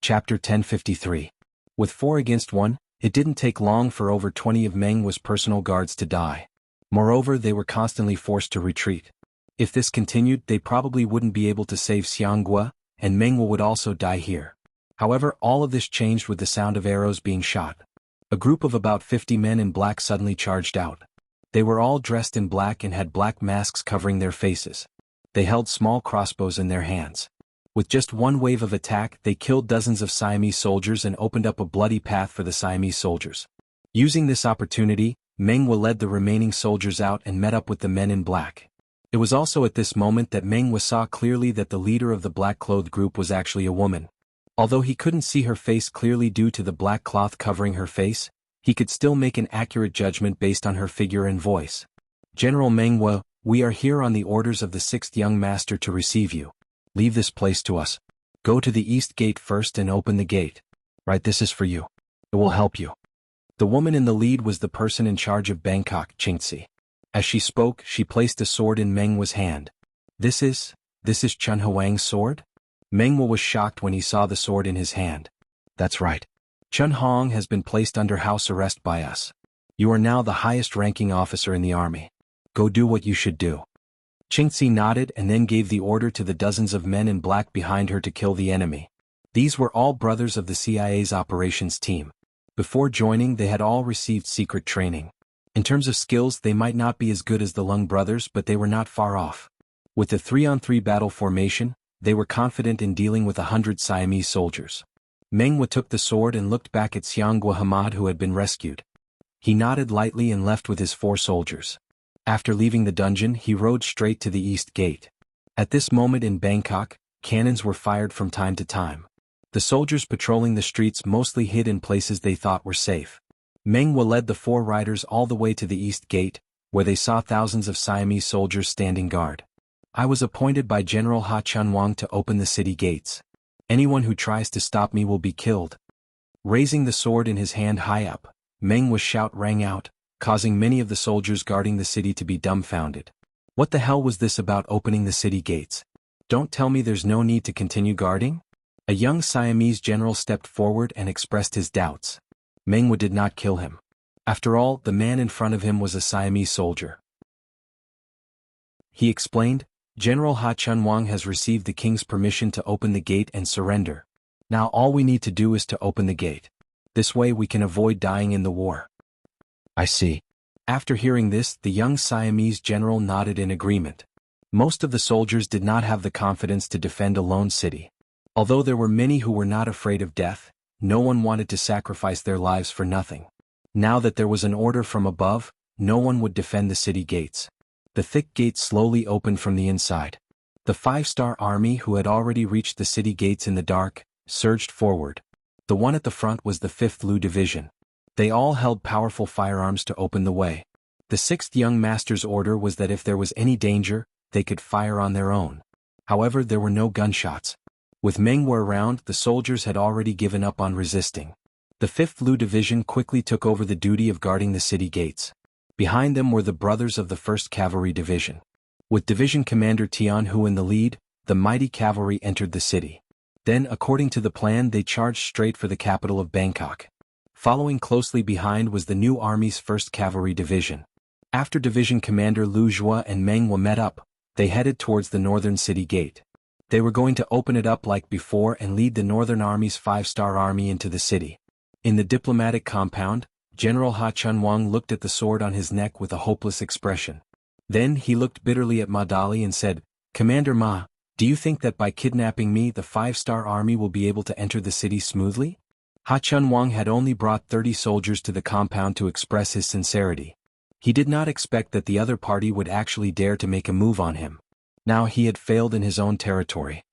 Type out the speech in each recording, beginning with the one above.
Chapter 1053. With 4 against 1, it didn't take long for over 20 of Meng Wu's personal guards to die. Moreover, they were constantly forced to retreat. If this continued, they probably wouldn't be able to save Xianghua, and Meng Wu would also die here. However, all of this changed with the sound of arrows being shot. A group of about 50 men in black suddenly charged out. They were all dressed in black and had black masks covering their faces. They held small crossbows in their hands. With just one wave of attack, they killed dozens of Siamese soldiers and opened up a bloody path for the Siamese soldiers. Using this opportunity, Meng Wu led the remaining soldiers out and met up with the men in black. It was also at this moment that Meng Wu saw clearly that the leader of the black-clothed group was actually a woman. Although he couldn't see her face clearly due to the black cloth covering her face, he could still make an accurate judgment based on her figure and voice. "General Meng Wu, we are here on the orders of the 6th young master to receive you. Leave this place to us. Go to the east gate first and open the gate. Right, this is for you. It will help you." The woman in the lead was the person in charge of Bangkok, Qingxi. As she spoke, she placed a sword in Meng Wu's hand. This is Chen Huang's sword?" Meng Wu was shocked when he saw the sword in his hand. "That's right. Chen Hong has been placed under house arrest by us. You are now the highest-ranking officer in the army. Go do what you should do." Qingxi nodded and then gave the order to the dozens of men in black behind her to kill the enemy. These were all brothers of the CIA's operations team. Before joining, they had all received secret training. In terms of skills, they might not be as good as the Lung brothers, but they were not far off. With the 3-on-3 battle formation, they were confident in dealing with 100 Siamese soldiers. Meng Wu took the sword and looked back at Xianghua Hamad, who had been rescued. He nodded lightly and left with his 4 soldiers. After leaving the dungeon, he rode straight to the east gate. At this moment in Bangkok, cannons were fired from time to time. The soldiers patrolling the streets mostly hid in places they thought were safe. Meng Wu led the 4 riders all the way to the east gate, where they saw thousands of Siamese soldiers standing guard. "I was appointed by General Ha Chunwang to open the city gates. Anyone who tries to stop me will be killed." Raising the sword in his hand high up, Meng Wu's shout rang out, causing many of the soldiers guarding the city to be dumbfounded. What the hell was this about opening the city gates? Don't tell me there's no need to continue guarding? A young Siamese general stepped forward and expressed his doubts. Meng Wu did not kill him. After all, the man in front of him was a Siamese soldier. He explained, "General Ha Chunwang has received the king's permission to open the gate and surrender. Now all we need to do is to open the gate. This way we can avoid dying in the war." "I see." After hearing this, the young Siamese general nodded in agreement. Most of the soldiers did not have the confidence to defend a lone city. Although there were many who were not afraid of death, no one wanted to sacrifice their lives for nothing. Now that there was an order from above, no one would defend the city gates. The thick gates slowly opened from the inside. The 5-star army, who had already reached the city gates in the dark, surged forward. The one at the front was the 5th Lu Division. They all held powerful firearms to open the way. The 6th young master's order was that if there was any danger, they could fire on their own. However, there were no gunshots. With Meng Wu around, the soldiers had already given up on resisting. The 5th Lu Division quickly took over the duty of guarding the city gates. Behind them were the brothers of the 1st Cavalry Division. With Division Commander Tian Hu in the lead, the mighty cavalry entered the city. Then, according to the plan, they charged straight for the capital of Bangkok. Following closely behind was the new army's 1st Cavalry Division. After Division Commander Lu Zhua and Meng Wu met up, they headed towards the northern city gate. They were going to open it up like before and lead the northern army's 5-star army into the city. In the diplomatic compound, General Ha Chunwang looked at the sword on his neck with a hopeless expression. Then he looked bitterly at Ma Dali and said, "Commander Ma, do you think that by kidnapping me the 5-star army will be able to enter the city smoothly?" Ha Chunwang had only brought 30 soldiers to the compound to express his sincerity. He did not expect that the other party would actually dare to make a move on him. Now he had failed in his own territory.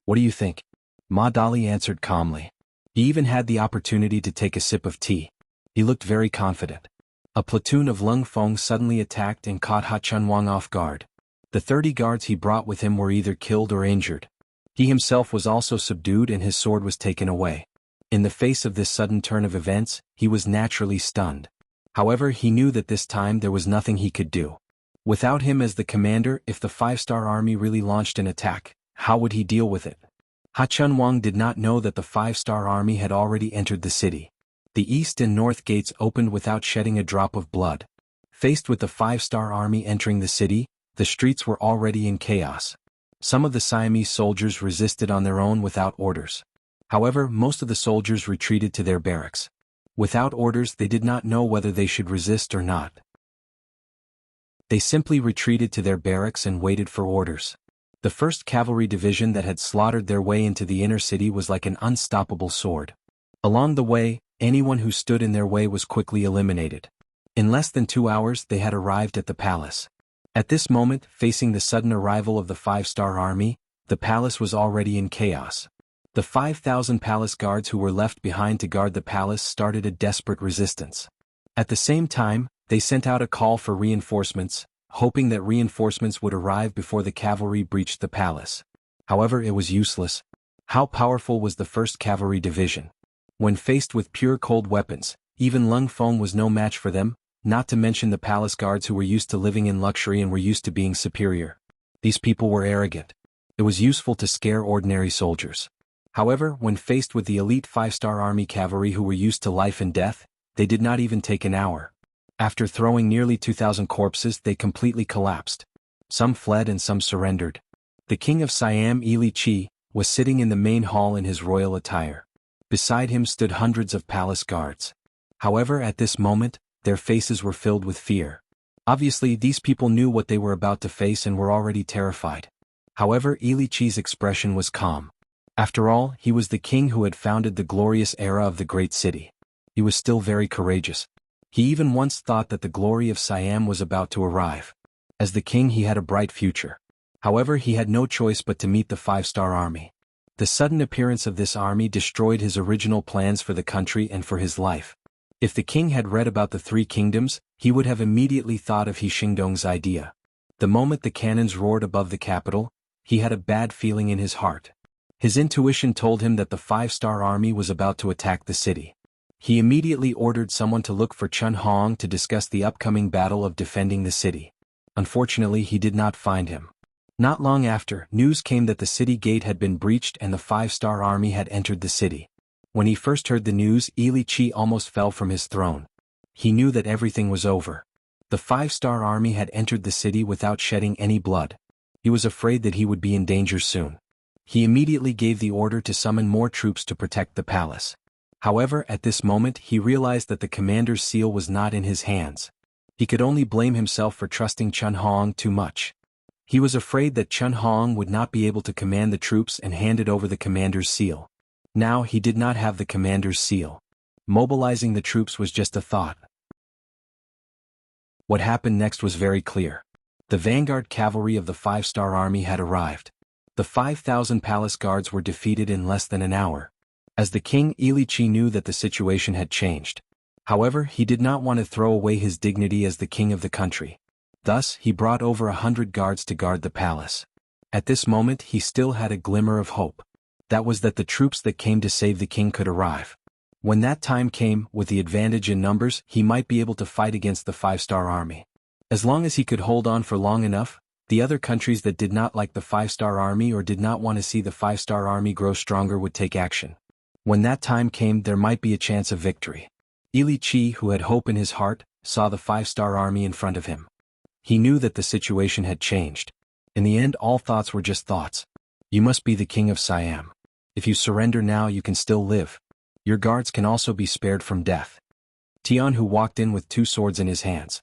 "What do you think?" Ma Dali answered calmly. He even had the opportunity to take a sip of tea. He looked very confident. A platoon of Lung Feng suddenly attacked and caught Ha Chunwang off guard. The 30 guards he brought with him were either killed or injured. He himself was also subdued and his sword was taken away. In the face of this sudden turn of events, he was naturally stunned. However, he knew that this time there was nothing he could do. Without him as the commander, if the 5-star army really launched an attack, how would he deal with it? Ha Chunwang did not know that the five-star army had already entered the city. The east and north gates opened without shedding a drop of blood. Faced with the five-star army entering the city, the streets were already in chaos. Some of the Siamese soldiers resisted on their own without orders. However, most of the soldiers retreated to their barracks. Without orders, they did not know whether they should resist or not. They simply retreated to their barracks and waited for orders. The 1st Cavalry Division that had slaughtered their way into the inner city was like an unstoppable sword. Along the way, anyone who stood in their way was quickly eliminated. In less than 2 hours, they had arrived at the palace. At this moment, facing the sudden arrival of the five-star army, the palace was already in chaos. The 5,000 palace guards who were left behind to guard the palace started a desperate resistance. At the same time, they sent out a call for reinforcements, hoping that reinforcements would arrive before the cavalry breached the palace. However, it was useless. How powerful was the 1st Cavalry Division? When faced with pure cold weapons, even Lung Feng was no match for them, not to mention the palace guards who were used to living in luxury and were used to being superior. These people were arrogant. It was useful to scare ordinary soldiers. However, when faced with the elite 5-star army cavalry who were used to life and death, they did not even take an hour. After throwing nearly 2,000 corpses, they completely collapsed. Some fled and some surrendered. The king of Siam, Ili Chi, was sitting in the main hall in his royal attire. Beside him stood hundreds of palace guards. However, at this moment, their faces were filled with fear. Obviously, these people knew what they were about to face and were already terrified. However, Ili Chi's expression was calm. After all, he was the king who had founded the glorious era of the great city. He was still very courageous. He even once thought that the glory of Siam was about to arrive. As the king, he had a bright future. However, he had no choice but to meet the 5-star army. The sudden appearance of this army destroyed his original plans for the country and for his life. If the king had read about the 3 kingdoms, he would have immediately thought of He Xingdong's idea. The moment the cannons roared above the capital, he had a bad feeling in his heart. His intuition told him that the 5-star army was about to attack the city. He immediately ordered someone to look for Chun Hong to discuss the upcoming battle of defending the city. Unfortunately, he did not find him. Not long after, news came that the city gate had been breached and the 5-star army had entered the city. When he first heard the news, Ili Chi almost fell from his throne. He knew that everything was over. The 5-star army had entered the city without shedding any blood. He was afraid that he would be in danger soon. He immediately gave the order to summon more troops to protect the palace. However, at this moment he realized that the commander's seal was not in his hands. He could only blame himself for trusting Chun Hong too much. He was afraid that Chun Hong would not be able to command the troops and handed over the commander's seal. Now he did not have the commander's seal. Mobilizing the troops was just a thought. What happened next was very clear. The vanguard cavalry of the 5-star army had arrived. The 5,000 palace guards were defeated in less than an hour. As the king, Ili Chi knew that the situation had changed. However, he did not want to throw away his dignity as the king of the country. Thus, he brought over 100 guards to guard the palace. At this moment, he still had a glimmer of hope. That was that the troops that came to save the king could arrive. When that time came, with the advantage in numbers, he might be able to fight against the 5-star army. As long as he could hold on for long enough, the other countries that did not like the 5-star army or did not want to see the 5-star army grow stronger would take action. When that time came, there might be a chance of victory. Ili Chi, who had hope in his heart, saw the 5-star army in front of him. He knew that the situation had changed. In the end, all thoughts were just thoughts. You must be the king of Siam. If you surrender now, you can still live. Your guards can also be spared from death. Tian, who walked in with 2 swords in his hands.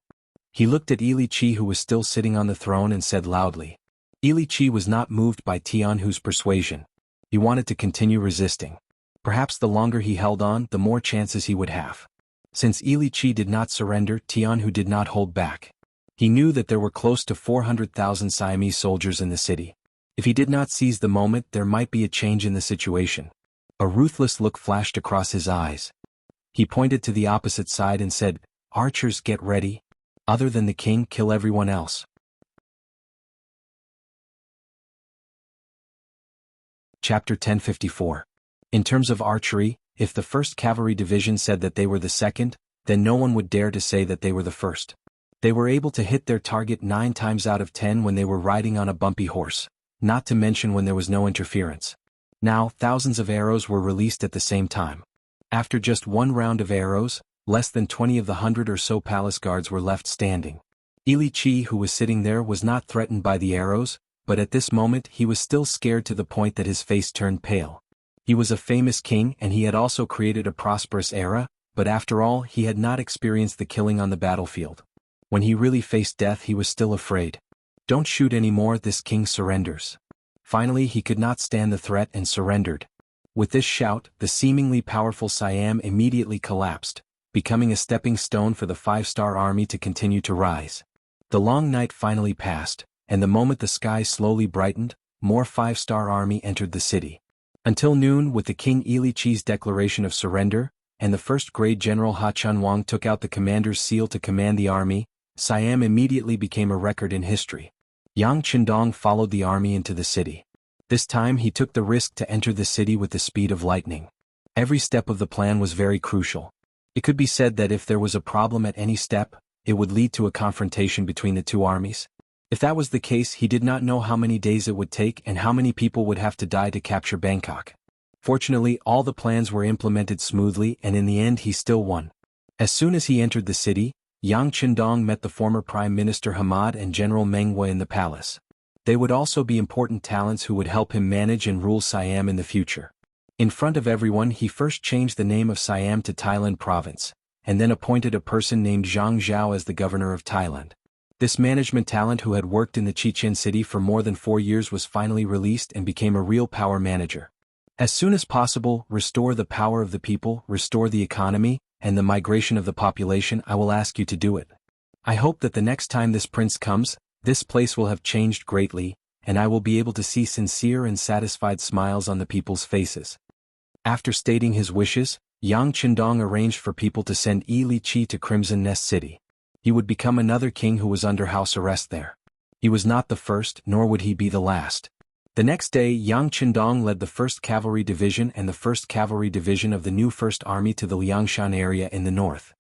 He looked at Ili Chi, who was still sitting on the throne, and said loudly. Ili Chi was not moved by Tian Hu's persuasion. He wanted to continue resisting. Perhaps the longer he held on, the more chances he would have. Since Ili Chi did not surrender, Tian Hu did not hold back. He knew that there were close to 400,000 Siamese soldiers in the city. If he did not seize the moment, there might be a change in the situation. A ruthless look flashed across his eyes. He pointed to the opposite side and said, "Archers, get ready. Other than the king, kill everyone else." Chapter 1054. In terms of archery, if the 1st Cavalry Division said that they were the 2nd, then no one would dare to say that they were the 1st. They were able to hit their target 9 times out of 10 when they were riding on a bumpy horse, not to mention when there was no interference. Now, thousands of arrows were released at the same time. After just one round of arrows, less than 20 of the 100 or so palace guards were left standing. Li Qi, who was sitting there, was not threatened by the arrows, but at this moment he was still scared to the point that his face turned pale. He was a famous king and he had also created a prosperous era, but after all he had not experienced the killing on the battlefield. When he really faced death he was still afraid. "Don't shoot anymore," this king surrenders. Finally he could not stand the threat and surrendered. With this shout, the seemingly powerful Siam immediately collapsed, becoming a stepping stone for the 5-star army to continue to rise. The long night finally passed, and the moment the sky slowly brightened, more 5-star army entered the city. Until noon, with the King Li Qi's declaration of surrender, and the first-grade General Ha Chunwang took out the commander's seal to command the army, Siam immediately became a record in history. Yang Qindong followed the army into the city. This time he took the risk to enter the city with the speed of lightning. Every step of the plan was very crucial. It could be said that if there was a problem at any step, it would lead to a confrontation between the two armies. If that was the case, he did not know how many days it would take and how many people would have to die to capture Bangkok. Fortunately, all the plans were implemented smoothly and in the end he still won. As soon as he entered the city, Yang Qindong met the former Prime Minister Hamad and General Meng Wei in the palace. They would also be important talents who would help him manage and rule Siam in the future. In front of everyone he first changed the name of Siam to Thailand Province, and then appointed a person named Zhang Zhao as the governor of Thailand. This management talent who had worked in the Chichen city for more than 4 years was finally released and became a real power manager. As soon as possible, restore the power of the people, restore the economy, and the migration of the population. I will ask you to do it. I hope that the next time this prince comes, this place will have changed greatly, and I will be able to see sincere and satisfied smiles on the people's faces. After stating his wishes, Yang Qindong arranged for people to send Li Qi to Crimson Nest City. He would become another king who was under house arrest there. He was not the first, nor would he be the last. The next day, Yang Qindong led the 1st Cavalry Division and the 1st Cavalry Division of the new 1st Army to the Liangshan area in the north.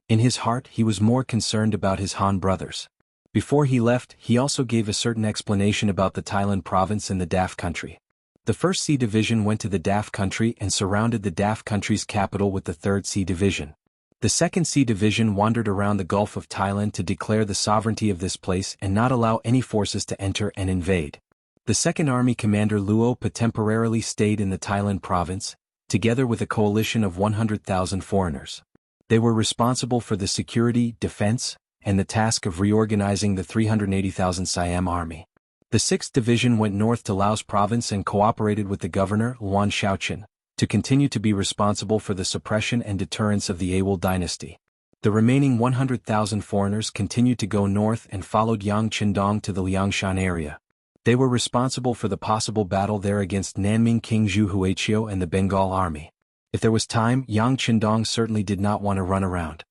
In his heart, he was more concerned about his Han brothers. Before he left, he also gave a certain explanation about the Thailand province and the Daf country. The 1st Sea Division went to the Daf country and surrounded the Daf country's capital with the 3rd Sea Division. The 2nd Sea Division wandered around the Gulf of Thailand to declare the sovereignty of this place and not allow any forces to enter and invade. The 2nd Army Commander Luo Pa temporarily stayed in the Thailand province, together with a coalition of 100,000 foreigners. They were responsible for the security, defense, and the task of reorganizing the 380,000 Siam army. The 6th Division went north to Laos province and cooperated with the governor, Luan Shaoqin, to continue to be responsible for the suppression and deterrence of the Awol dynasty. The remaining 100,000 foreigners continued to go north and followed Yang Qindong to the Liangshan area. They were responsible for the possible battle there against Nanming King Zhu Huaiqiu and the Bengal army. If there was time, Yang Qindong certainly did not want to run around.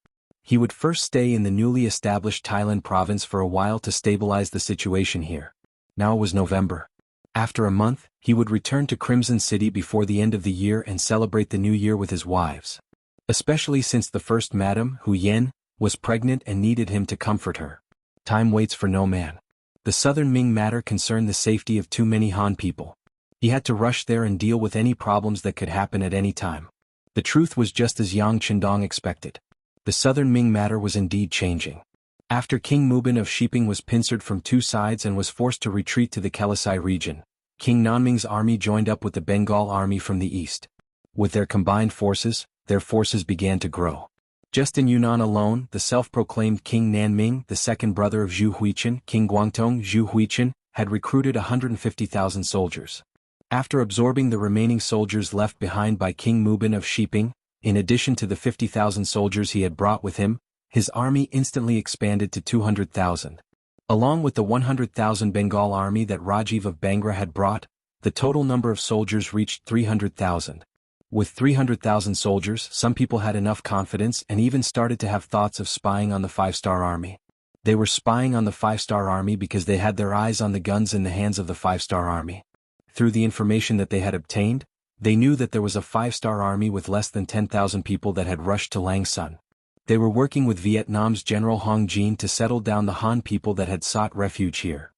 He would first stay in the newly established Thailand province for a while to stabilize the situation here. Now it was November. After a month, he would return to Crimson City before the end of the year and celebrate the new year with his wives. Especially since the first Madam, Hu Yen, was pregnant and needed him to comfort her. Time waits for no man. The Southern Ming matter concerned the safety of too many Han people. He had to rush there and deal with any problems that could happen at any time. The truth was just as Yang Qindong expected. The Southern Ming matter was indeed changing. After King Mubin of Shiping was pincered from 2 sides and was forced to retreat to the Kelisai region, King Nanming's army joined up with the Bengal army from the east. With their combined forces, their forces began to grow. Just in Yunnan alone, the self-proclaimed King Nanming, the second brother of Zhu Huichen, King Guangtong Zhu Huichen, had recruited 150,000 soldiers. After absorbing the remaining soldiers left behind by King Mubin of Shiping, in addition to the 50,000 soldiers he had brought with him, his army instantly expanded to 200,000. Along with the 100,000 Bengal army that Rajiv of Bangra had brought, the total number of soldiers reached 300,000. With 300,000 soldiers, some people had enough confidence and even started to have thoughts of spying on the 5-star army. They were spying on the 5-star army because they had their eyes on the guns in the hands of the 5-star army. Through the information that they had obtained, they knew that there was a 5-star army with less than 10,000 people that had rushed to Lang Son. They were working with Vietnam's General Hong Jin to settle down the Han people that had sought refuge here.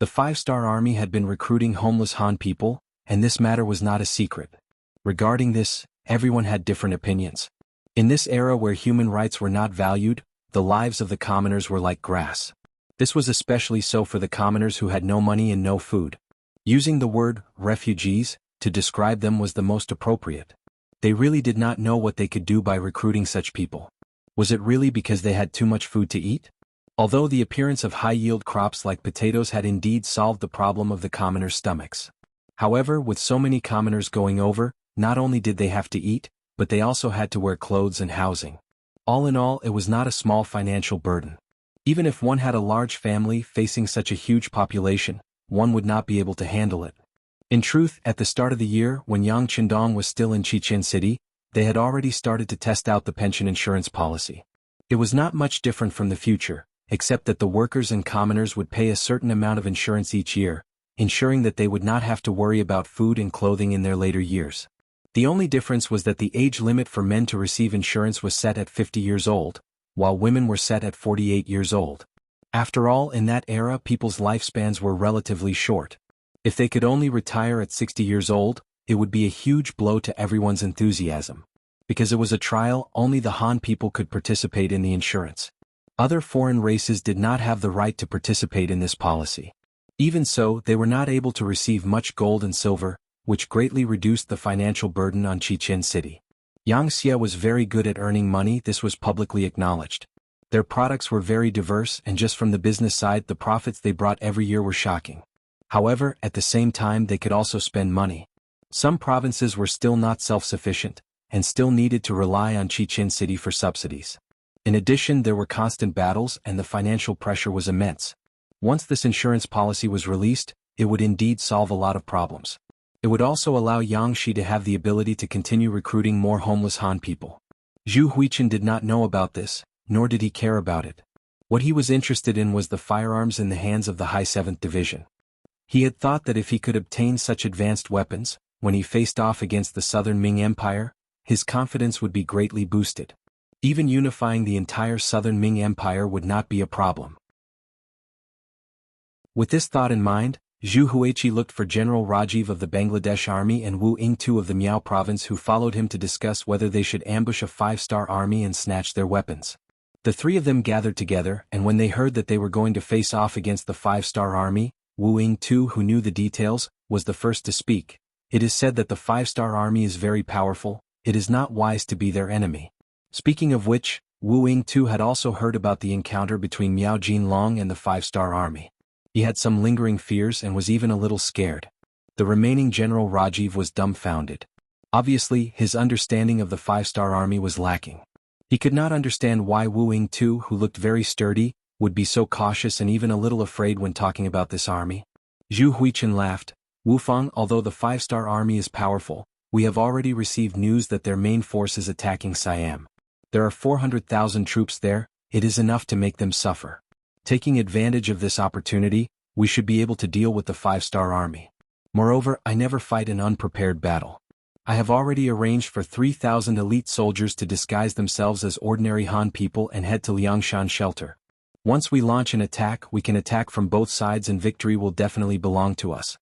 The five-star army had been recruiting homeless Han people, and this matter was not a secret. Regarding this, everyone had different opinions. In this era where human rights were not valued, the lives of the commoners were like grass. This was especially so for the commoners who had no money and no food. Using the word refugees to describe them was the most appropriate. They really did not know what they could do by recruiting such people. Was it really because they had too much food to eat? Although the appearance of high-yield crops like potatoes had indeed solved the problem of the commoners' stomachs. However, with so many commoners going over, not only did they have to eat, but they also had to wear clothes and housing. All in all, it was not a small financial burden. Even if one had a large family facing such a huge population, one would not be able to handle it. In truth, at the start of the year, when Yang Qindong was still in Chichen City, they had already started to test out the pension insurance policy. It was not much different from the future, except that the workers and commoners would pay a certain amount of insurance each year, ensuring that they would not have to worry about food and clothing in their later years. The only difference was that the age limit for men to receive insurance was set at 50 years old, while women were set at 48 years old. After all, in that era people's lifespans were relatively short. If they could only retire at 60 years old, it would be a huge blow to everyone's enthusiasm. Because it was a trial, only the Han people could participate in the insurance. Other foreign races did not have the right to participate in this policy. Even so, they were not able to receive much gold and silver, which greatly reduced the financial burden on Chichen City. Yang Xia was very good at earning money, this was publicly acknowledged. Their products were very diverse, and just from the business side the profits they brought every year were shocking. However, at the same time they could also spend money. Some provinces were still not self-sufficient, and still needed to rely on Chichen City for subsidies. In addition, there were constant battles and the financial pressure was immense. Once this insurance policy was released, it would indeed solve a lot of problems. It would also allow Yang Shi to have the ability to continue recruiting more homeless Han people. Zhu Huichen did not know about this, nor did he care about it. What he was interested in was the firearms in the hands of the High 7th Division. He had thought that if he could obtain such advanced weapons, when he faced off against the Southern Ming Empire, his confidence would be greatly boosted. Even unifying the entire Southern Ming Empire would not be a problem. With this thought in mind, Zhu Huichi looked for General Rajiv of the Bangladesh Army and Wu Yingtu of the Miao province, who followed him to discuss whether they should ambush a five-star army and snatch their weapons. The three of them gathered together, and when they heard that they were going to face off against the five-star army, Wu Yingtu, who knew the details, was the first to speak. It is said that the five-star army is very powerful, it is not wise to be their enemy. Speaking of which, Wu Yingtu had also heard about the encounter between Miao Jinlong and the five-star army. He had some lingering fears and was even a little scared. The remaining General Rajiv was dumbfounded. Obviously, his understanding of the five-star army was lacking. He could not understand why Wu Yingtu, who looked very sturdy, would be so cautious and even a little afraid when talking about this army. Zhu Huichen laughed. Wu Feng, although the five-star army is powerful, we have already received news that their main force is attacking Siam. There are 400,000 troops there, it is enough to make them suffer. Taking advantage of this opportunity, we should be able to deal with the five-star army. Moreover, I never fight an unprepared battle. I have already arranged for 3,000 elite soldiers to disguise themselves as ordinary Han people and head to Liangshan shelter. Once we launch an attack, we can attack from both sides and victory will definitely belong to us.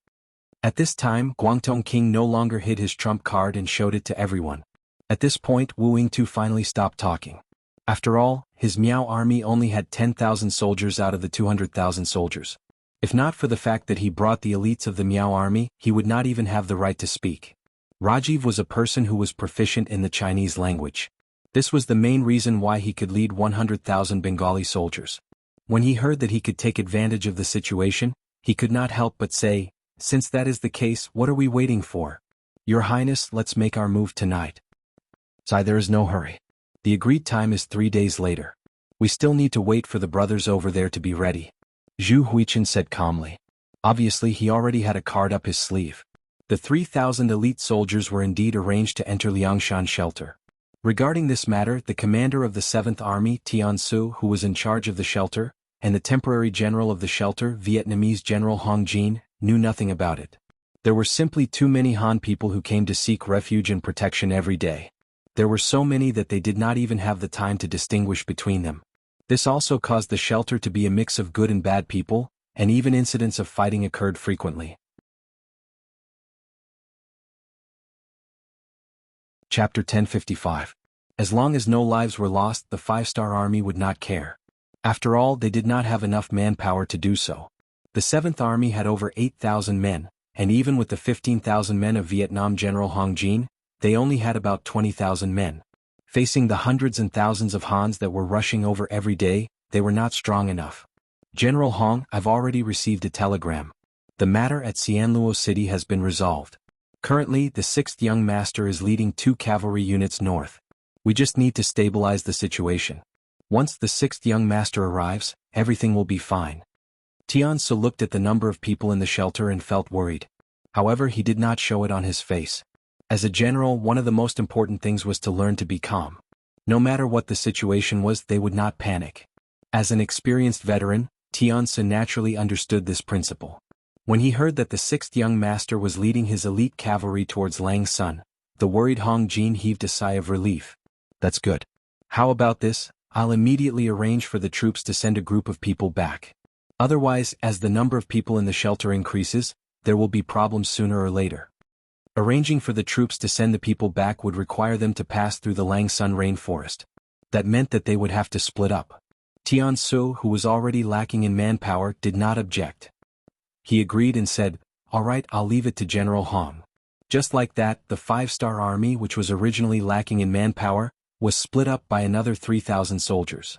At this time, Guangdong King no longer hid his trump card and showed it to everyone. At this point, Wu Yingtu finally stopped talking. After all, his Miao army only had 10,000 soldiers out of the 200,000 soldiers. If not for the fact that he brought the elites of the Miao army, he would not even have the right to speak. Rajiv was a person who was proficient in the Chinese language. This was the main reason why he could lead 100,000 Bengali soldiers. When he heard that he could take advantage of the situation, he could not help but say, "Since that is the case, what are we waiting for? Your Highness, let's make our move tonight." "Sai, there is no hurry. The agreed time is 3 days later. We still need to wait for the brothers over there to be ready," Zhu Huichen said calmly. Obviously he already had a card up his sleeve. The 3,000 elite soldiers were indeed arranged to enter Liangshan shelter. Regarding this matter, the commander of the 7th Army, Tian Su, who was in charge of the shelter, and the temporary general of the shelter, Vietnamese General Hong Jin, knew nothing about it. There were simply too many Han people who came to seek refuge and protection every day. There were so many that they did not even have the time to distinguish between them. This also caused the shelter to be a mix of good and bad people, and even incidents of fighting occurred frequently. Chapter 1055. As long as no lives were lost, the 5-star army would not care. After all, they did not have enough manpower to do so. The 7th Army had over 8,000 men, and even with the 15,000 men of Vietnam General Hong Jin, they only had about 20,000 men. Facing the hundreds and thousands of Hans that were rushing over every day, they were not strong enough. General Hong, I've already received a telegram. The matter at Sianluo City has been resolved. Currently, the 6th Young Master is leading 2 cavalry units north. We just need to stabilize the situation. Once the 6th Young Master arrives, everything will be fine. Tian Su looked at the number of people in the shelter and felt worried. However, he did not show it on his face. As a general, one of the most important things was to learn to be calm. No matter what the situation was, they would not panic. As an experienced veteran, Tian Su naturally understood this principle. When he heard that the 6th Young Master was leading his elite cavalry towards Lang Sun, the worried Hong Jin heaved a sigh of relief. That's good. How about this? I'll immediately arrange for the troops to send a group of people back. Otherwise, as the number of people in the shelter increases, there will be problems sooner or later. Arranging for the troops to send the people back would require them to pass through the Lang Sun rainforest. That meant that they would have to split up. Tian Su, who was already lacking in manpower, did not object. He agreed and said, "All right, I'll leave it to General Hong." Just like that, the 5-star army, which was originally lacking in manpower, was split up by another 3,000 soldiers.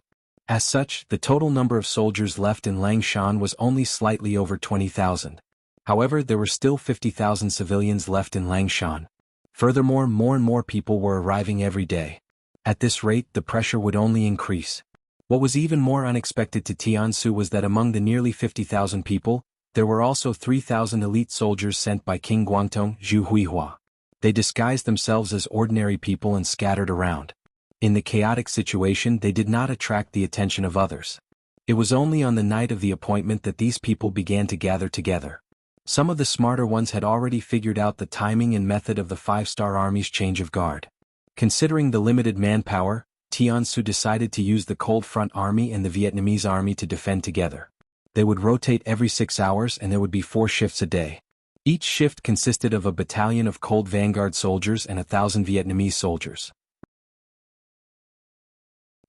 As such, the total number of soldiers left in Langshan was only slightly over 20,000. However, there were still 50,000 civilians left in Langshan. Furthermore, more and more people were arriving every day. At this rate, the pressure would only increase. What was even more unexpected to Tian Su was that among the nearly 50,000 people, there were also 3,000 elite soldiers sent by King Guangtong Zhu Huihua. They disguised themselves as ordinary people and scattered around. In the chaotic situation, they did not attract the attention of others. It was only on the night of the appointment that these people began to gather together. Some of the smarter ones had already figured out the timing and method of the 5-star army's change of guard. Considering the limited manpower, Tian Su decided to use the Cold Front Army and the Vietnamese army to defend together. They would rotate every 6 hours and there would be 4 shifts a day. Each shift consisted of a battalion of Cold Vanguard soldiers and 1,000 Vietnamese soldiers.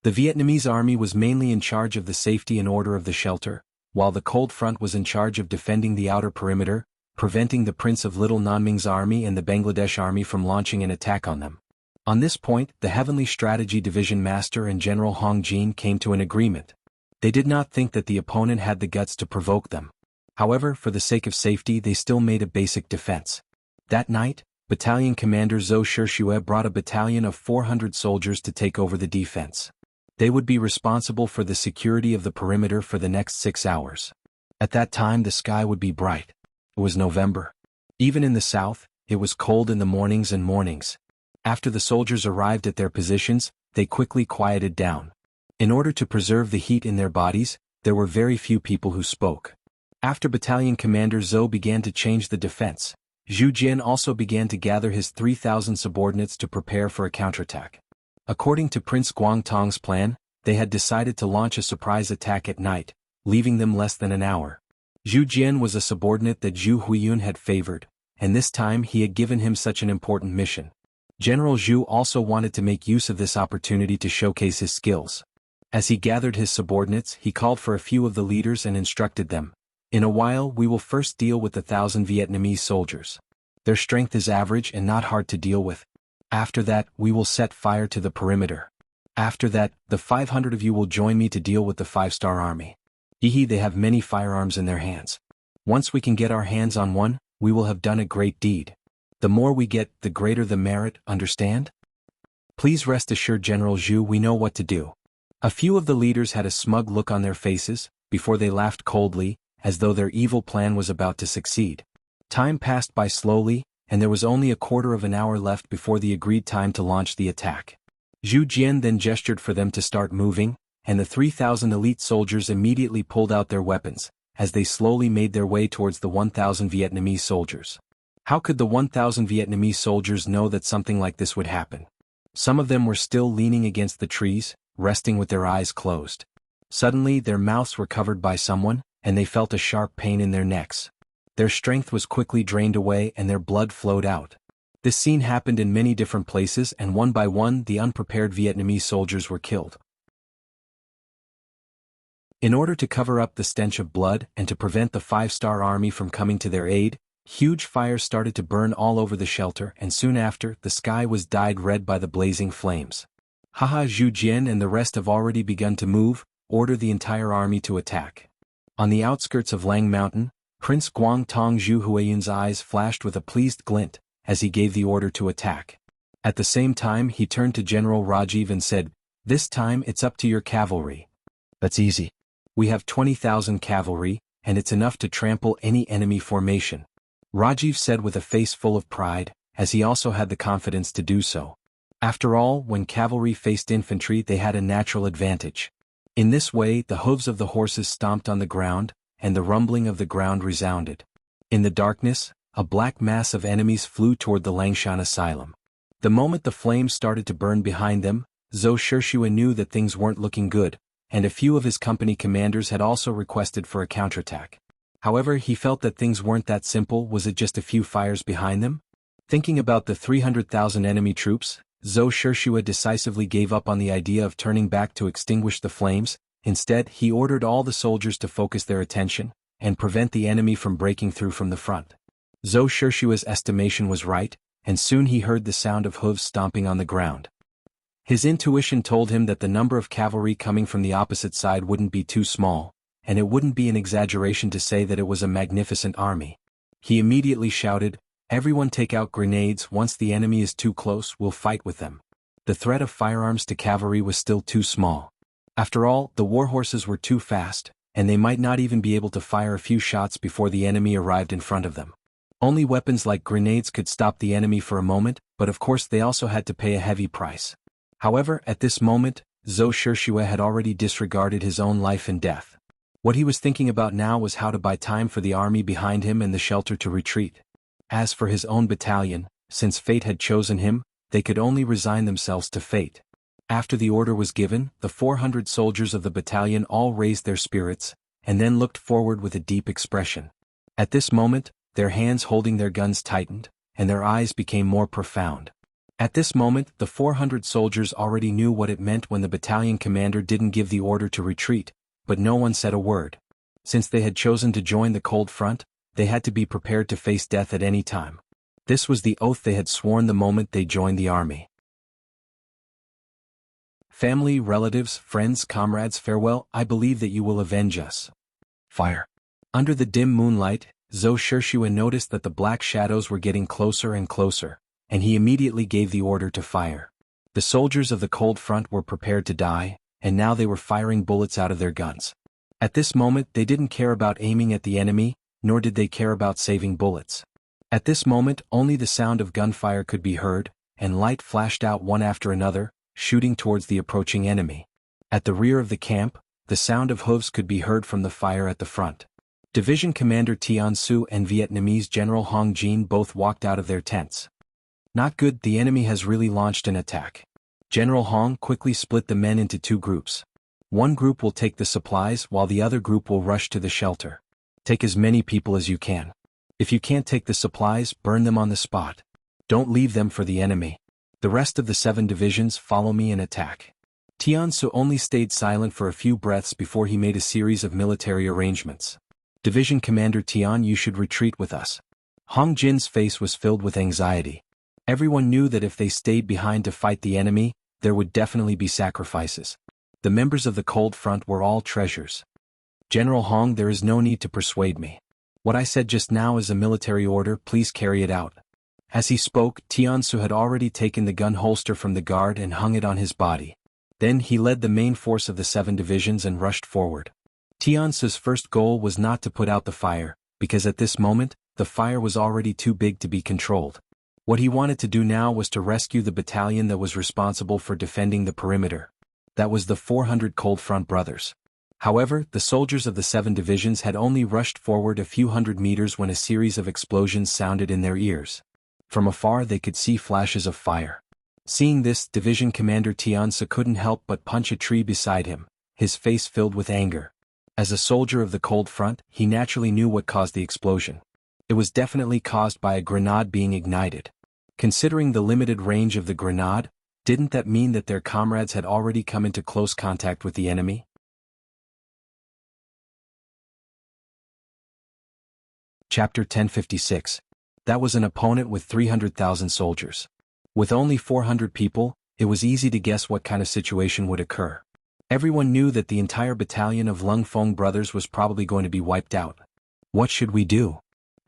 The Vietnamese army was mainly in charge of the safety and order of the shelter, while the Cold Front was in charge of defending the outer perimeter, preventing the Prince of Little Nanming's army and the Bangladesh army from launching an attack on them. On this point, the Heavenly Strategy Division Master and General Hong Jin came to an agreement. They did not think that the opponent had the guts to provoke them. However, for the sake of safety, they still made a basic defense. That night, Battalion Commander Zhou Shishue brought a battalion of 400 soldiers to take over the defense. They would be responsible for the security of the perimeter for the next 6 hours. At that time the sky would be bright. It was November. Even in the south, it was cold in the mornings and mornings. After the soldiers arrived at their positions, they quickly quieted down. In order to preserve the heat in their bodies, there were very few people who spoke. After Battalion Commander Zhou began to change the defense, Zhu Jian also began to gather his 3,000 subordinates to prepare for a counterattack. According to Prince Guangtong's plan, they had decided to launch a surprise attack at night, leaving them less than an hour. Zhu Jian was a subordinate that Zhu Huiyun had favored, and this time he had given him such an important mission. General Zhu also wanted to make use of this opportunity to showcase his skills. As he gathered his subordinates, he called for a few of the leaders and instructed them, "In a while we will first deal with the 1,000 Vietnamese soldiers. Their strength is average and not hard to deal with. After that, we will set fire to the perimeter. After that, the 500 of you will join me to deal with the 5-star army. They have many firearms in their hands. Once we can get our hands on one, we will have done a great deed. The more we get, the greater the merit, understand? Please rest assured, General Zhu, we know what to do." A few of the leaders had a smug look on their faces, before they laughed coldly, as though their evil plan was about to succeed. Time passed by slowly, and there was only a quarter of an hour left before the agreed time to launch the attack. Zhu Jian then gestured for them to start moving, and the 3,000 elite soldiers immediately pulled out their weapons, as they slowly made their way towards the 1,000 Vietnamese soldiers. How could the 1,000 Vietnamese soldiers know that something like this would happen? Some of them were still leaning against the trees, resting with their eyes closed. Suddenly their mouths were covered by someone, and they felt a sharp pain in their necks. Their strength was quickly drained away and their blood flowed out. This scene happened in many different places, and one by one the unprepared Vietnamese soldiers were killed. In order to cover up the stench of blood and to prevent the five-star army from coming to their aid, huge fires started to burn all over the shelter, and soon after, the sky was dyed red by the blazing flames. Haha Zhu Jian and the rest have already begun to move. Order the entire army to attack. On the outskirts of Lang Mountain, Prince Guangtong Zhu Huayun's eyes flashed with a pleased glint as he gave the order to attack. At the same time he turned to General Rajiv and said, "This time it's up to your cavalry." "That's easy. We have 20,000 cavalry, and it's enough to trample any enemy formation," Rajiv said with a face full of pride, as he also had the confidence to do so. After all, when cavalry faced infantry they had a natural advantage. In this way the hooves of the horses stomped on the ground, and the rumbling of the ground resounded. In the darkness, a black mass of enemies flew toward the Langshan asylum. The moment the flames started to burn behind them, Zhou Shishua knew that things weren't looking good, and a few of his company commanders had also requested for a counterattack. However, he felt that things weren't that simple. Was it just a few fires behind them? Thinking about the 300,000 enemy troops, Zhou Shishua decisively gave up on the idea of turning back to extinguish the flames. Instead, he ordered all the soldiers to focus their attention and prevent the enemy from breaking through from the front. Zhou Shishua's estimation was right, and soon he heard the sound of hooves stomping on the ground. His intuition told him that the number of cavalry coming from the opposite side wouldn't be too small, and it wouldn't be an exaggeration to say that it was a magnificent army. He immediately shouted, "Everyone take out grenades. Once the enemy is too close, we'll fight with them." The threat of firearms to cavalry was still too small. After all, the warhorses were too fast, and they might not even be able to fire a few shots before the enemy arrived in front of them. Only weapons like grenades could stop the enemy for a moment, but of course they also had to pay a heavy price. However, at this moment, Zhou Shishua had already disregarded his own life and death. What he was thinking about now was how to buy time for the army behind him and the shelter to retreat. As for his own battalion, since fate had chosen him, they could only resign themselves to fate. After the order was given, the 400 soldiers of the battalion all raised their spirits, and then looked forward with a deep expression. At this moment, their hands holding their guns tightened, and their eyes became more profound. At this moment, the 400 soldiers already knew what it meant when the battalion commander didn't give the order to retreat, but no one said a word. Since they had chosen to join the cold front, they had to be prepared to face death at any time. This was the oath they had sworn the moment they joined the army. "Family, relatives, friends, comrades, farewell. I believe that you will avenge us." Fire. Under the dim moonlight, Zhou Shishua noticed that the black shadows were getting closer and closer, and he immediately gave the order to fire. The soldiers of the cold front were prepared to die, and now they were firing bullets out of their guns. At this moment they didn't care about aiming at the enemy, nor did they care about saving bullets. At this moment only the sound of gunfire could be heard, and light flashed out one after another, shooting towards the approaching enemy. At the rear of the camp, the sound of hooves could be heard from the fire at the front. Division Commander Tian Su and Vietnamese General Hong Jin both walked out of their tents. "Not good, the enemy has really launched an attack." General Hong quickly split the men into two groups. One group will take the supplies while the other group will rush to the shelter. Take as many people as you can. If you can't take the supplies, burn them on the spot. Don't leave them for the enemy. The rest of the 7 divisions follow me and attack. Tian Su only stayed silent for a few breaths before he made a series of military arrangements. "Division Commander Tian, you should retreat with us." Hong Jin's face was filled with anxiety. Everyone knew that if they stayed behind to fight the enemy, there would definitely be sacrifices. The members of the cold front were all treasures. "General Hong, there is no need to persuade me. What I said just now is a military order, please carry it out." As he spoke, Tian Su had already taken the gun holster from the guard and hung it on his body. Then he led the main force of the 7 divisions and rushed forward. Tian Su's first goal was not to put out the fire, because at this moment, the fire was already too big to be controlled. What he wanted to do now was to rescue the battalion that was responsible for defending the perimeter. That was the 400 Cold Front brothers. However, the soldiers of the 7 divisions had only rushed forward a few hundred meters when a series of explosions sounded in their ears. From afar they could see flashes of fire. Seeing this, Division Commander Tian Su couldn't help but punch a tree beside him, his face filled with anger. As a soldier of the cold front, he naturally knew what caused the explosion. It was definitely caused by a grenade being ignited. Considering the limited range of the grenade, didn't that mean that their comrades had already come into close contact with the enemy? Chapter 1056. That was an opponent with 300,000 soldiers. With only 400 people, it was easy to guess what kind of situation would occur. Everyone knew that the entire battalion of Lung Feng brothers was probably going to be wiped out. What should we do?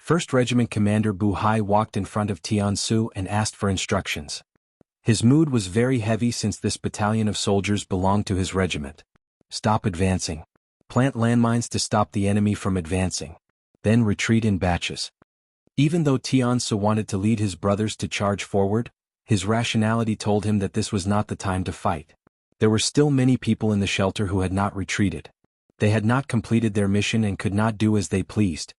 1st Regiment Commander Bu Hai walked in front of Tian Su and asked for instructions. His mood was very heavy since this battalion of soldiers belonged to his regiment. Stop advancing. Plant landmines to stop the enemy from advancing. Then retreat in batches. Even though Tian Su wanted to lead his brothers to charge forward, his rationality told him that this was not the time to fight. There were still many people in the shelter who had not retreated. They had not completed their mission and could not do as they pleased.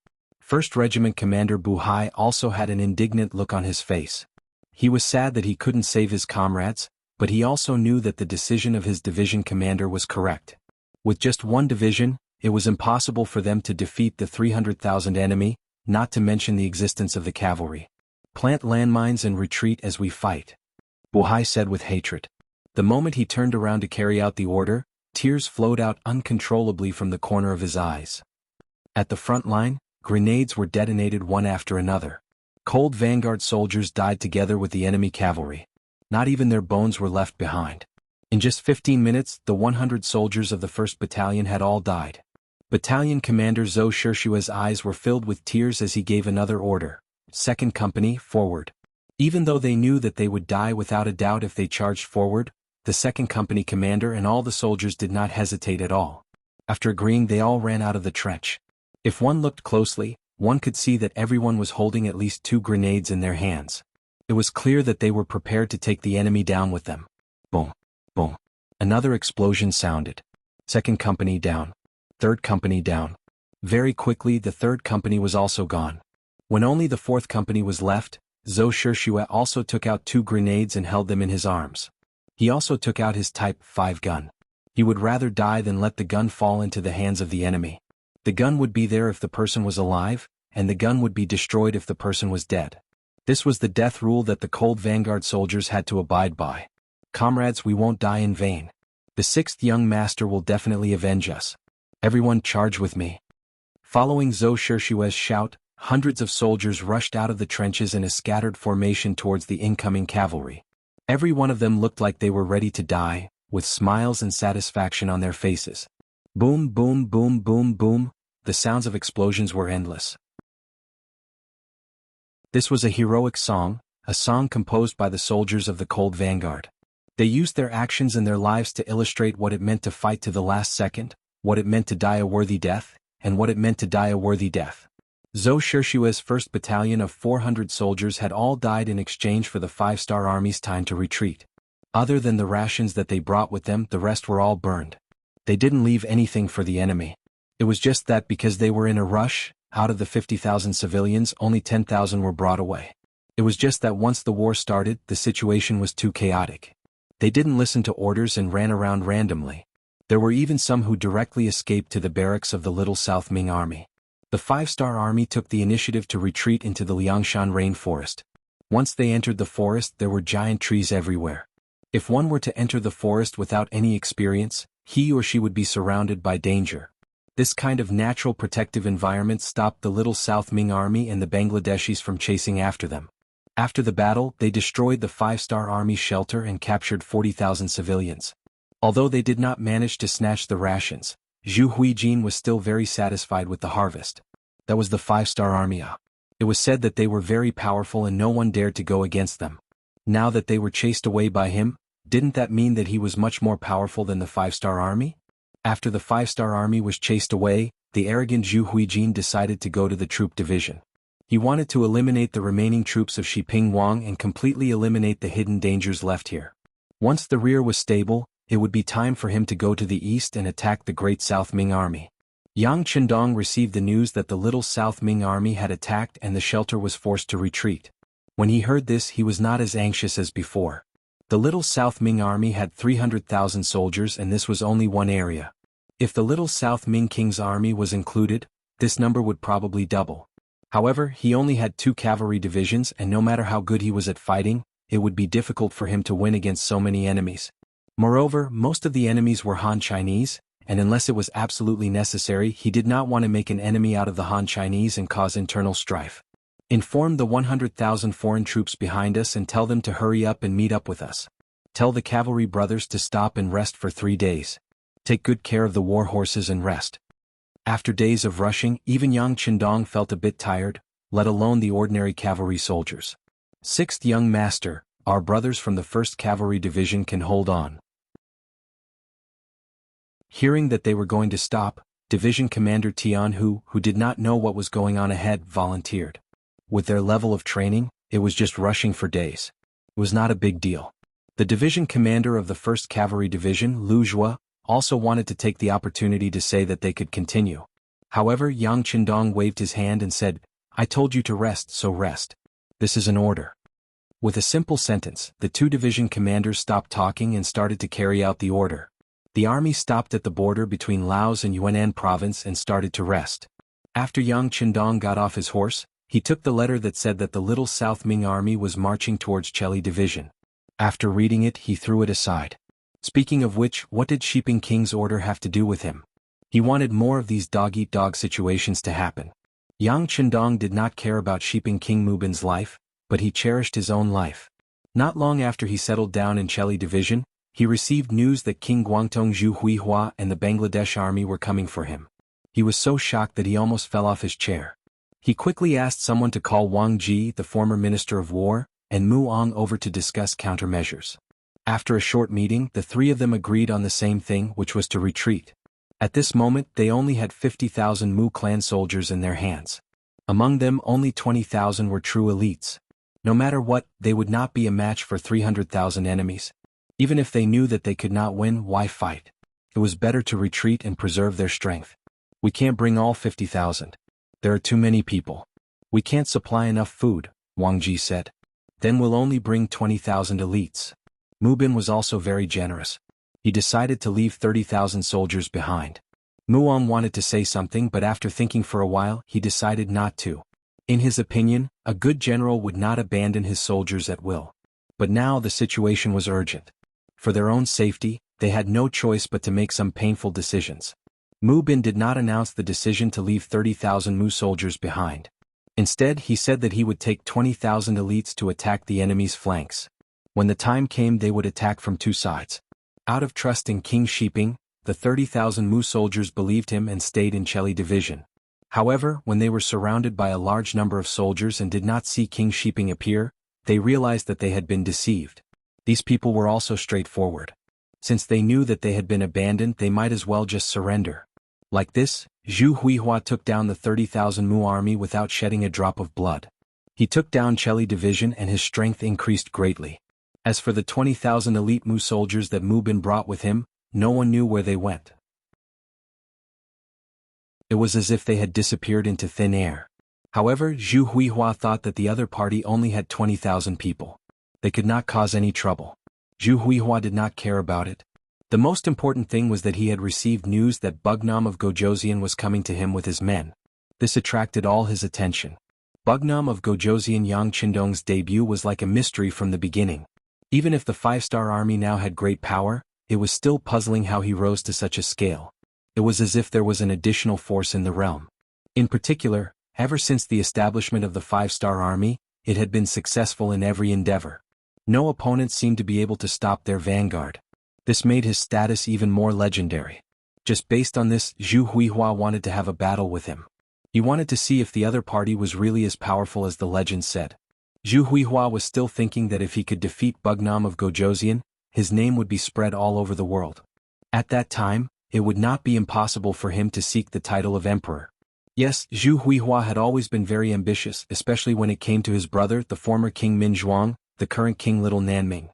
1st Regiment Commander Bu Hai also had an indignant look on his face. He was sad that he couldn't save his comrades, but he also knew that the decision of his division commander was correct. With just one division, it was impossible for them to defeat the 300,000 enemy, not to mention the existence of the cavalry. Plant landmines and retreat as we fight, Bu Hai said with hatred. The moment he turned around to carry out the order, tears flowed out uncontrollably from the corner of his eyes. At the front line, grenades were detonated one after another. Cold vanguard soldiers died together with the enemy cavalry. Not even their bones were left behind. In just 15 minutes, the 100 soldiers of the 1st Battalion had all died. Battalion Commander Zhou Shishua's eyes were filled with tears as he gave another order. 2nd Company, forward. Even though they knew that they would die without a doubt if they charged forward, the 2nd Company commander and all the soldiers did not hesitate at all. After agreeing, they all ran out of the trench. If one looked closely, one could see that everyone was holding at least 2 grenades in their hands. It was clear that they were prepared to take the enemy down with them. Boom, boom. Another explosion sounded. 2nd Company down. 3rd Company down. Very quickly, the 3rd Company was also gone. When only the 4th Company was left, Zhou Shishua also took out 2 grenades and held them in his arms. He also took out his Type 5 gun. He would rather die than let the gun fall into the hands of the enemy. The gun would be there if the person was alive, and the gun would be destroyed if the person was dead. This was the death rule that the cold vanguard soldiers had to abide by. Comrades, we won't die in vain. The 6th young master will definitely avenge us. Everyone charge with me. Following Zhou Shishua's shout, hundreds of soldiers rushed out of the trenches in a scattered formation towards the incoming cavalry. Every one of them looked like they were ready to die, with smiles and satisfaction on their faces. Boom, boom, boom, boom, boom, the sounds of explosions were endless. This was a heroic song, a song composed by the soldiers of the Cold Vanguard. They used their actions and their lives to illustrate what it meant to fight to the last second, what it meant to die a worthy death, and what it meant to die a worthy death. Zhou Shishua's 1st Battalion of 400 soldiers had all died in exchange for the 5-star Army's time to retreat. Other than the rations that they brought with them, the rest were all burned. They didn't leave anything for the enemy. It was just that because they were in a rush, out of the 50,000 civilians, only 10,000 were brought away. It was just that once the war started, the situation was too chaotic. They didn't listen to orders and ran around randomly. There were even some who directly escaped to the barracks of the Little South Ming Army. The 5-star Army took the initiative to retreat into the Liangshan rainforest. Once they entered the forest, there were giant trees everywhere. If one were to enter the forest without any experience, he or she would be surrounded by danger. This kind of natural protective environment stopped the Little South Ming Army and the Bangladeshis from chasing after them. After the battle, they destroyed the 5-star Army's shelter and captured 40,000 civilians. Although they did not manage to snatch the rations, Zhu Huijin was still very satisfied with the harvest. That was the 5-star Army. It was said that they were very powerful and no one dared to go against them. Now that they were chased away by him, didn't that mean that he was much more powerful than the 5-star Army? After the 5-star Army was chased away, the arrogant Zhu Huijin decided to go to the troop division. He wanted to eliminate the remaining troops of Xiping Wang and completely eliminate the hidden dangers left here. Once the rear was stable, it would be time for him to go to the east and attack the Great South Ming Army. Yang Chendong received the news that the Little South Ming Army had attacked and the shelter was forced to retreat. When he heard this, he was not as anxious as before. The Little South Ming Army had 300,000 soldiers and this was only one area. If the little South Ming King's army was included, this number would probably double. However, he only had 2 cavalry divisions, and no matter how good he was at fighting, it would be difficult for him to win against so many enemies. Moreover, most of the enemies were Han Chinese, and unless it was absolutely necessary, he did not want to make an enemy out of the Han Chinese and cause internal strife. Inform the 100,000 foreign troops behind us and tell them to hurry up and meet up with us. Tell the cavalry brothers to stop and rest for 3 days. Take good care of the war horses and rest. After days of rushing, even Yang Qindong felt a bit tired, let alone the ordinary cavalry soldiers. 6th Young Master, our brothers from the 1st Cavalry Division can hold on. Hearing that they were going to stop, Division Commander Tian Hu, who did not know what was going on ahead, volunteered. With their level of training, it was just rushing for days. It was not a big deal. The division commander of the 1st Cavalry Division, Lu Zhua, also wanted to take the opportunity to say that they could continue. However, Yang Qindong waved his hand and said, "I told you to rest, so rest. This is an order." With a simple sentence, the 2 division commanders stopped talking and started to carry out the order. The army stopped at the border between Laos and Yunnan province and started to rest. After Yang Qindong got off his horse, he took the letter that said that the little South Ming army was marching towards Cheli Division. After reading it, he threw it aside. Speaking of which, what did Shiping King's order have to do with him? He wanted more of these dog-eat-dog situations to happen. Yang Qindong did not care about Shiping King Mubin's life, but he cherished his own life. Not long after he settled down in Cheli Division, he received news that King Guangdong Zhu Huihua and the Bangladesh army were coming for him. He was so shocked that he almost fell off his chair. He quickly asked someone to call Wang Ji, the former Minister of War, and Mu Ong over to discuss countermeasures. After a short meeting, the 3 of them agreed on the same thing, which was to retreat. At this moment, they only had 50,000 Mu clan soldiers in their hands. Among them, only 20,000 were true elites. No matter what, they would not be a match for 300,000 enemies. Even if they knew that they could not win, why fight? It was better to retreat and preserve their strength. We can't bring all 50,000. There are too many people. We can't supply enough food, Wang Ji said. Then we'll only bring 20,000 elites. Mubin was also very generous. He decided to leave 30,000 soldiers behind. Muong wanted to say something, but after thinking for a while, he decided not to. In his opinion, a good general would not abandon his soldiers at will. But now the situation was urgent. For their own safety, they had no choice but to make some painful decisions. Mu Bin did not announce the decision to leave 30,000 Mu soldiers behind. Instead, he said that he would take 20,000 elites to attack the enemy's flanks. When the time came, they would attack from 2 sides. Out of trust in King Shiping, the 30,000 Mu soldiers believed him and stayed in Cheli Division. However, when they were surrounded by a large number of soldiers and did not see King Shiping appear, they realized that they had been deceived. These people were also straightforward. Since they knew that they had been abandoned, they might as well just surrender. Like this, Zhu Huihua took down the 30,000 Mu army without shedding a drop of blood. He took down Cheli Division and his strength increased greatly. As for the 20,000 elite Mu soldiers that Mu Bin brought with him, no one knew where they went. It was as if they had disappeared into thin air. However, Zhu Huihua thought that the other party only had 20,000 people. They could not cause any trouble. Zhu Huihua did not care about it. The most important thing was that he had received news that Bugnam of Gojoseon was coming to him with his men. This attracted all his attention. Bugnam of Gojoseon Yang Qindong's debut was like a mystery from the beginning. Even if the 5-star army now had great power, it was still puzzling how he rose to such a scale. It was as if there was an additional force in the realm. In particular, ever since the establishment of the 5-star army, it had been successful in every endeavor. No opponent seemed to be able to stop their vanguard. This made his status even more legendary. Just based on this, Zhu Huihua wanted to have a battle with him. He wanted to see if the other party was really as powerful as the legend said. Zhu Huihua was still thinking that if he could defeat Bugnam of Gojoseon, his name would be spread all over the world. At that time, it would not be impossible for him to seek the title of emperor. Yes, Zhu Huihua had always been very ambitious, especially when it came to his brother, the former King Min Zhuang, the current King Little Nanming.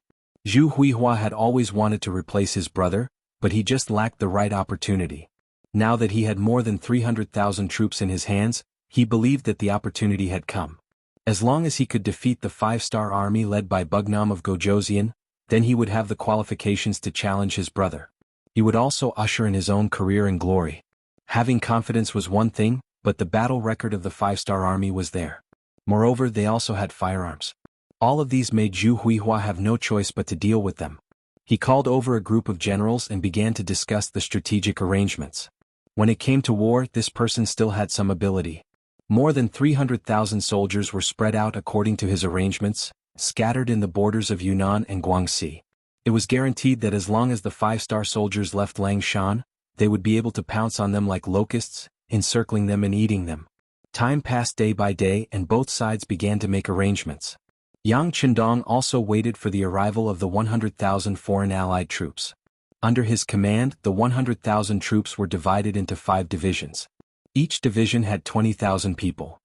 Zhu Huihua had always wanted to replace his brother, but he just lacked the right opportunity. Now that he had more than 300,000 troops in his hands, he believed that the opportunity had come. As long as he could defeat the 5-star army led by Bugnam of Gojoseon, then he would have the qualifications to challenge his brother. He would also usher in his own career and glory. Having confidence was one thing, but the battle record of the 5-star army was there. Moreover, they also had firearms. All of these made Zhu Huihua have no choice but to deal with them. He called over a group of generals and began to discuss the strategic arrangements. When it came to war, this person still had some ability. More than 300,000 soldiers were spread out according to his arrangements, scattered in the borders of Yunnan and Guangxi. It was guaranteed that as long as the 5-star soldiers left Langshan, they would be able to pounce on them like locusts, encircling them and eating them. Time passed day by day and both sides began to make arrangements. Yang Qindong also waited for the arrival of the 100,000 foreign allied troops. Under his command, the 100,000 troops were divided into 5 divisions. Each division had 20,000 people.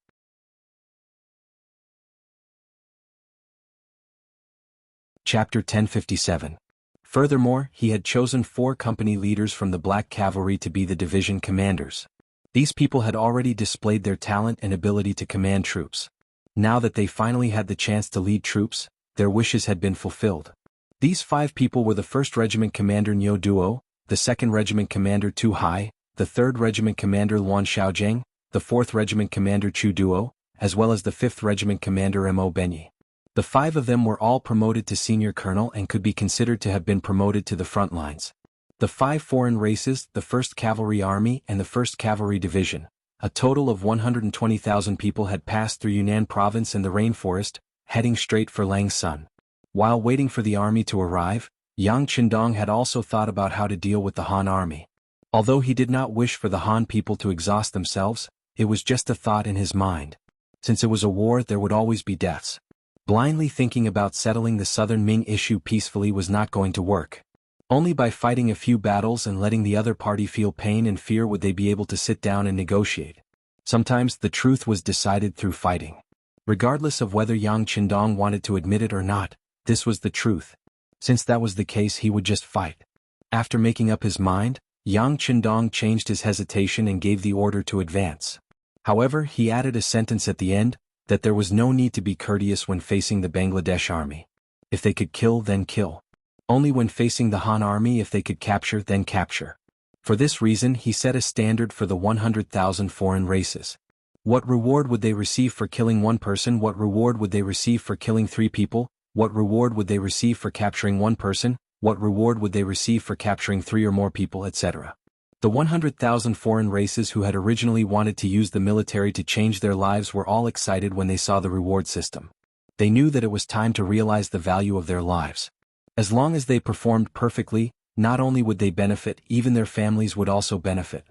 Chapter 1057. Furthermore, he had chosen 4 company leaders from the Black Cavalry to be the division commanders. These people had already displayed their talent and ability to command troops. Now that they finally had the chance to lead troops, their wishes had been fulfilled. These 5 people were the 1st Regiment Commander Niu Duo, the 2nd Regiment Commander Tu Hai, the 3rd Regiment Commander Luan Xiaojiang, the 4th Regiment Commander Chu Duo, as well as the 5th Regiment Commander Mo Benyi. The 5 of them were all promoted to senior colonel and could be considered to have been promoted to the front lines. The 5 foreign races, the 1st Cavalry Army and the 1st Cavalry Division, a total of 120,000 people had passed through Yunnan Province and the rainforest, heading straight for Langshan. While waiting for the army to arrive, Yang Qindong had also thought about how to deal with the Han army. Although he did not wish for the Han people to exhaust themselves, it was just a thought in his mind. Since it was a war, there would always be deaths. Blindly thinking about settling the southern Ming issue peacefully was not going to work. Only by fighting a few battles and letting the other party feel pain and fear would they be able to sit down and negotiate. Sometimes the truth was decided through fighting. Regardless of whether Yang Qindong wanted to admit it or not, this was the truth. Since that was the case, he would just fight. After making up his mind, Yang Qindong changed his hesitation and gave the order to advance. However, he added a sentence at the end, that there was no need to be courteous when facing the Bangladesh army. If they could kill, then kill. Only when facing the Han army, if they could capture, then capture. For this reason, he set a standard for the 100,000 foreign races. What reward would they receive for killing 1 person? What reward would they receive for killing 3 people? What reward would they receive for capturing 1 person? What reward would they receive for capturing 3 or more people, etc.? The 100,000 foreign races who had originally wanted to use the military to change their lives were all excited when they saw the reward system. They knew that it was time to realize the value of their lives. As long as they performed perfectly, not only would they benefit, even their families would also benefit.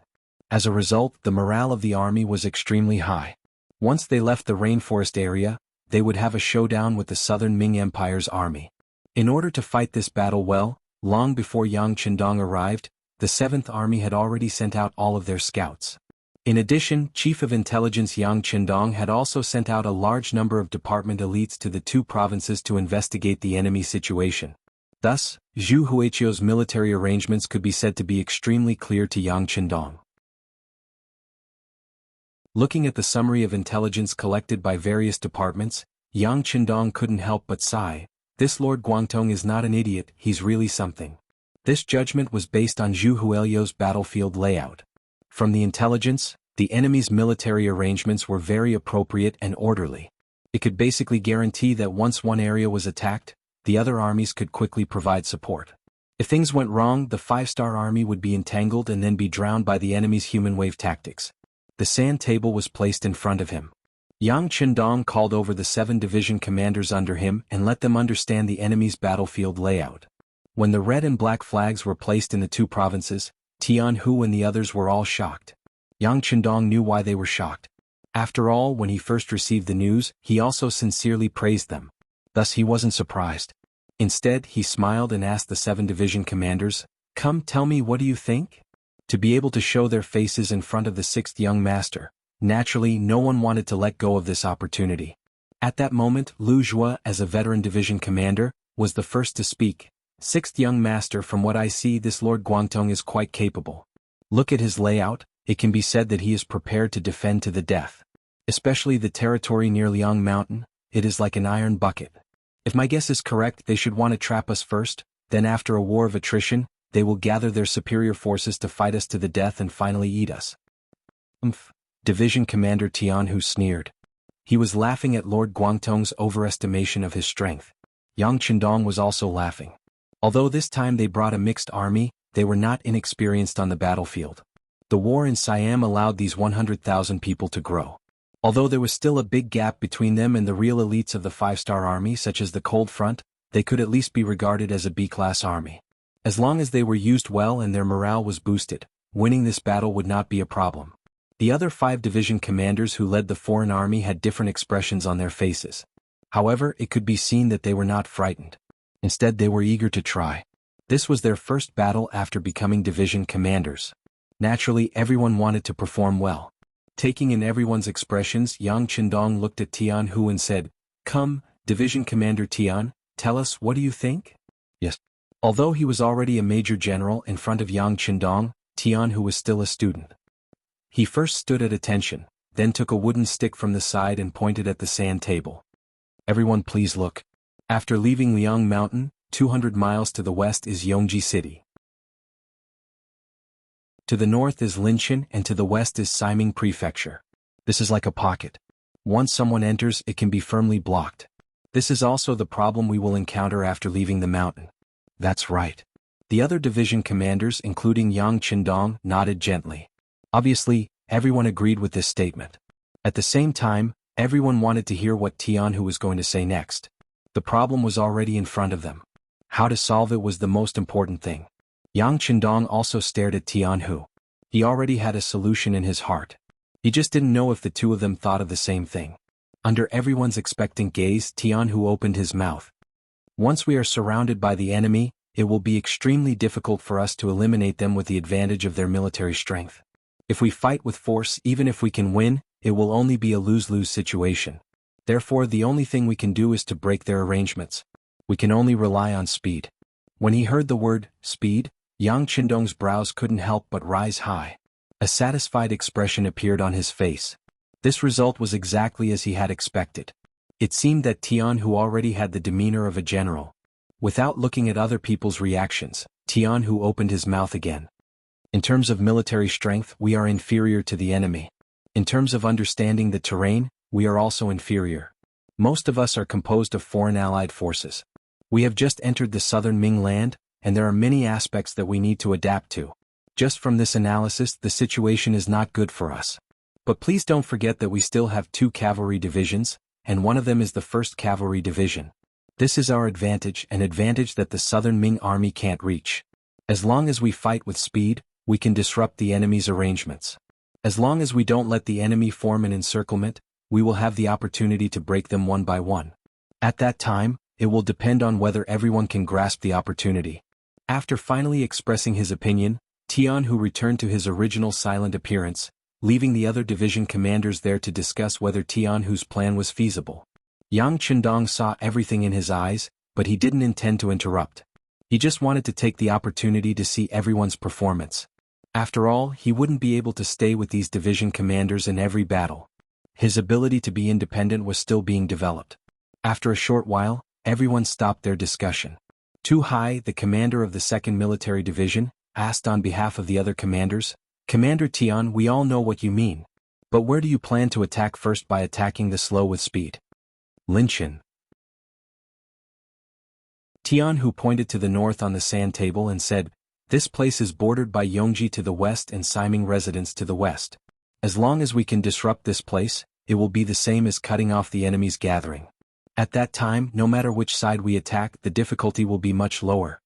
As a result, the morale of the army was extremely high. Once they left the rainforest area, they would have a showdown with the southern Ming Empire's army. In order to fight this battle well, long before Yang Qindong arrived, the 7th Army had already sent out all of their scouts. In addition, Chief of Intelligence Yang Qindong had also sent out a large number of department elites to the 2 provinces to investigate the enemy situation. Thus, Zhu Huiqiu's military arrangements could be said to be extremely clear to Yang Qindong. Looking at the summary of intelligence collected by various departments, Yang Qindong couldn't help but sigh. This Lord Guangtong is not an idiot, he's really something. This judgment was based on Zhu Huiqiu's battlefield layout. From the intelligence, the enemy's military arrangements were very appropriate and orderly. It could basically guarantee that once one area was attacked, the other armies could quickly provide support. If things went wrong, the 5-star army would be entangled and then be drowned by the enemy's human wave tactics. The sand table was placed in front of him. Yang Qindong called over the 7 division commanders under him and let them understand the enemy's battlefield layout. When the red and black flags were placed in the 2 provinces, Tian Hu and the others were all shocked. Yang Qindong knew why they were shocked. After all, when he first received the news, he also sincerely praised them. Thus he wasn't surprised. Instead, he smiled and asked the 7 division commanders, "Come, tell me, what do you think?" To be able to show their faces in front of the 6th young master, naturally no one wanted to let go of this opportunity. At that moment, Lu Zhua, as a veteran division commander, was the first to speak. "6th young master, from what I see, this Lord Guangtong is quite capable. Look at his layout, it can be said that he is prepared to defend to the death. Especially the territory near Liang Mountain, it is like an iron bucket. If my guess is correct, they should want to trap us first, then after a war of attrition, they will gather their superior forces to fight us to the death and finally eat us. Division Commander Tianhu sneered. He was laughing at Lord Guangtong's overestimation of his strength. Yang Qindong was also laughing. Although this time they brought a mixed army, they were not inexperienced on the battlefield. The war in Siam allowed these 100,000 people to grow. Although there was still a big gap between them and the real elites of the five-star army such as the Cold Front, they could at least be regarded as a B-class army. As long as they were used well and their morale was boosted, winning this battle would not be a problem. The other 5 division commanders who led the foreign army had different expressions on their faces. However, it could be seen that they were not frightened. Instead, they were eager to try. This was their first battle after becoming division commanders. Naturally, everyone wanted to perform well. Taking in everyone's expressions, Yang Qindong looked at Tianhu and said, "Come, Division Commander Tian, tell us, what do you think?" Yes. Although he was already a major general in front of Yang Qindong, Tianhu was still a student. He first stood at attention, then took a wooden stick from the side and pointed at the sand table. "Everyone please look. After leaving Liang Mountain, 200 miles to the west is Yongji City. To the north is Linshan and to the west is Saiming Prefecture. This is like a pocket. Once someone enters, it can be firmly blocked. This is also the problem we will encounter after leaving the mountain." "That's right." The other division commanders, including Yang Qindong, nodded gently. Obviously, everyone agreed with this statement. At the same time, everyone wanted to hear what Tianhu was going to say next. The problem was already in front of them. How to solve it was the most important thing. Yang Qindong also stared at Tianhu. He already had a solution in his heart. He just didn't know if the two of them thought of the same thing. Under everyone's expectant gaze, Tianhu opened his mouth. "Once we are surrounded by the enemy, it will be extremely difficult for us to eliminate them with the advantage of their military strength. If we fight with force, even if we can win, it will only be a lose-lose situation. Therefore, the only thing we can do is to break their arrangements. We can only rely on speed." When he heard the word, speed, Yang Qindong's brows couldn't help but rise high. A satisfied expression appeared on his face. This result was exactly as he had expected. It seemed that Tianhu already had the demeanor of a general. Without looking at other people's reactions, Tianhu opened his mouth again. "In terms of military strength, we are inferior to the enemy. In terms of understanding the terrain, we are also inferior. Most of us are composed of foreign allied forces. We have just entered the southern Ming land, and there are many aspects that we need to adapt to. Just from this analysis, the situation is not good for us. But please don't forget that we still have 2 cavalry divisions, and one of them is the 1st Cavalry Division. This is our advantage, an advantage that the southern Ming army can't reach. As long as we fight with speed, we can disrupt the enemy's arrangements. As long as we don't let the enemy form an encirclement, we will have the opportunity to break them one by one. At that time, it will depend on whether everyone can grasp the opportunity." After finally expressing his opinion, Tianhu returned to his original silent appearance, leaving the other division commanders there to discuss whether Tianhu's plan was feasible. Yang Qindong saw everything in his eyes, but he didn't intend to interrupt. He just wanted to take the opportunity to see everyone's performance. After all, he wouldn't be able to stay with these division commanders in every battle. His ability to be independent was still being developed. After a short while, everyone stopped their discussion. Tu Hai, the commander of the 2nd Military Division, asked on behalf of the other commanders, "Commander Tian, we all know what you mean. But where do you plan to attack first by attacking the slow with speed?" "Linshan." Tianhu pointed to the north on the sand table and said, "This place is bordered by Yongji to the west and Saiming residence to the west. As long as we can disrupt this place, it will be the same as cutting off the enemy's gathering. At that time, no matter which side we attack, the difficulty will be much lower."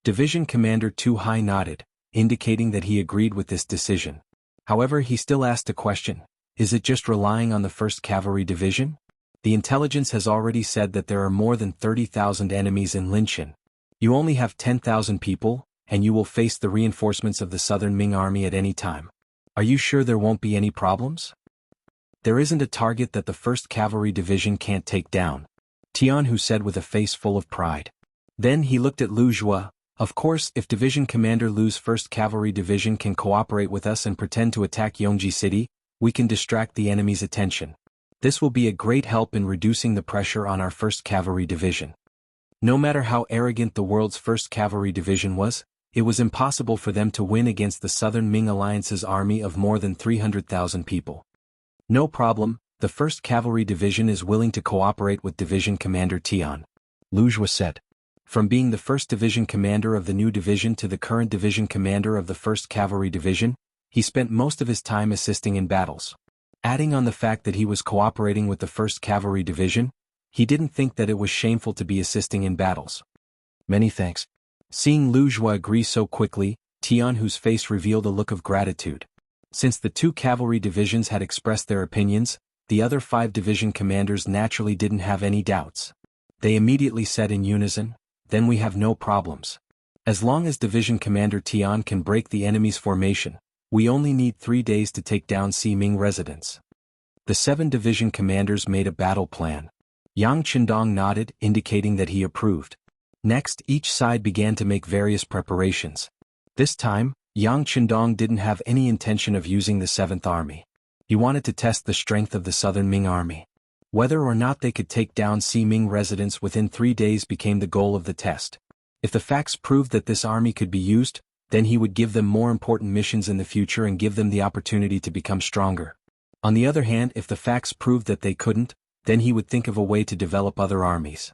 Division Commander Tu Hai nodded, indicating that he agreed with this decision. However, he still asked a question: is it just relying on the 1st Cavalry Division? The intelligence has already said that there are more than 30,000 enemies in Linshan. You only have 10,000 people, and you will face the reinforcements of the southern Ming army at any time. Are you sure there won't be any problems? There isn't a target that the 1st Cavalry Division can't take down," Tianhu said with a face full of pride. Then he looked at Lu Zhua. "Of course, if Division Commander Lu's 1st Cavalry Division can cooperate with us and pretend to attack Yongji City, we can distract the enemy's attention. This will be a great help in reducing the pressure on our 1st Cavalry Division." No matter how arrogant the world's 1st Cavalry Division was, it was impossible for them to win against the Southern Ming Alliance's army of more than 300,000 people. No problem, the 1st Cavalry Division is willing to cooperate with Division Commander Tian, Lu Zhua said. From being the 1st Division Commander of the new division to the current Division Commander of the 1st Cavalry Division, he spent most of his time assisting in battles. Adding on the fact that he was cooperating with the 1st Cavalry Division, he didn't think that it was shameful to be assisting in battles. Many thanks. Seeing Lu Zhua agree so quickly, Tian Hu's face revealed a look of gratitude. Since the 2 cavalry divisions had expressed their opinions, the other 5 division commanders naturally didn't have any doubts. They immediately said in unison, "Then we have no problems. As long as Division Commander Tian can break the enemy's formation, we only need 3 days to take down Ximing residents." The 7 division commanders made a battle plan. Yang Qindong nodded, indicating that he approved. Next, each side began to make various preparations. This time, Yang Qindong didn't have any intention of using the 7th Army. He wanted to test the strength of the Southern Ming Army. Whether or not they could take down Ximing residents within 3 days became the goal of the test. If the facts proved that this army could be used, then he would give them more important missions in the future and give them the opportunity to become stronger. On the other hand, if the facts proved that they couldn't, then he would think of a way to develop other armies.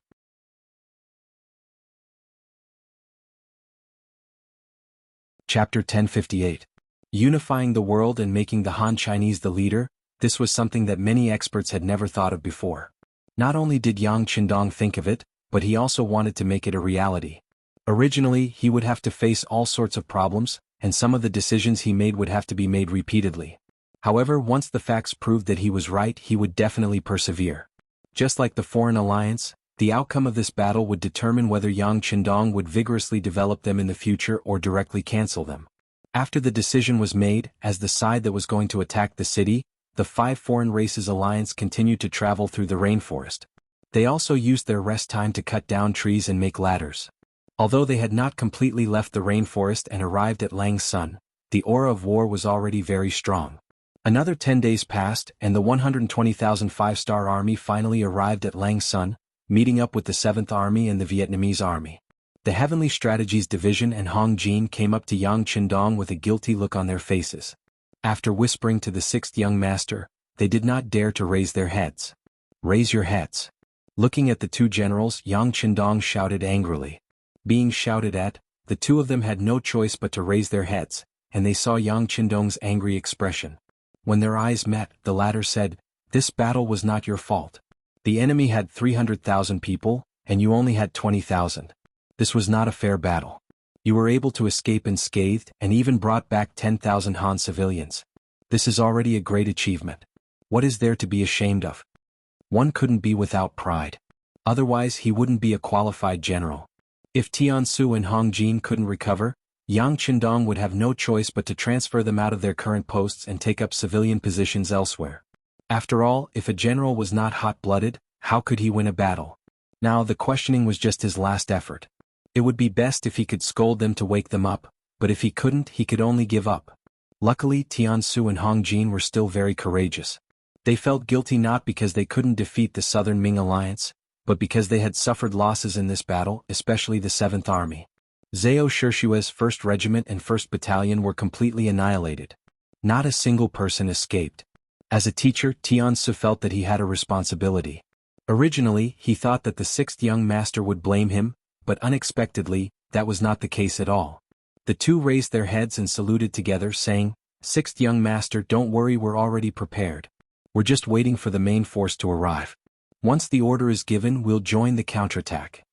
Chapter 1058. Unifying the world and making the Han Chinese the leader. This was something that many experts had never thought of before. Not only did Yang Qindong think of it, but he also wanted to make it a reality. Originally, he would have to face all sorts of problems, and some of the decisions he made would have to be made repeatedly. However, once the facts proved that he was right, he would definitely persevere. Just like the Foreign Alliance, the outcome of this battle would determine whether Yang Qindong would vigorously develop them in the future or directly cancel them. After the decision was made, as the side that was going to attack the city, the 5 Foreign Races Alliance continued to travel through the rainforest. They also used their rest time to cut down trees and make ladders. Although they had not completely left the rainforest and arrived at Lang Sun, the aura of war was already very strong. Another 10 days passed, and the 120,000 5-star army finally arrived at Lang Sun, meeting up with the 7th Army and the Vietnamese Army. The Heavenly Strategies Division and Hong Jin came up to Yang Qindong with a guilty look on their faces. After whispering to the 6th young master, they did not dare to raise their heads. "Raise your heads." Looking at the 2 generals, Yang Qindong shouted angrily. Being shouted at, the 2 of them had no choice but to raise their heads, and they saw Yang Qindong's angry expression. When their eyes met, the latter said, "This battle was not your fault. The enemy had 300,000 people, and you only had 20,000. This was not a fair battle. You were able to escape unscathed and even brought back 10,000 Han civilians. This is already a great achievement. What is there to be ashamed of? One couldn't be without pride. Otherwise he wouldn't be a qualified general." If Tian Su and Hong Jin couldn't recover, Yang Qindong would have no choice but to transfer them out of their current posts and take up civilian positions elsewhere. After all, if a general was not hot-blooded, how could he win a battle? Now the questioning was just his last effort. It would be best if he could scold them to wake them up, but if he couldn't, he could only give up. Luckily, Tian Su and Hong Jin were still very courageous. They felt guilty not because they couldn't defeat the Southern Ming Alliance, but because they had suffered losses in this battle, especially the 7th Army. Zhao Shishua's 1st Regiment and 1st Battalion were completely annihilated. Not a single person escaped. As a teacher, Tian Su felt that he had a responsibility. Originally, he thought that the 6th young master would blame him, but unexpectedly, that was not the case at all. The 2 raised their heads and saluted together, saying, "6th young master, don't worry, we're already prepared. We're just waiting for the main force to arrive. Once the order is given, we'll join the counterattack.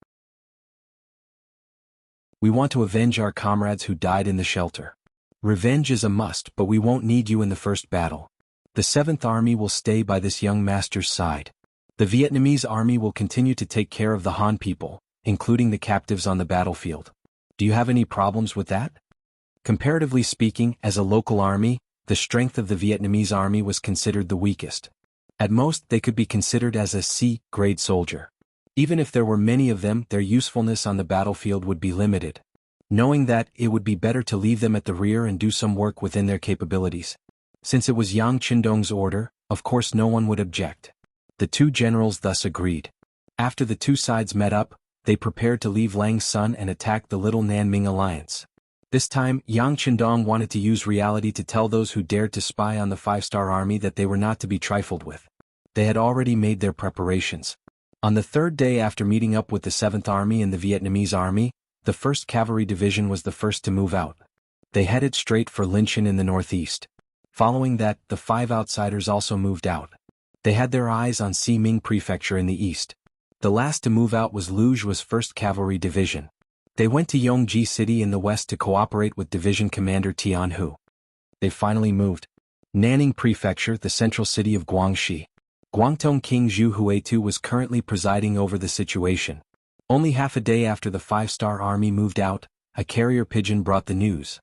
We want to avenge our comrades who died in the shelter. Revenge is a must, but we won't need you in the first battle. The 7th Army will stay by this young master's side. The Vietnamese Army will continue to take care of the Han people, including the captives on the battlefield. Do you have any problems with that?" Comparatively speaking, as a local army, the strength of the Vietnamese army was considered the weakest. At most, they could be considered as a C-grade soldier. Even if there were many of them, their usefulness on the battlefield would be limited. Knowing that, it would be better to leave them at the rear and do some work within their capabilities. Since it was Yang Qindong's order, of course no one would object. The 2 generals thus agreed. After the 2 sides met up, they prepared to leave Lang Sun and attack the Little Nanming Alliance. This time, Yang Qindong wanted to use reality to tell those who dared to spy on the five-star army that they were not to be trifled with. They had already made their preparations. On the third day after meeting up with the 7th Army and the Vietnamese Army, the 1st Cavalry Division was the first to move out. They headed straight for Linchin in the northeast. Following that, the 5 outsiders also moved out. They had their eyes on Ximing Prefecture in the east. The last to move out was Lu Zhua's 1st Cavalry Division. They went to Yongji City in the west to cooperate with Division Commander Tian Hu. They finally moved. Nanning Prefecture, the central city of Guangxi. Guangdong King Zhu Huitu was currently presiding over the situation. Only half a day after the 5-star army moved out, a carrier pigeon brought the news.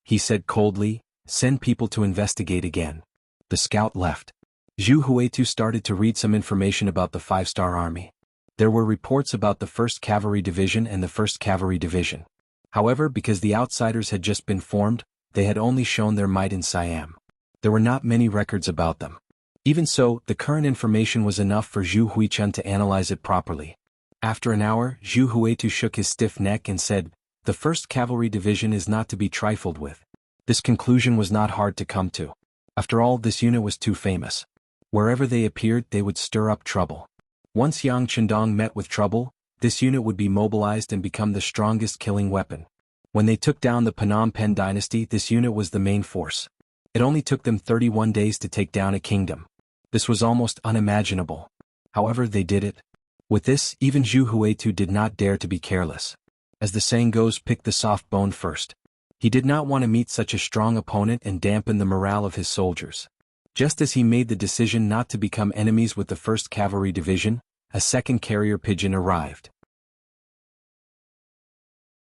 He said coldly, "Send people to investigate again." The scout left. Zhu Huitu started to read some information about the 5-star army. There were reports about the 1st Cavalry Division and the 1st Cavalry Division. However, because the outsiders had just been formed, they had only shown their might in Siam. There were not many records about them. Even so, the current information was enough for Zhu Huichun to analyze it properly. After an hour, Zhu Huitu shook his stiff neck and said, "The 1st Cavalry Division is not to be trifled with." This conclusion was not hard to come to. After all, this unit was too famous. Wherever they appeared, they would stir up trouble. Once Yang Qindong met with trouble, this unit would be mobilized and become the strongest killing weapon. When they took down the Phnom Penh dynasty, this unit was the main force. It only took them 31 days to take down a kingdom. This was almost unimaginable. However, they did it. With this, even Zhu Huitu did not dare to be careless. As the saying goes, pick the soft bone first. He did not want to meet such a strong opponent and dampen the morale of his soldiers. Just as he made the decision not to become enemies with the 1st Cavalry Division, a second carrier pigeon arrived.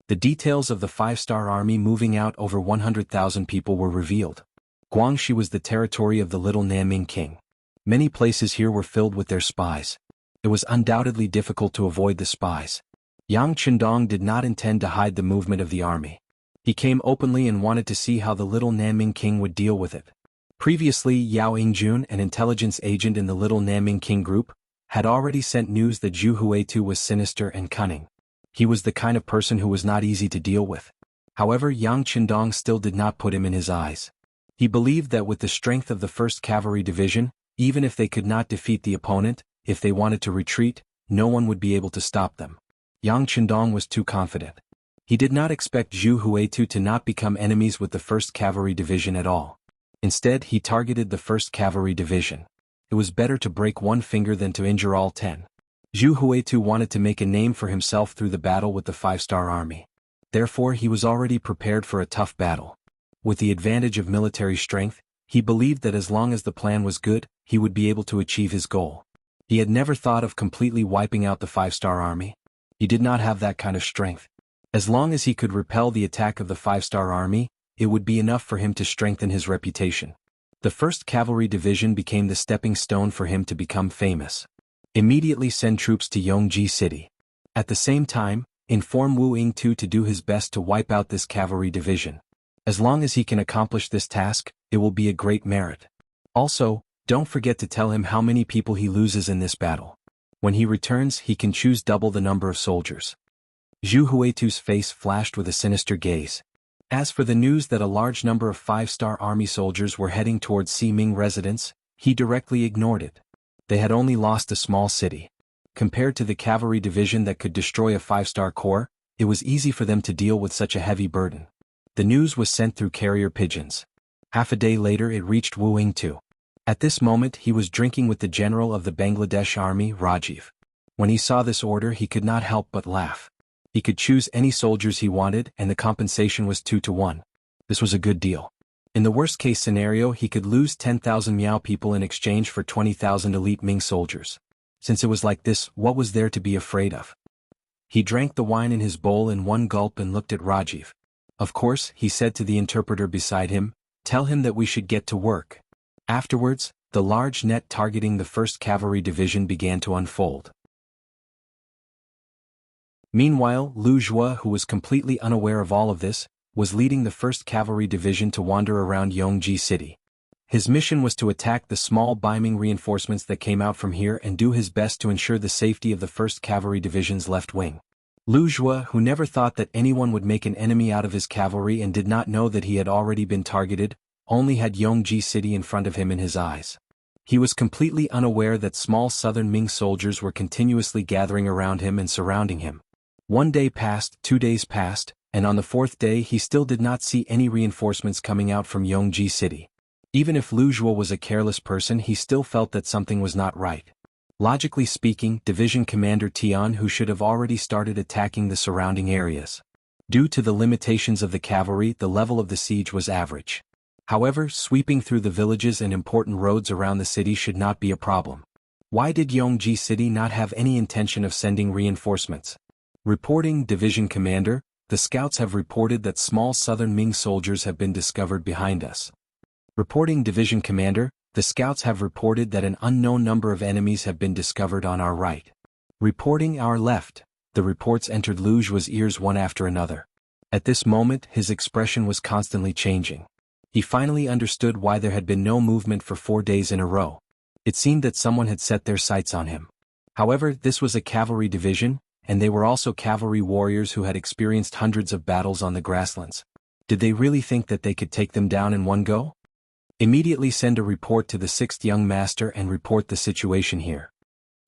The details of the 5-star army moving out over 100,000 people were revealed. Guangxi was the territory of the little Nanming king. Many places here were filled with their spies. It was undoubtedly difficult to avoid the spies. Yang Qindong did not intend to hide the movement of the army. He came openly and wanted to see how the little Nanming king would deal with it. Previously, Yao Yingjun, an intelligence agent in the little Nanming king group, had already sent news that Zhu Huitu was sinister and cunning. He was the kind of person who was not easy to deal with. However, Yang Qindong still did not put him in his eyes. He believed that with the strength of the 1st Cavalry Division, even if they could not defeat the opponent, if they wanted to retreat, no one would be able to stop them. Yang Qindong was too confident. He did not expect Zhu Huitu to not become enemies with the 1st Cavalry Division at all. Instead, he targeted the 1st Cavalry Division. It was better to break one finger than to injure all 10. Zhu Huitu wanted to make a name for himself through the battle with the 5-star army. Therefore, he was already prepared for a tough battle. With the advantage of military strength, he believed that as long as the plan was good, he would be able to achieve his goal. He had never thought of completely wiping out the 5-star army. He did not have that kind of strength. As long as he could repel the attack of the 5-star army, it would be enough for him to strengthen his reputation. The 1st Cavalry Division became the stepping stone for him to become famous. Immediately send troops to Yongji City. At the same time, inform Wu Yingtu to do his best to wipe out this cavalry division. As long as he can accomplish this task, it will be a great merit. Also, don't forget to tell him how many people he loses in this battle. When he returns, he can choose double the number of soldiers. Zhu Huitu's face flashed with a sinister gaze. As for the news that a large number of 5-star army soldiers were heading towards Ximing residence, he directly ignored it. They had only lost a small city. Compared to the cavalry division that could destroy a 5-star corps, it was easy for them to deal with such a heavy burden. The news was sent through carrier pigeons. Half a day later it reached Wu Yingtu. At this moment he was drinking with the general of the Bangladesh army, Rajiv. When he saw this order he could not help but laugh. He could choose any soldiers he wanted and the compensation was 2-to-1. This was a good deal. In the worst-case scenario he could lose 10,000 Miao people in exchange for 20,000 elite Ming soldiers. Since it was like this, what was there to be afraid of? He drank the wine in his bowl in one gulp and looked at Rajiv. Of course, he said to the interpreter beside him, "Tell him that we should get to work." Afterwards, the large net targeting the 1st Cavalry Division began to unfold. Meanwhile, Lu Zhuo, who was completely unaware of all of this, was leading the 1st Cavalry Division to wander around Yongji City. His mission was to attack the small Baiming reinforcements that came out from here and do his best to ensure the safety of the 1st Cavalry Division's left wing. Lu Zhua, who never thought that anyone would make an enemy out of his cavalry and did not know that he had already been targeted, only had Yongji City in front of him in his eyes. He was completely unaware that small southern Ming soldiers were continuously gathering around him and surrounding him. 1 day passed, 2 days passed, and on the 4th day he still did not see any reinforcements coming out from Yongji City. Even if Lu Zhuo was a careless person, he still felt that something was not right. Logically speaking, Division Commander Tian Hu should have already started attacking the surrounding areas. Due to the limitations of the cavalry, the level of the siege was average. However, sweeping through the villages and important roads around the city should not be a problem. Why did Yongji City not have any intention of sending reinforcements? Reporting, Division Commander, the scouts have reported that small southern Ming soldiers have been discovered behind us. Reporting, Division Commander, the scouts have reported that an unknown number of enemies have been discovered on our right. Reporting, our left. The reports entered Lu Zhua's ears one after another. At this moment, his expression was constantly changing. He finally understood why there had been no movement for 4 days in a row. It seemed that someone had set their sights on him. However, this was a cavalry division, and they were also cavalry warriors who had experienced hundreds of battles on the grasslands. Did they really think that they could take them down in one go? Immediately send a report to the 6th young master and report the situation here.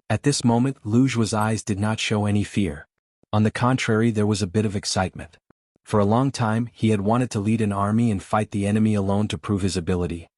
At this moment, Lu Zhua's eyes did not show any fear. On the contrary, there was a bit of excitement. For a long time, he had wanted to lead an army and fight the enemy alone to prove his ability.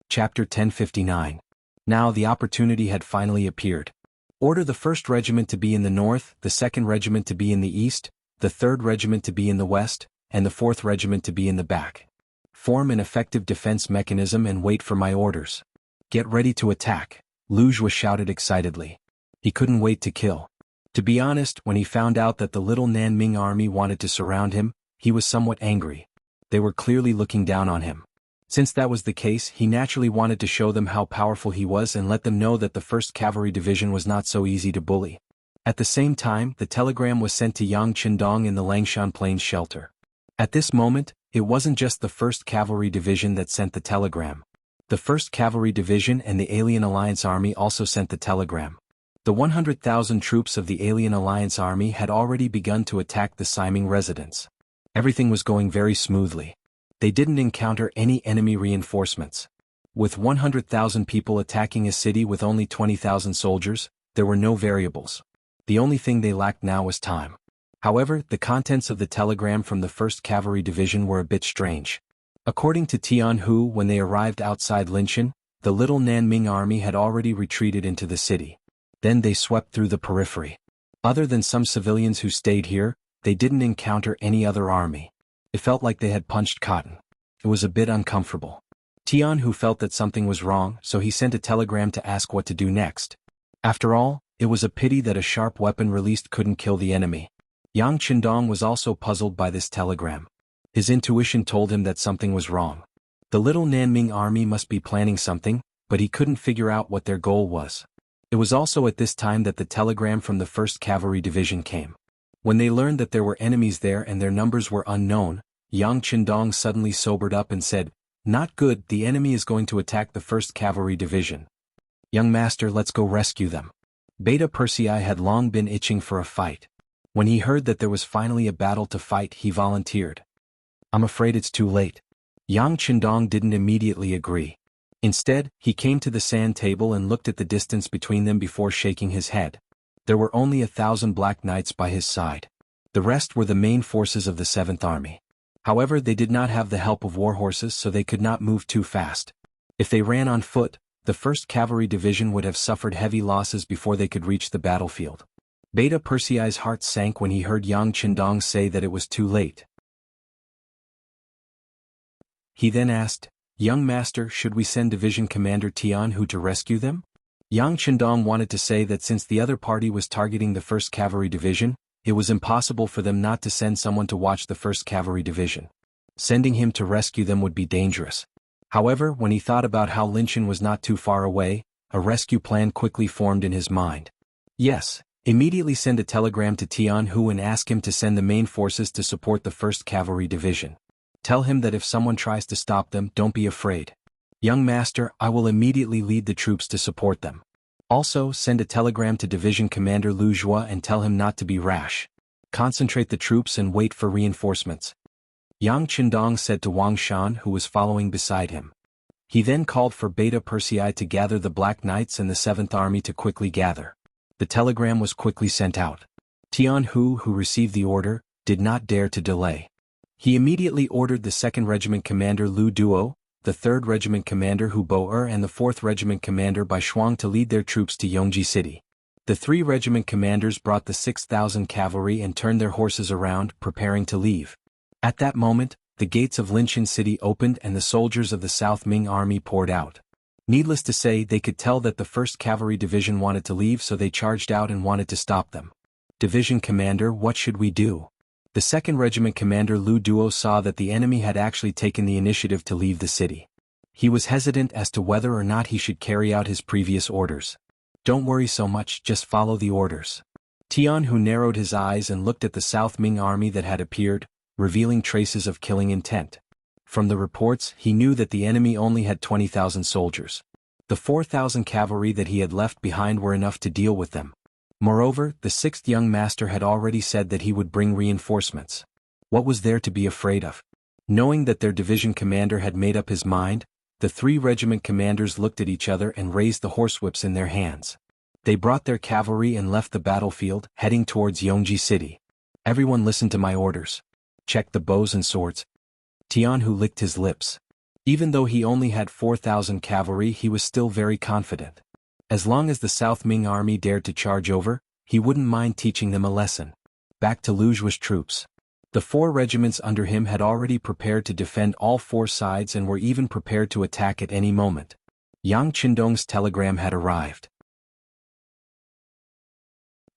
Chapter 1059. Now the opportunity had finally appeared. Order the 1st Regiment to be in the north, the 2nd Regiment to be in the east, the 3rd Regiment to be in the west, and the 4th Regiment to be in the back. Form an effective defense mechanism and wait for my orders. Get ready to attack, Lu Zhuo shouted excitedly. He couldn't wait to kill. To be honest, when he found out that the little Nanming army wanted to surround him, he was somewhat angry. They were clearly looking down on him. Since that was the case, he naturally wanted to show them how powerful he was and let them know that the 1st Cavalry Division was not so easy to bully. At the same time, the telegram was sent to Yang Qindong in the Langshan Plains shelter. At this moment, it wasn't just the 1st Cavalry Division that sent the telegram. The 1st Cavalry Division and the Alien Alliance Army also sent the telegram. The 100,000 troops of the Alien Alliance Army had already begun to attack the Siming residence. Everything was going very smoothly. They didn't encounter any enemy reinforcements. With 100,000 people attacking a city with only 20,000 soldiers, there were no variables. The only thing they lacked now was time. However, the contents of the telegram from the 1st Cavalry Division were a bit strange. According to Tian Hu, when they arrived outside Linshan, the little Nanming army had already retreated into the city. Then they swept through the periphery. Other than some civilians who stayed here, they didn't encounter any other army. It felt like they had punched cotton. It was a bit uncomfortable. Tian Hu felt that something was wrong, so he sent a telegram to ask what to do next. After all, it was a pity that a sharp weapon released couldn't kill the enemy. Yang Qindong was also puzzled by this telegram. His intuition told him that something was wrong. The little Nanming army must be planning something, but he couldn't figure out what their goal was. It was also at this time that the telegram from the 1st Cavalry Division came. When they learned that there were enemies there and their numbers were unknown, Yang Qindong suddenly sobered up and said, "Not good, the enemy is going to attack the 1st Cavalry Division. Young master, let's go rescue them." Beta Persei had long been itching for a fight. When he heard that there was finally a battle to fight, he volunteered. "I'm afraid it's too late." Yang Qindong didn't immediately agree. Instead, he came to the sand table and looked at the distance between them before shaking his head. There were only 1,000 black knights by his side. The rest were the main forces of the 7th Army. However, they did not have the help of war horses, so they could not move too fast. If they ran on foot, the 1st Cavalry Division would have suffered heavy losses before they could reach the battlefield. Beta Persei's heart sank when he heard Yang Qindong say that it was too late. He then asked, "Young master, should we send Division Commander Tian Hu to rescue them?" Yang Qindong wanted to say that since the other party was targeting the 1st Cavalry Division, it was impossible for them not to send someone to watch the 1st Cavalry Division. Sending him to rescue them would be dangerous. However, when he thought about how Linshan was not too far away, a rescue plan quickly formed in his mind. Yes, immediately send a telegram to Tian Hu and ask him to send the main forces to support the 1st Cavalry Division. Tell him that if someone tries to stop them, don't be afraid. Young master, I will immediately lead the troops to support them. Also, send a telegram to Division Commander Lu Jua and tell him not to be rash. Concentrate the troops and wait for reinforcements. Yang Qindong said to Wang Shan, who was following beside him. He then called for Beta Persei to gather the Black Knights and the 7th Army to quickly gather. The telegram was quickly sent out. Tian Hu, who received the order, did not dare to delay. He immediately ordered the 2nd Regiment Commander Lu Duo, the 3rd Regiment Commander Hu Bo-er and the 4th Regiment Commander Bai Shuang to lead their troops to Yongji City. The 3 regiment commanders brought the 6,000 cavalry and turned their horses around, preparing to leave. At that moment, the gates of Linshan City opened and the soldiers of the South Ming Army poured out. Needless to say, they could tell that the 1st Cavalry Division wanted to leave, so they charged out and wanted to stop them. Division Commander, what should we do? The 2nd Regiment Commander Lu Duo saw that the enemy had actually taken the initiative to leave the city. He was hesitant as to whether or not he should carry out his previous orders. Don't worry so much, just follow the orders. Tian Hu narrowed his eyes and looked at the South Ming Army that had appeared, revealing traces of killing intent. From the reports, he knew that the enemy only had 20,000 soldiers. The 4,000 cavalry that he had left behind were enough to deal with them. Moreover, the 6th young master had already said that he would bring reinforcements. What was there to be afraid of? Knowing that their division commander had made up his mind, the 3 regiment commanders looked at each other and raised the horsewhips in their hands. They brought their cavalry and left the battlefield, heading towards Yongji City. Everyone listened to my orders. Check the bows and swords. Tian Hu licked his lips. Even though he only had 4,000 cavalry, he was still very confident. As long as the South Ming Army dared to charge over, he wouldn't mind teaching them a lesson. Back to Lu Jua's troops. The 4 regiments under him had already prepared to defend all 4 sides and were even prepared to attack at any moment. Yang Qindong's telegram had arrived.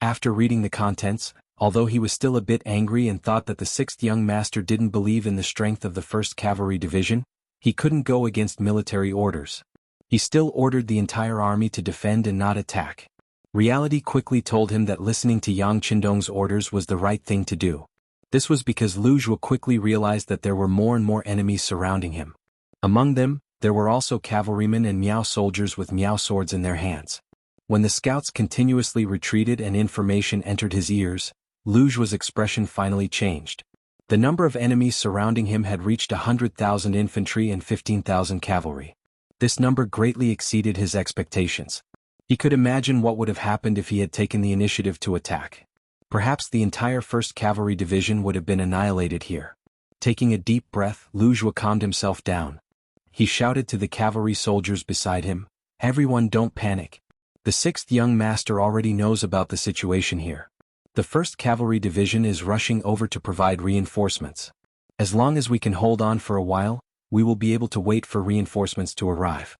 After reading the contents, although he was still a bit angry and thought that the 6th young master didn't believe in the strength of the 1st Cavalry Division, he couldn't go against military orders. He still ordered the entire army to defend and not attack. Reality quickly told him that listening to Yang Qindong's orders was the right thing to do. This was because Lu Jua quickly realized that there were more and more enemies surrounding him. Among them, there were also cavalrymen and Miao soldiers with Miao swords in their hands. When the scouts continuously retreated and information entered his ears, Lu Jua's expression finally changed. The number of enemies surrounding him had reached 100,000 infantry and 15,000 cavalry. This number greatly exceeded his expectations. He could imagine what would have happened if he had taken the initiative to attack. Perhaps the entire 1st Cavalry Division would have been annihilated here. Taking a deep breath, Lu Jua calmed himself down. He shouted to the cavalry soldiers beside him, "Everyone, don't panic. The 6th young master already knows about the situation here. The 1st Cavalry Division is rushing over to provide reinforcements. As long as we can hold on for a while, we will be able to wait for reinforcements to arrive."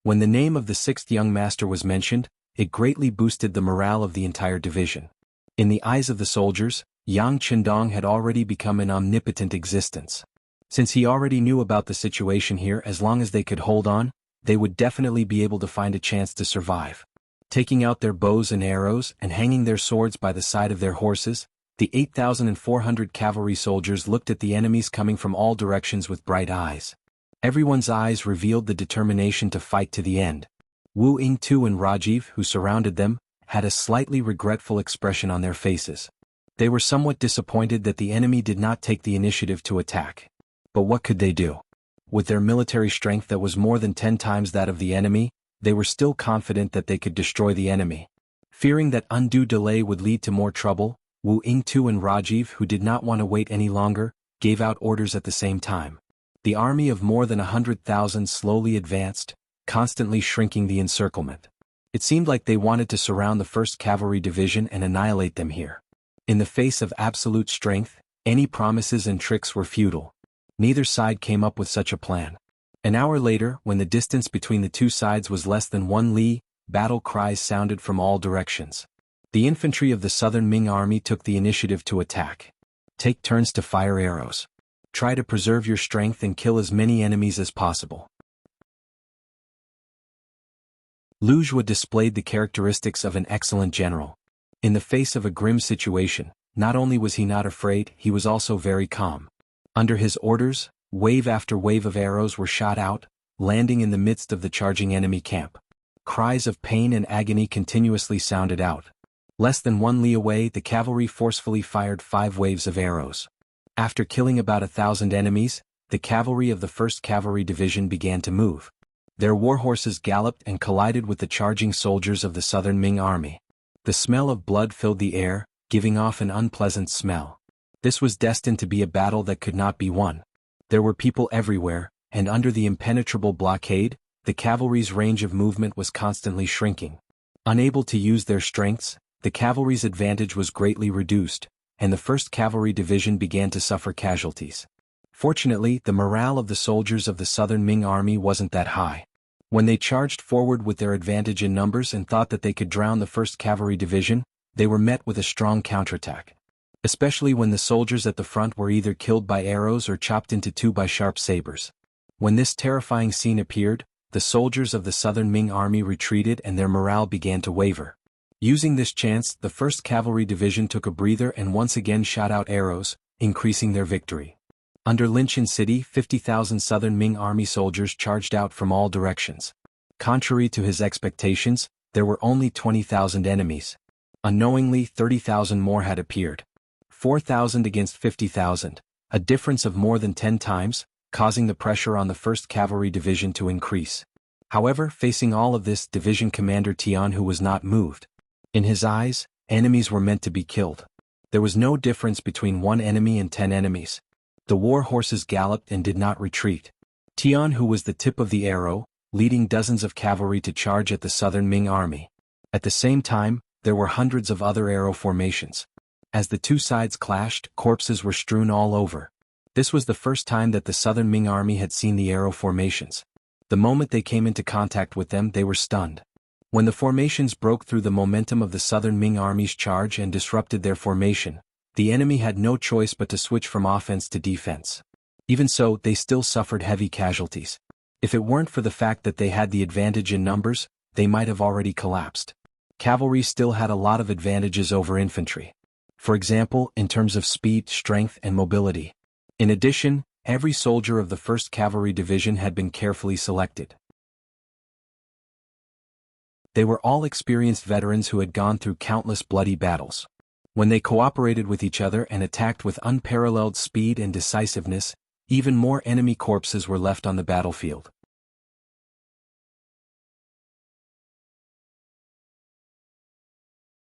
When the name of the 6th young master was mentioned, it greatly boosted the morale of the entire division. In the eyes of the soldiers, Yang Qindong had already become an omnipotent existence. Since he already knew about the situation here, as long as they could hold on, they would definitely be able to find a chance to survive. Taking out their bows and arrows and hanging their swords by the side of their horses, the 8,400 cavalry soldiers looked at the enemies coming from all directions with bright eyes. Everyone's eyes revealed the determination to fight to the end. Wu Yingtu and Rajiv, who surrounded them, had a slightly regretful expression on their faces. They were somewhat disappointed that the enemy did not take the initiative to attack. But what could they do? With their military strength that was more than 10 times that of the enemy, they were still confident that they could destroy the enemy. Fearing that undue delay would lead to more trouble, Wu Yingtu and Rajiv, who did not want to wait any longer, gave out orders at the same time. The army of more than 100,000 slowly advanced, constantly shrinking the encirclement. It seemed like they wanted to surround the 1st Cavalry Division and annihilate them here. In the face of absolute strength, any promises and tricks were futile. Neither side came up with such a plan. An hour later, when the distance between the two sides was less than 1 li, battle cries sounded from all directions. The infantry of the Southern Ming Army took the initiative to attack. Take turns to fire arrows. Try to preserve your strength and kill as many enemies as possible. Lu Jua displayed the characteristics of an excellent general. In the face of a grim situation, not only was he not afraid, he was also very calm. Under his orders, wave after wave of arrows were shot out, landing in the midst of the charging enemy camp. Cries of pain and agony continuously sounded out. Less than 1 li away, the cavalry forcefully fired 5 waves of arrows. After killing about 1,000 enemies, the cavalry of the 1st Cavalry Division began to move. Their warhorses galloped and collided with the charging soldiers of the Southern Ming Army. The smell of blood filled the air, giving off an unpleasant smell. This was destined to be a battle that could not be won. There were people everywhere, and under the impenetrable blockade, the cavalry's range of movement was constantly shrinking. Unable to use their strengths, the cavalry's advantage was greatly reduced, and the 1st Cavalry Division began to suffer casualties. Fortunately, the morale of the soldiers of the Southern Ming Army wasn't that high. When they charged forward with their advantage in numbers and thought that they could drown the 1st Cavalry Division, they were met with a strong counterattack. Especially when the soldiers at the front were either killed by arrows or chopped into 2 by sharp sabers. When this terrifying scene appeared, the soldiers of the Southern Ming Army retreated and their morale began to waver. Using this chance, the 1st Cavalry Division took a breather and once again shot out arrows, increasing their victory. Under Linchin City, 50,000 Southern Ming Army soldiers charged out from all directions. Contrary to his expectations, there were only 20,000 enemies. Unknowingly, 30,000 more had appeared. 4,000 against 50,000, a difference of more than 10 times, causing the pressure on the 1st Cavalry Division to increase. However, facing all of this, Division Commander Tianhu was not moved. In his eyes, enemies were meant to be killed. There was no difference between 1 enemy and 10 enemies. The war horses galloped and did not retreat. Tianhu was the tip of the arrow, leading dozens of cavalry to charge at the Southern Ming Army. At the same time, there were hundreds of other arrow formations. As the 2 sides clashed, corpses were strewn all over. This was the first time that the Southern Ming Army had seen the arrow formations. The moment they came into contact with them, they were stunned. When the formations broke through the momentum of the Southern Ming Army's charge and disrupted their formation, the enemy had no choice but to switch from offense to defense. Even so, they still suffered heavy casualties. If it weren't for the fact that they had the advantage in numbers, they might have already collapsed. Cavalry still had a lot of advantages over infantry. For example, in terms of speed, strength, and mobility. In addition, every soldier of the 1st Cavalry Division had been carefully selected. They were all experienced veterans who had gone through countless bloody battles. When they cooperated with each other and attacked with unparalleled speed and decisiveness, even more enemy corpses were left on the battlefield.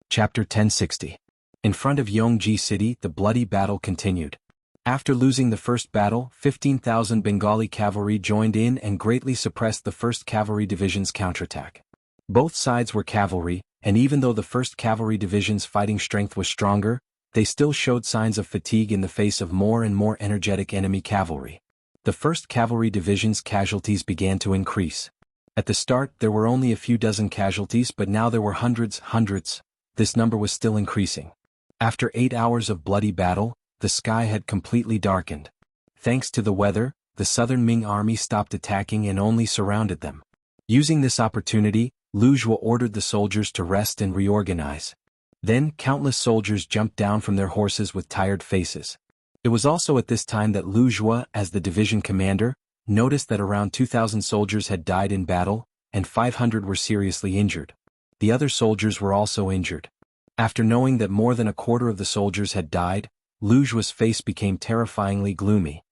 Chapter 1060. In front of Yongji City, the bloody battle continued. After losing the first battle, 15,000 Bengali cavalry joined in and greatly suppressed the 1st Cavalry Division's counterattack. Both sides were cavalry, and even though the 1st Cavalry Division's fighting strength was stronger, they still showed signs of fatigue in the face of more and more energetic enemy cavalry. The 1st Cavalry Division's casualties began to increase. At the start, there were only a few dozen casualties, but now there were hundreds. This number was still increasing. After 8 hours of bloody battle, the sky had completely darkened. Thanks to the weather, the Southern Ming Army stopped attacking and only surrounded them. Using this opportunity, Lu Zhuo ordered the soldiers to rest and reorganize. Then, countless soldiers jumped down from their horses with tired faces. It was also at this time that Lu Zhuo, as the division commander, noticed that around 2,000 soldiers had died in battle, and 500 were seriously injured. The other soldiers were also injured. After knowing that more than a quarter of the soldiers had died, Lu Zhuo's face became terrifyingly gloomy.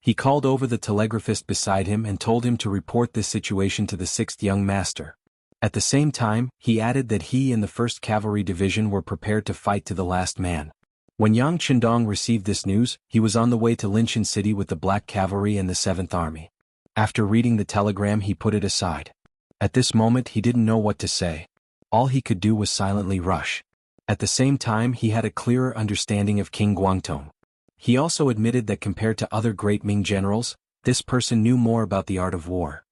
He called over the telegraphist beside him and told him to report this situation to the 6th young master. At the same time, he added that he and the 1st Cavalry Division were prepared to fight to the last man. When Yang Qindong received this news, he was on the way to Linchin City with the Black Cavalry and the 7th Army. After reading the telegram, he put it aside. At this moment, he didn't know what to say. All he could do was silently rush. At the same time, he had a clearer understanding of King Guangtong. He also admitted that compared to other great Ming generals, this person knew more about the art of war.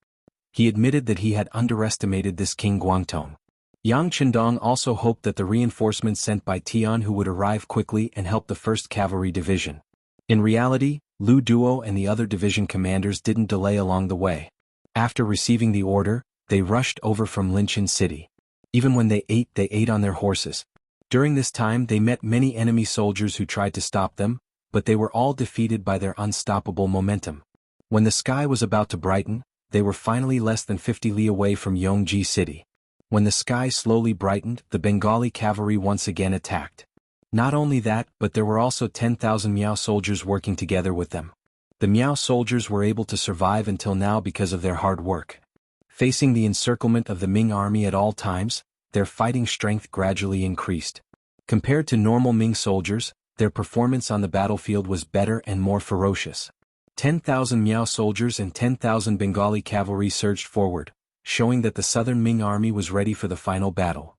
He admitted that he had underestimated this King Guangtong. Yang Qindong also hoped that the reinforcements sent by Tianhu would arrive quickly and help the 1st Cavalry Division. In reality, Lu Duo and the other division commanders didn't delay along the way. After receiving the order, they rushed over from Linchin City. Even when they ate on their horses. During this time they met many enemy soldiers who tried to stop them, but they were all defeated by their unstoppable momentum. When the sky was about to brighten, they were finally less than 50 li away from Yongji City. When the sky slowly brightened, the Bengali cavalry once again attacked. Not only that, but there were also 10,000 Miao soldiers working together with them. The Miao soldiers were able to survive until now because of their hard work. Facing the encirclement of the Ming army at all times, their fighting strength gradually increased. Compared to normal Ming soldiers, their performance on the battlefield was better and more ferocious. 10,000 Miao soldiers and 10,000 Bengali cavalry surged forward, showing that the southern Ming army was ready for the final battle.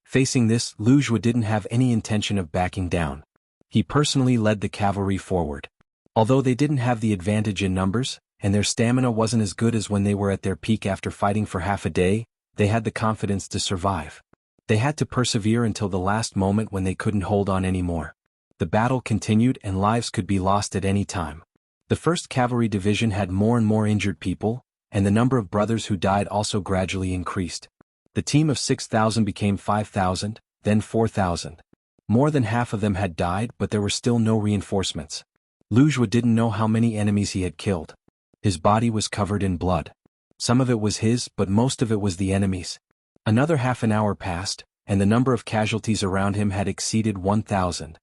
Facing this, Lu Zhuo didn't have any intention of backing down. He personally led the cavalry forward. Although they didn't have the advantage in numbers, and their stamina wasn't as good as when they were at their peak after fighting for half a day, they had the confidence to survive. They had to persevere until the last moment when they couldn't hold on anymore. The battle continued and lives could be lost at any time. The 1st Cavalry Division had more and more injured people, and the number of brothers who died also gradually increased. The team of 6,000 became 5,000, then 4,000. More than half of them had died, but there were still no reinforcements. Lu Zhuo didn't know how many enemies he had killed. His body was covered in blood. Some of it was his, but most of it was the enemy's. Another half an hour passed, and the number of casualties around him had exceeded 1,000.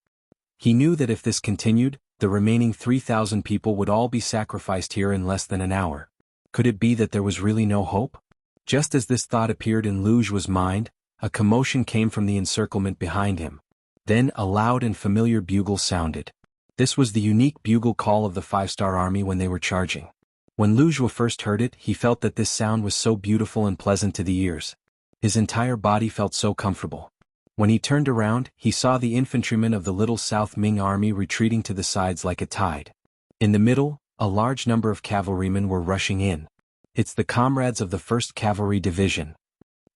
He knew that if this continued, the remaining 3,000 people would all be sacrificed here in less than an hour. Could it be that there was really no hope? Just as this thought appeared in Lu Zhuo's mind, a commotion came from the encirclement behind him. Then a loud and familiar bugle sounded. This was the unique bugle call of the 5-star army when they were charging. When Lu Zhuo first heard it, he felt that this sound was so beautiful and pleasant to the ears. His entire body felt so comfortable. When he turned around, he saw the infantrymen of the Little South Ming army retreating to the sides like a tide. In the middle, a large number of cavalrymen were rushing in. It's the comrades of the 1st Cavalry Division.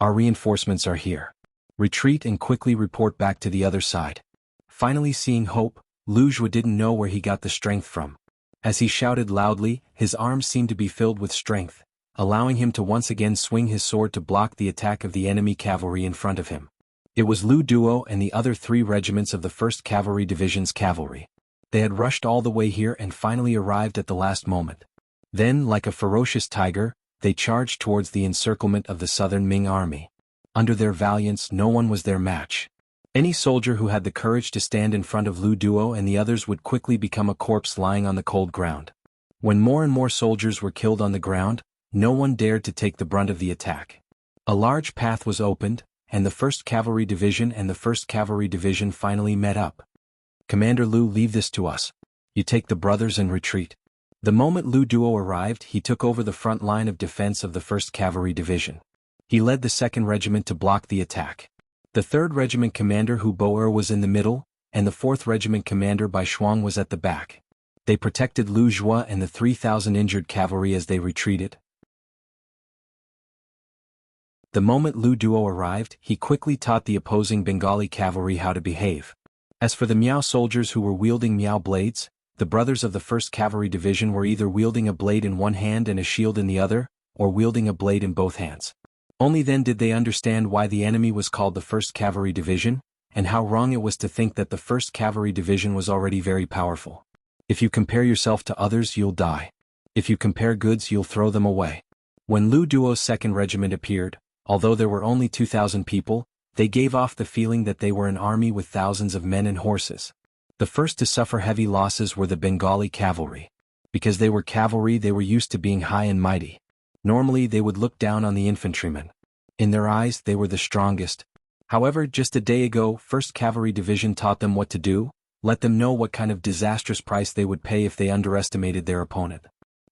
Our reinforcements are here. Retreat and quickly report back to the other side. Finally seeing hope, Lu Zhuo didn't know where he got the strength from. As he shouted loudly, his arms seemed to be filled with strength, allowing him to once again swing his sword to block the attack of the enemy cavalry in front of him. It was Lu Duo and the other 3 regiments of the 1st Cavalry Division's cavalry. They had rushed all the way here and finally arrived at the last moment. Then, like a ferocious tiger, they charged towards the encirclement of the southern Ming army. Under their valiance, no one was their match. Any soldier who had the courage to stand in front of Lu Duo and the others would quickly become a corpse lying on the cold ground. When more and more soldiers were killed on the ground, no one dared to take the brunt of the attack. A large path was opened, and the 1st Cavalry Division and the 1st Cavalry Division finally met up. "Commander Lu, leave this to us. You take the brothers and retreat." The moment Lu Duo arrived, he took over the front line of defense of the 1st Cavalry Division. He led the 2nd Regiment to block the attack. The 3rd Regiment commander Hu Boer was in the middle, and the 4th Regiment commander Bai Shuang was at the back. They protected Lu Zhuo and the 3,000 injured cavalry as they retreated. The moment Lu Duo arrived, he quickly taught the opposing Bengali cavalry how to behave. As for the Miao soldiers who were wielding Miao blades, the brothers of the 1st Cavalry Division were either wielding a blade in one hand and a shield in the other, or wielding a blade in both hands. Only then did they understand why the enemy was called the 1st Cavalry Division, and how wrong it was to think that the 1st Cavalry Division was already very powerful. If you compare yourself to others, you'll die. If you compare goods, you'll throw them away. When Lu Duo's 2nd Regiment appeared, although there were only 2,000 people, they gave off the feeling that they were an army with thousands of men and horses. The first to suffer heavy losses were the Bengali cavalry. Because they were cavalry, they were used to being high and mighty. Normally they would look down on the infantrymen. In their eyes, they were the strongest. However, just a day ago, 1st Cavalry Division taught them what to do, let them know what kind of disastrous price they would pay if they underestimated their opponent.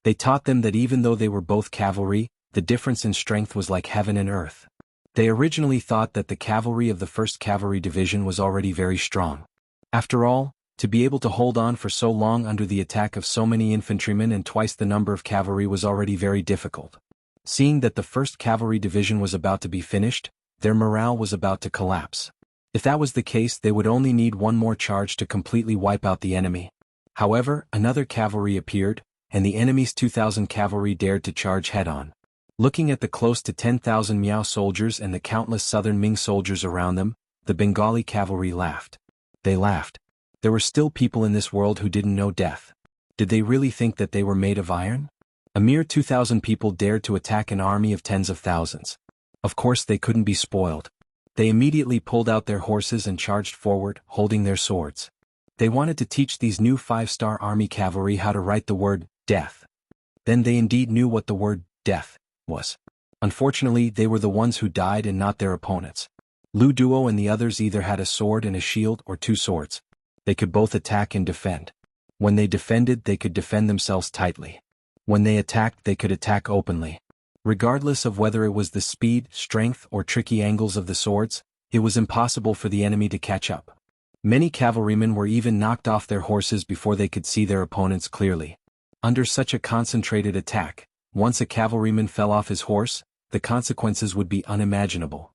They taught them that even though they were both cavalry, the difference in strength was like heaven and earth. They originally thought that the cavalry of the 1st Cavalry Division was already very strong. After all, to be able to hold on for so long under the attack of so many infantrymen and twice the number of cavalry was already very difficult. Seeing that the 1st Cavalry Division was about to be finished, their morale was about to collapse. If that was the case, they would only need one more charge to completely wipe out the enemy. However, another cavalry appeared, and the enemy's 2,000 cavalry dared to charge head-on. Looking at the close to 10,000 Miao soldiers and the countless southern Ming soldiers around them, the Bengali cavalry laughed. They laughed. There were still people in this world who didn't know death. Did they really think that they were made of iron? A mere 2,000 people dared to attack an army of tens of thousands. Of course they couldn't be spoiled. They immediately pulled out their horses and charged forward, holding their swords. They wanted to teach these new 5-star army cavalry how to write the word, death. Then they indeed knew what the word, death, was. Unfortunately, they were the ones who died and not their opponents. Lu Duo and the others either had a sword and a shield or 2 swords. They could both attack and defend. When they defended, they could defend themselves tightly. When they attacked, they could attack openly. Regardless of whether it was the speed, strength, or tricky angles of the swords, it was impossible for the enemy to catch up. Many cavalrymen were even knocked off their horses before they could see their opponents clearly. Under such a concentrated attack, once a cavalryman fell off his horse, the consequences would be unimaginable.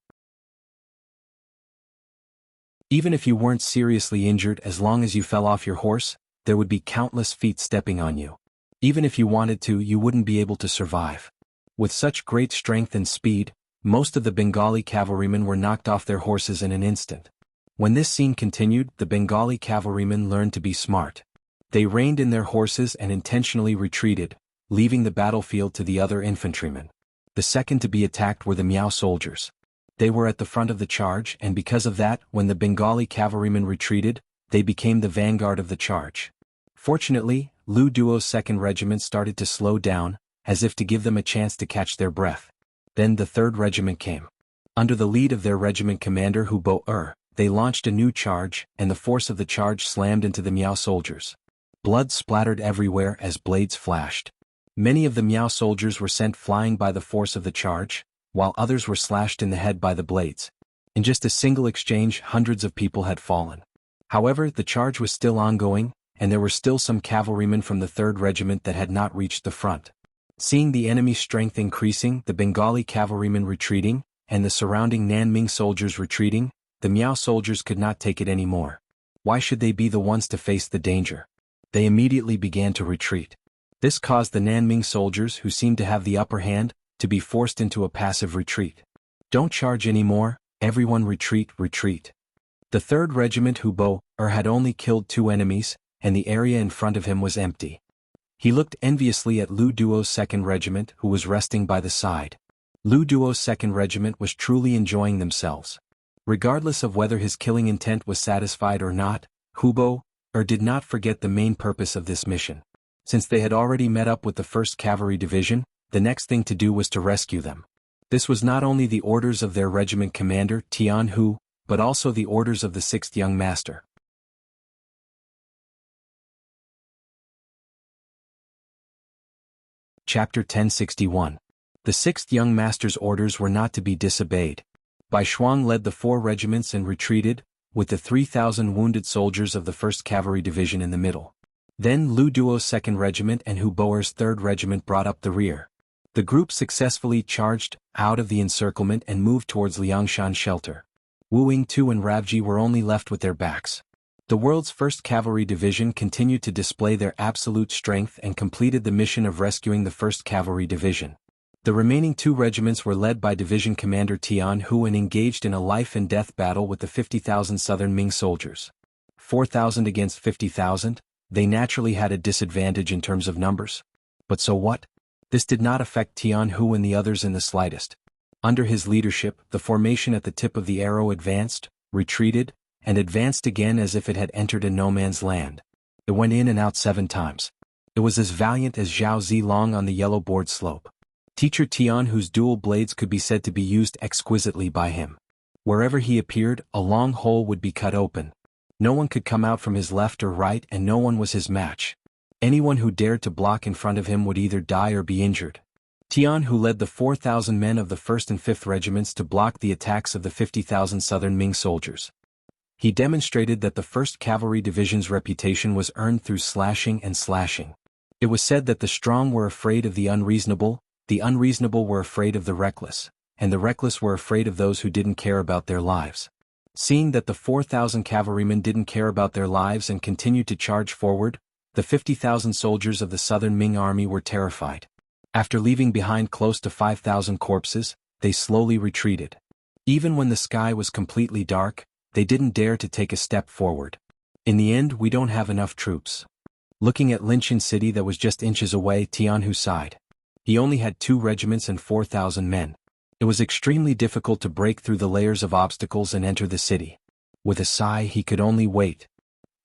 Even if you weren't seriously injured, as long as you fell off your horse, there would be countless feet stepping on you. Even if you wanted to, you wouldn't be able to survive. With such great strength and speed, most of the Bengali cavalrymen were knocked off their horses in an instant. When this scene continued, the Bengali cavalrymen learned to be smart. They reined in their horses and intentionally retreated, leaving the battlefield to the other infantrymen. The second to be attacked were the Miao soldiers. They were at the front of the charge, and because of that, when the Bengali cavalrymen retreated, they became the vanguard of the charge. Fortunately, Lu Duo's 2nd Regiment started to slow down, as if to give them a chance to catch their breath. Then the 3rd Regiment came. Under the lead of their regiment commander Hu Bo-er, they launched a new charge, and the force of the charge slammed into the Miao soldiers. Blood splattered everywhere as blades flashed. Many of the Miao soldiers were sent flying by the force of the charge, while others were slashed in the head by the blades. In just a single exchange, hundreds of people had fallen. However, the charge was still ongoing, and there were still some cavalrymen from the 3rd Regiment that had not reached the front. Seeing the enemy's strength increasing, the Bengali cavalrymen retreating, and the surrounding Nanming soldiers retreating, the Miao soldiers could not take it anymore. Why should they be the ones to face the danger? They immediately began to retreat. This caused the Nanming soldiers, who seemed to have the upper hand, to be forced into a passive retreat. Don't charge anymore, everyone retreat, retreat. The 3rd Regiment Hu Bo-er had only killed 2 enemies, and the area in front of him was empty. He looked enviously at Lu Duo's 2nd Regiment, who was resting by the side. Lu Duo's 2nd Regiment was truly enjoying themselves. Regardless of whether his killing intent was satisfied or not, Hu Bo-er did not forget the main purpose of this mission. Since they had already met up with the 1st Cavalry Division, the next thing to do was to rescue them. This was not only the orders of their regiment commander, Tian Hu, but also the orders of the 6th Young Master. Chapter 1061. The 6th Young Master's orders were not to be disobeyed. Bai Shuang led the 4 regiments and retreated, with the 3,000 wounded soldiers of the 1st Cavalry Division in the middle. Then Lu Duo's 2nd Regiment and Hu Boer's 3rd Regiment brought up the rear. The group successfully charged out of the encirclement and moved towards Liangshan's shelter. Wu Ying-tu and Ravji were only left with their backs. The world's 1st Cavalry Division continued to display their absolute strength and completed the mission of rescuing the 1st Cavalry Division. The remaining 2 regiments were led by Division Commander Tian Hu and engaged in a life-and-death battle with the 50,000 Southern Ming soldiers. 4,000 against 50,000, they naturally had a disadvantage in terms of numbers. But so what? This did not affect Tian Hu and the others in the slightest. Under his leadership, the formation at the tip of the arrow advanced, retreated, and advanced again as if it had entered a no-man's land. It went in and out 7 times. It was as valiant as Zhao Zilong on the yellow board slope. Teacher Tian Hu's dual blades could be said to be used exquisitely by him. Wherever he appeared, a long hole would be cut open. No one could come out from his left or right, and no one was his match. Anyone who dared to block in front of him would either die or be injured. Tian Hu led the 4,000 men of the 1st and 5th Regiments to block the attacks of the 50,000 Southern Ming soldiers. He demonstrated that the 1st Cavalry Division's reputation was earned through slashing and slashing. It was said that the strong were afraid of the unreasonable were afraid of the reckless, and the reckless were afraid of those who didn't care about their lives. Seeing that the 4,000 cavalrymen didn't care about their lives and continued to charge forward, the 50,000 soldiers of the Southern Ming army were terrified. After leaving behind close to 5,000 corpses, they slowly retreated. Even when the sky was completely dark, they didn't dare to take a step forward. In the end, we don't have enough troops. Looking at Linchin City that was just inches away, Tianhu sighed. He only had 2 regiments and 4,000 men. It was extremely difficult to break through the layers of obstacles and enter the city. With a sigh, he could only wait.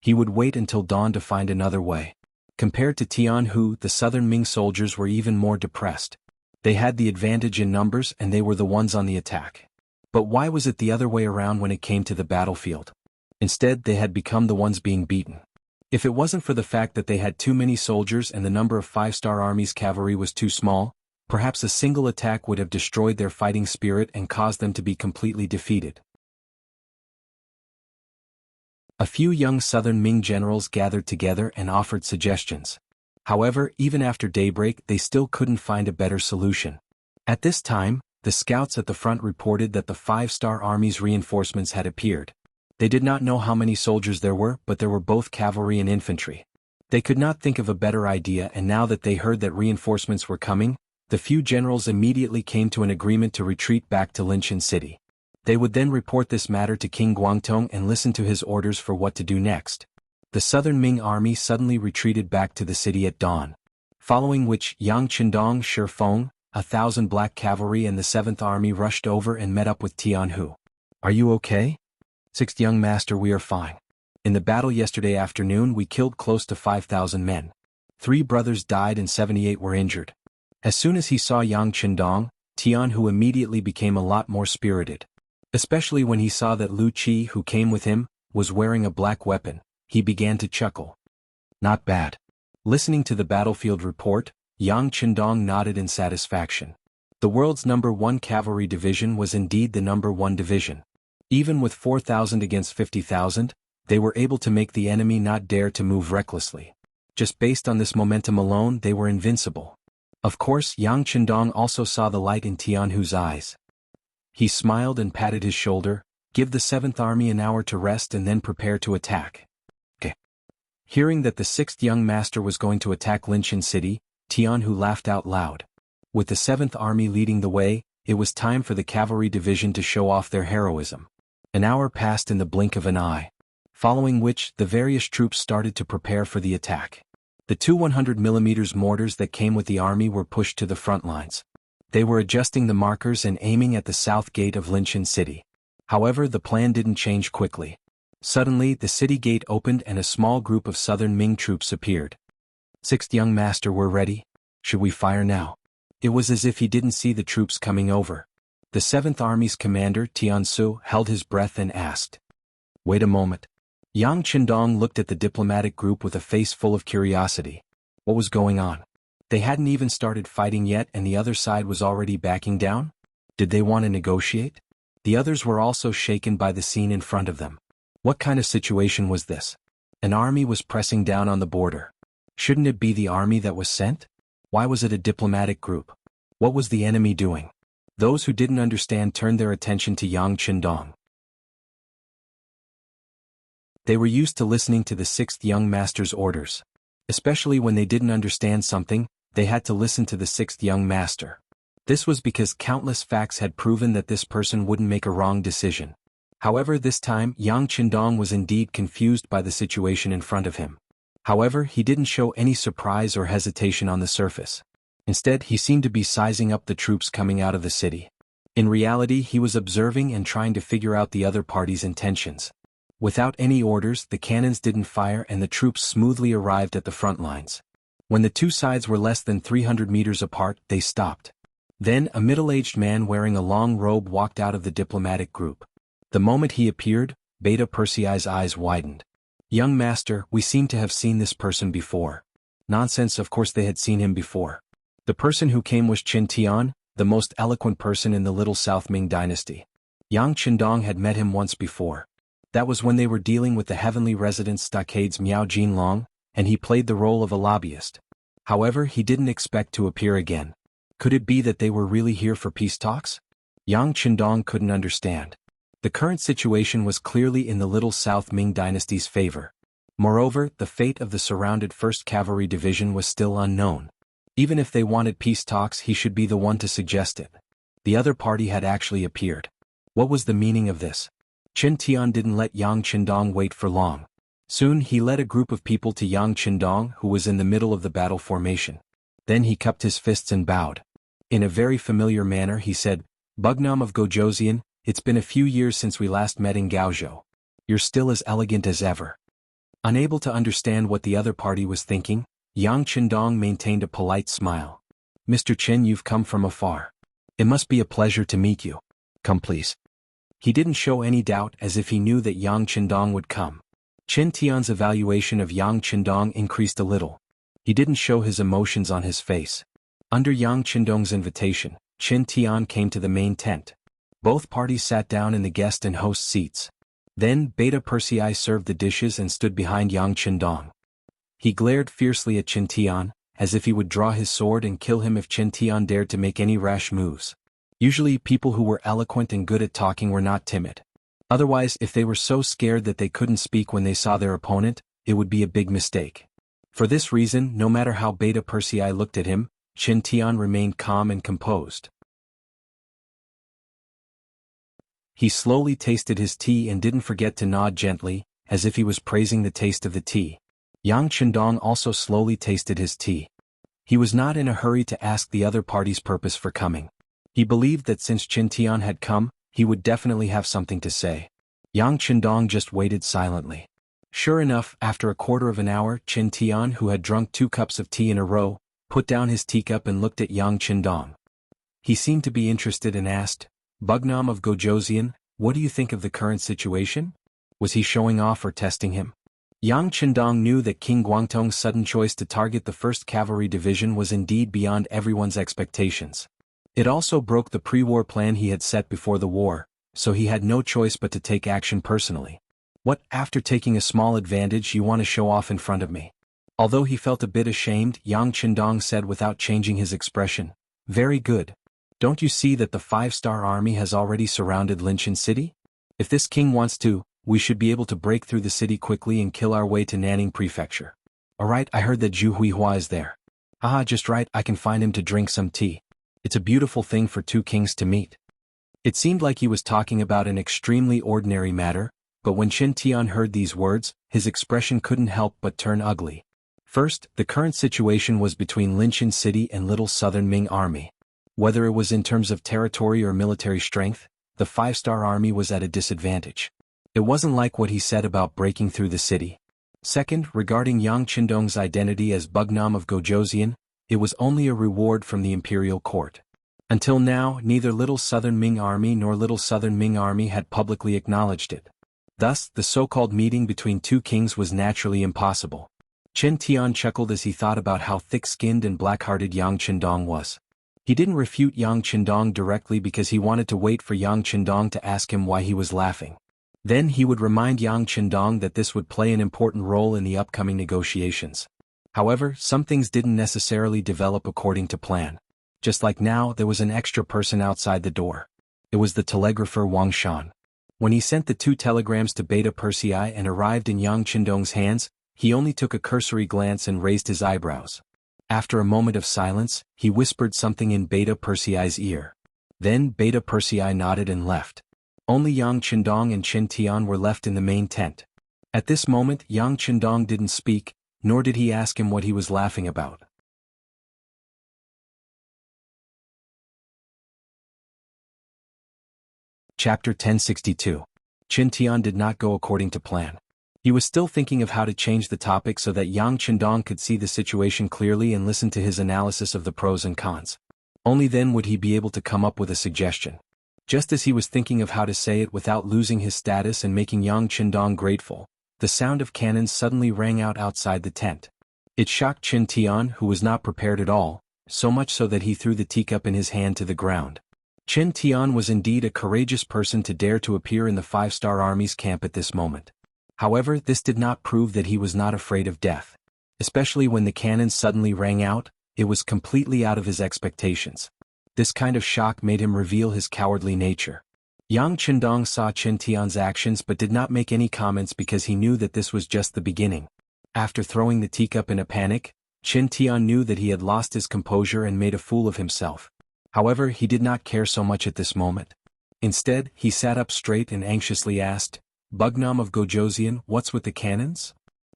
He would wait until dawn to find another way. Compared to Tianhu, the southern Ming soldiers were even more depressed. They had the advantage in numbers and they were the ones on the attack. But why was it the other way around when it came to the battlefield? Instead, they had become the ones being beaten. If it wasn't for the fact that they had too many soldiers and the number of 5-star army's cavalry was too small, perhaps a single attack would have destroyed their fighting spirit and caused them to be completely defeated. A few young southern Ming generals gathered together and offered suggestions. However, even after daybreak, they still couldn't find a better solution. At this time, the scouts at the front reported that the 5-star army's reinforcements had appeared. They did not know how many soldiers there were, but there were both cavalry and infantry. They could not think of a better idea, and now that they heard that reinforcements were coming, the few generals immediately came to an agreement to retreat back to Linchin City. They would then report this matter to King Guangtong and listen to his orders for what to do next. The southern Ming army suddenly retreated back to the city at dawn. Following which, Yang Qindong, Shi Feng, 1,000 black cavalry and the 7th Army rushed over and met up with Tianhu. "Are you okay?" "Sixth young master, we are fine. In the battle yesterday afternoon we killed close to 5,000 men. 3 brothers died and 78 were injured." As soon as he saw Yang Qindong, Tianhu immediately became a lot more spirited. Especially when he saw that Lu Qi, who came with him, was wearing a black weapon, he began to chuckle. "Not bad." Listening to the battlefield report, Yang Qindong nodded in satisfaction. The world's #1 cavalry division was indeed the #1 division. Even with 4,000 against 50,000, they were able to make the enemy not dare to move recklessly. Just based on this momentum alone, they were invincible. Of course, Yang Qindong also saw the light in Tianhu's eyes. He smiled and patted his shoulder. "Give the 7th Army an hour to rest and then prepare to attack." "Okay." Hearing that the 6th young master was going to attack Linchin City, Tianhu laughed out loud. With the 7th Army leading the way, it was time for the cavalry division to show off their heroism. An hour passed in the blink of an eye. Following which, the various troops started to prepare for the attack. The 2 100mm mortars that came with the army were pushed to the front lines. They were adjusting the markers and aiming at the south gate of Linchin City. However, the plan didn't change quickly. Suddenly, the city gate opened and a small group of southern Ming troops appeared. "Sixth young master, we're ready. Should we fire now?" It was as if he didn't see the troops coming over. The 7th Army's commander, Tiansu, held his breath and asked. "Wait a moment." Yang Qindong looked at the diplomatic group with a face full of curiosity. What was going on? They hadn't even started fighting yet and the other side was already backing down? Did they want to negotiate? The others were also shaken by the scene in front of them. What kind of situation was this? An army was pressing down on the border. Shouldn't it be the army that was sent? Why was it a diplomatic group? What was the enemy doing? Those who didn't understand turned their attention to Yang Qindong. They were used to listening to the 6th young master's orders. Especially when they didn't understand something, they had to listen to the 6th young master. This was because countless facts had proven that this person wouldn't make a wrong decision. However, this time, Yang Qindong was indeed confused by the situation in front of him. However, he didn't show any surprise or hesitation on the surface. Instead, he seemed to be sizing up the troops coming out of the city. In reality, he was observing and trying to figure out the other party's intentions. Without any orders, the cannons didn't fire and the troops smoothly arrived at the front lines. When the two sides were less than 300 meters apart, they stopped. Then, a middle-aged man wearing a long robe walked out of the diplomatic group. The moment he appeared, Beta Persei's eyes widened. "Young master, we seem to have seen this person before." Nonsense, of course they had seen him before. The person who came was Qin Tian, the most eloquent person in the Little South Ming Dynasty. Yang Qindong had met him once before. That was when they were dealing with the heavenly residence Stockade's Miao Jinlong, and he played the role of a lobbyist. However, he didn't expect to appear again. Could it be that they were really here for peace talks? Yang Qindong couldn't understand. The current situation was clearly in the Little South Ming Dynasty's favor. Moreover, the fate of the surrounded 1st Cavalry Division was still unknown. Even if they wanted peace talks, he should be the one to suggest it. The other party had actually appeared. What was the meaning of this? Qin Tian didn't let Yang Qindong wait for long. Soon he led a group of people to Yang Qindong, who was in the middle of the battle formation. Then he cupped his fists and bowed. In a very familiar manner he said, "Bugnam of Gojoseon, it's been a few years since we last met in Gaozhou. You're still as elegant as ever." Unable to understand what the other party was thinking, Yang Qindong maintained a polite smile. "Mr. Qin, you've come from afar. It must be a pleasure to meet you. Come please." He didn't show any doubt, as if he knew that Yang Qindong would come. Qin Tian's evaluation of Yang Qindong increased a little. He didn't show his emotions on his face. Under Yang Qindong's invitation, Qin Tian came to the main tent. Both parties sat down in the guest and host seats. Then Beta Persei served the dishes and stood behind Yang Qindong. He glared fiercely at Qin Tian, as if he would draw his sword and kill him if Qin Tian dared to make any rash moves. Usually people who were eloquent and good at talking were not timid. Otherwise, if they were so scared that they couldn't speak when they saw their opponent, it would be a big mistake. For this reason, no matter how Beta Persei looked at him, Qin Tian remained calm and composed. He slowly tasted his tea and didn't forget to nod gently, as if he was praising the taste of the tea. Yang Qindong also slowly tasted his tea. He was not in a hurry to ask the other party's purpose for coming. He believed that since Qin Tian had come, he would definitely have something to say. Yang Qindong just waited silently. Sure enough, after a quarter of an hour, Qin Tian, who had drunk 2 cups of tea in a row, put down his teacup and looked at Yang Qindong. He seemed to be interested and asked, "Bugnam of Gojoseon, what do you think of the current situation?" Was he showing off or testing him? Yang Qindong knew that King Guangtong's sudden choice to target the 1st Cavalry Division was indeed beyond everyone's expectations. It also broke the pre-war plan he had set before the war, so he had no choice but to take action personally. "What, after taking a small advantage, you want to show off in front of me?" Although he felt a bit ashamed, Yang Qindong said without changing his expression, "Very good. Don't you see that the 5-star army has already surrounded Linshan City? If this king wants to, we should be able to break through the city quickly and kill our way to Nanning Prefecture. Alright, I heard that Zhu Huihua is there. Haha, just right, I can find him to drink some tea. It's a beautiful thing for 2 kings to meet." It seemed like he was talking about an extremely ordinary matter, but when Qin Tian heard these words, his expression couldn't help but turn ugly. First, the current situation was between Linshan City and Little Southern Ming Army. Whether it was in terms of territory or military strength, the 5-star army was at a disadvantage. It wasn't like what he said about breaking through the city. Second, regarding Yang Qindong's identity as Bugnam of Gojoseon, it was only a reward from the imperial court. Until now, neither Little Southern Ming Army nor Little Southern Ming Army had publicly acknowledged it. Thus, the so-called meeting between 2 kings was naturally impossible. Qin Tian chuckled as he thought about how thick-skinned and black-hearted Yang Qindong was. He didn't refute Yang Qindong directly because he wanted to wait for Yang Qindong to ask him why he was laughing. Then he would remind Yang Qindong that this would play an important role in the upcoming negotiations. However, some things didn't necessarily develop according to plan. Just like now, there was an extra person outside the door. It was the telegrapher Wang Shan. When he sent the 2 telegrams to Beta Persei and arrived in Yang Qindong's hands, he only took a cursory glance and raised his eyebrows. After a moment of silence, he whispered something in Beta Persei's ear. Then Beta Persei nodded and left. Only Yang Qindong and Qin Tian were left in the main tent. At this moment, Yang Qindong didn't speak, nor did he ask him what he was laughing about. Chapter 1062. Qin Tian did not go according to plan. He was still thinking of how to change the topic so that Yang Qindong could see the situation clearly and listen to his analysis of the pros and cons. Only then would he be able to come up with a suggestion. Just as he was thinking of how to say it without losing his status and making Yang Qindong grateful, the sound of cannons suddenly rang out outside the tent. It shocked Qin Tian, who was not prepared at all, so much so that he threw the teacup in his hand to the ground. Qin Tian was indeed a courageous person to dare to appear in the 5-star army's camp at this moment. However, this did not prove that he was not afraid of death. Especially when the cannons suddenly rang out, it was completely out of his expectations. This kind of shock made him reveal his cowardly nature. Yang Qindong saw Qin Tian's actions but did not make any comments because he knew that this was just the beginning. After throwing the teacup in a panic, Qin Tian knew that he had lost his composure and made a fool of himself. However, he did not care so much at this moment. Instead, he sat up straight and anxiously asked, "Bugnam of Gojoseon, what's with the cannons?"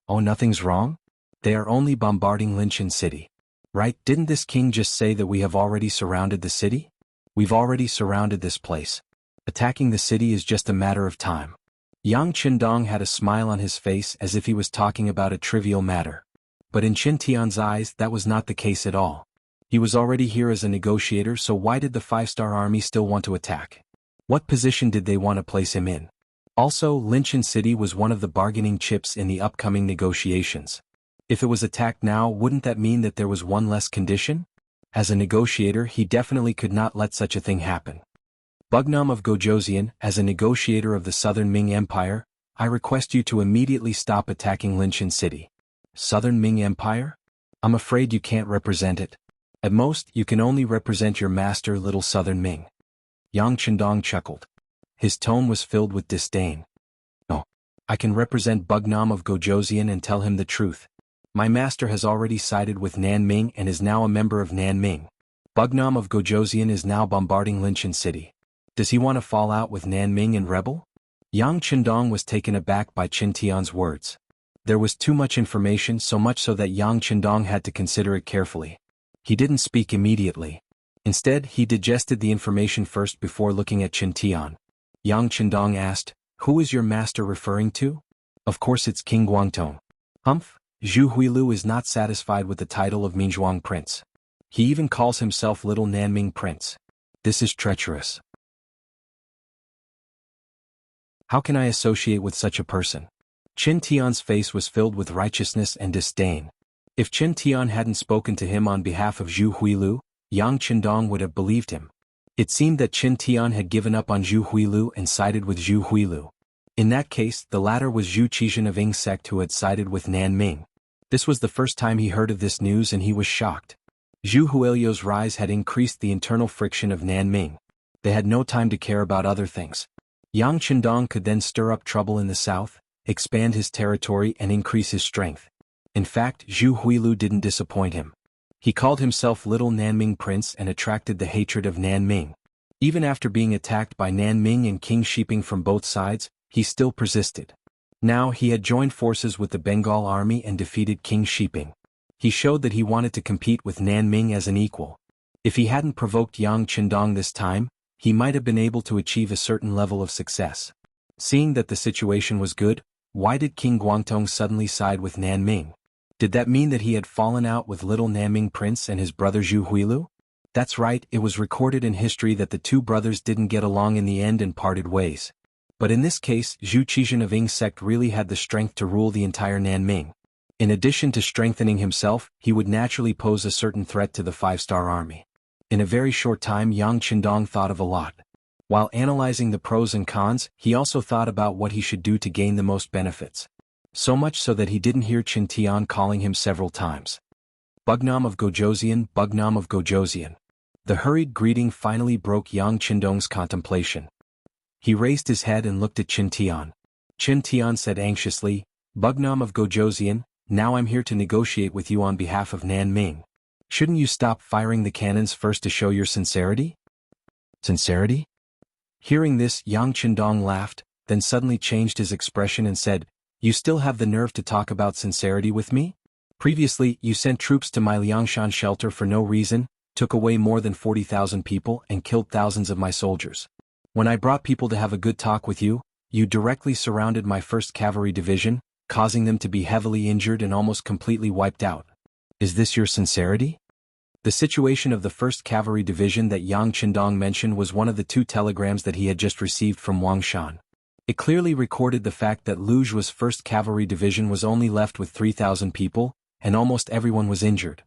Oh, nothing's wrong? They are only bombarding Linchin City. Right, didn't this king just say that we have already surrounded the city? We've already surrounded this place. Attacking the city is just a matter of time. Yang Qindong had a smile on his face as if he was talking about a trivial matter. But in Qin Tian's eyes that was not the case at all. He was already here as a negotiator, so why did the five-star army still want to attack? What position did they want to place him in? Also, Linchin City was one of the bargaining chips in the upcoming negotiations. If it was attacked now, wouldn't that mean that there was one less condition? As a negotiator, he definitely could not let such a thing happen. Bugnam of Gojoseon, as a negotiator of the Southern Ming Empire, I request you to immediately stop attacking Linchin City. Southern Ming Empire? I'm afraid you can't represent it. At most, you can only represent your master, Little Southern Ming. Yang Qindong chuckled. His tone was filled with disdain. No. I can represent Bugnam of Gojoseon and tell him the truth. My master has already sided with Nanming and is now a member of Nanming. Bugnam of Gojoseon is now bombarding Linchin City. Does he want to fall out with Nanming and rebel? Yang Qindong was taken aback by Qin Tian's words. There was too much information, so much so that Yang Qindong had to consider it carefully. He didn't speak immediately. Instead, he digested the information first before looking at Qin Tian. Yang Qindong asked, "Who is your master referring to?" "Of course it's King Guangtong." "Humph, Zhu Huilu is not satisfied with the title of Minzhuang Prince. He even calls himself Little Nanming Prince. This is treacherous. How can I associate with such a person?" Qin Tian's face was filled with righteousness and disdain. If Qin Tian hadn't spoken to him on behalf of Zhu Huilu, Yang Qindong would have believed him. It seemed that Qin Tian had given up on Zhu Huilu and sided with Zhu Huilu. In that case, the latter was Zhu Qizhen of Ying sect who had sided with Nanming. This was the first time he heard of this news and he was shocked. Zhu Huilio's rise had increased the internal friction of Nanming. They had no time to care about other things. Yang Qindong could then stir up trouble in the south, expand his territory and increase his strength. In fact, Zhu Huilu didn't disappoint him. He called himself Little Nanming Prince and attracted the hatred of Nanming. Even after being attacked by Nanming and King Shiping from both sides, he still persisted. Now he had joined forces with the Bengal army and defeated King Shiping. He showed that he wanted to compete with Nanming as an equal. If he hadn't provoked Yang Qindong this time, he might have been able to achieve a certain level of success. Seeing that the situation was good, why did King Guangtong suddenly side with Nanming? Did that mean that he had fallen out with Little Nanming Prince and his brother Zhu Huilu? That's right, it was recorded in history that the two brothers didn't get along in the end and parted ways. But in this case, Zhu Qizhen of Ying sect really had the strength to rule the entire Nanming. In addition to strengthening himself, he would naturally pose a certain threat to the five-star army. In a very short time, Yang Qindong thought of a lot. While analyzing the pros and cons, he also thought about what he should do to gain the most benefits. So much so that he didn't hear Qin Tian calling him several times. Bugnam of Gojoseon, Bugnam of Gojoseon. The hurried greeting finally broke Yang Qindong's contemplation. He raised his head and looked at Qin Tian. Qin Tian said anxiously, "Bugnam of Gojoseon, now I'm here to negotiate with you on behalf of Nanming. Shouldn't you stop firing the cannons first to show your sincerity?" "Sincerity?" Hearing this, Yang Qindong laughed, then suddenly changed his expression and said, "You still have the nerve to talk about sincerity with me? Previously, you sent troops to my Liangshan shelter for no reason, took away more than 40,000 people and killed thousands of my soldiers. When I brought people to have a good talk with you, you directly surrounded my 1st Cavalry Division, causing them to be heavily injured and almost completely wiped out. Is this your sincerity?" The situation of the 1st Cavalry Division that Yang Qindong mentioned was one of the 2 telegrams that he had just received from Wang Shan. It clearly recorded the fact that Lu Zhu's 1st Cavalry Division was only left with 3,000 people, and almost everyone was injured.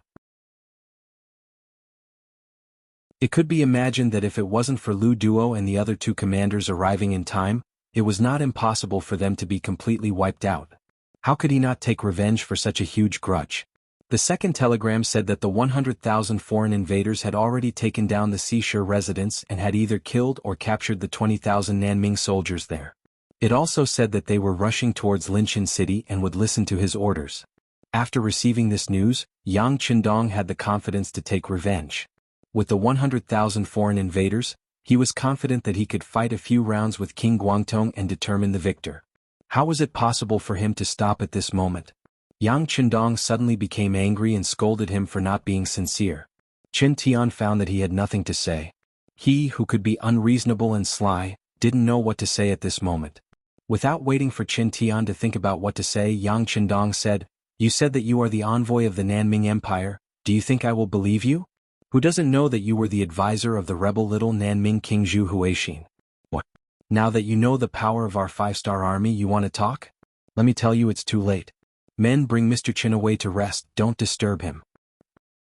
It could be imagined that if it wasn't for Lu Duo and the other 2 commanders arriving in time, it was not impossible for them to be completely wiped out. How could he not take revenge for such a huge grudge? The 2nd telegram said that the 100,000 foreign invaders had already taken down the Sishur residence and had either killed or captured the 20,000 Nanming soldiers there. It also said that they were rushing towards Linchin City and would listen to his orders. After receiving this news, Yang Qindong had the confidence to take revenge. With the 100,000 foreign invaders, he was confident that he could fight a few rounds with King Guangtong and determine the victor. How was it possible for him to stop at this moment? Yang Qindong suddenly became angry and scolded him for not being sincere. Qin Tian found that he had nothing to say. He, who could be unreasonable and sly, didn't know what to say at this moment. Without waiting for Qin Tian to think about what to say, Yang Qindong said, "You said that you are the envoy of the Nanming Empire. Do you think I will believe you? Who doesn't know that you were the advisor of the rebel little Nanming King Zhu Huixin? What? Now that you know the power of our 5-star army, you want to talk? Let me tell you, it's too late. Men, bring Mr. Qin away to rest, don't disturb him."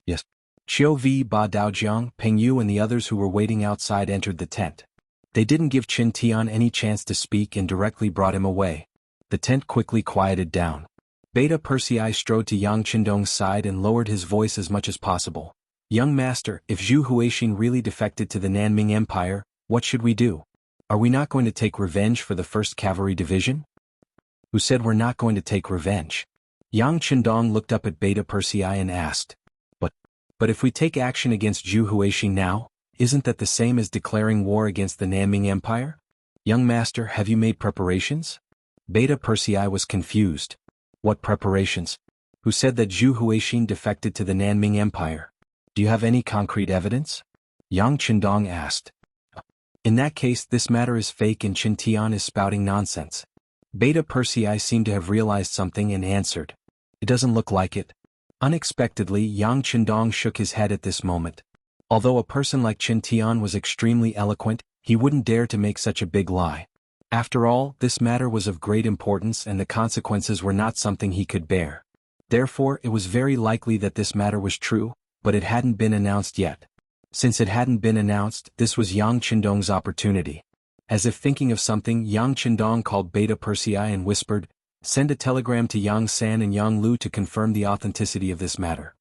Yes. Qiu V, Ba Daojiang, Peng Yu and the others who were waiting outside entered the tent. They didn't give Qin Tian any chance to speak and directly brought him away. The tent quickly quieted down. Beta Persei strode to Yang Qindong's side and lowered his voice as much as possible. "Young master, if Zhu Huixin really defected to the Nanming Empire, what should we do? Are we not going to take revenge for the 1st Cavalry Division?" "Who said we're not going to take revenge?" Yang Qindong looked up at Beta Persei and asked. But if we take action against Zhu Huixin now, isn't that the same as declaring war against the Nanming Empire? Young master, have you made preparations?" Beta Persei was confused. "What preparations? Who said that Zhu Huixin defected to the Nanming Empire? Do you have any concrete evidence?" Yang Qindong asked. "In that case, this matter is fake and Qin Tian is spouting nonsense." Beta Persei seemed to have realized something and answered. "It doesn't look like it." Unexpectedly, Yang Qindong shook his head at this moment. Although a person like Qin Tian was extremely eloquent, he wouldn't dare to make such a big lie. After all, this matter was of great importance and the consequences were not something he could bear. Therefore, it was very likely that this matter was true, but it hadn't been announced yet. Since it hadn't been announced, this was Yang Qindong's opportunity. As if thinking of something, Yang Qindong called Beta Persei and whispered, "Send a telegram to Yang San and Yang Lu to confirm the authenticity of this matter.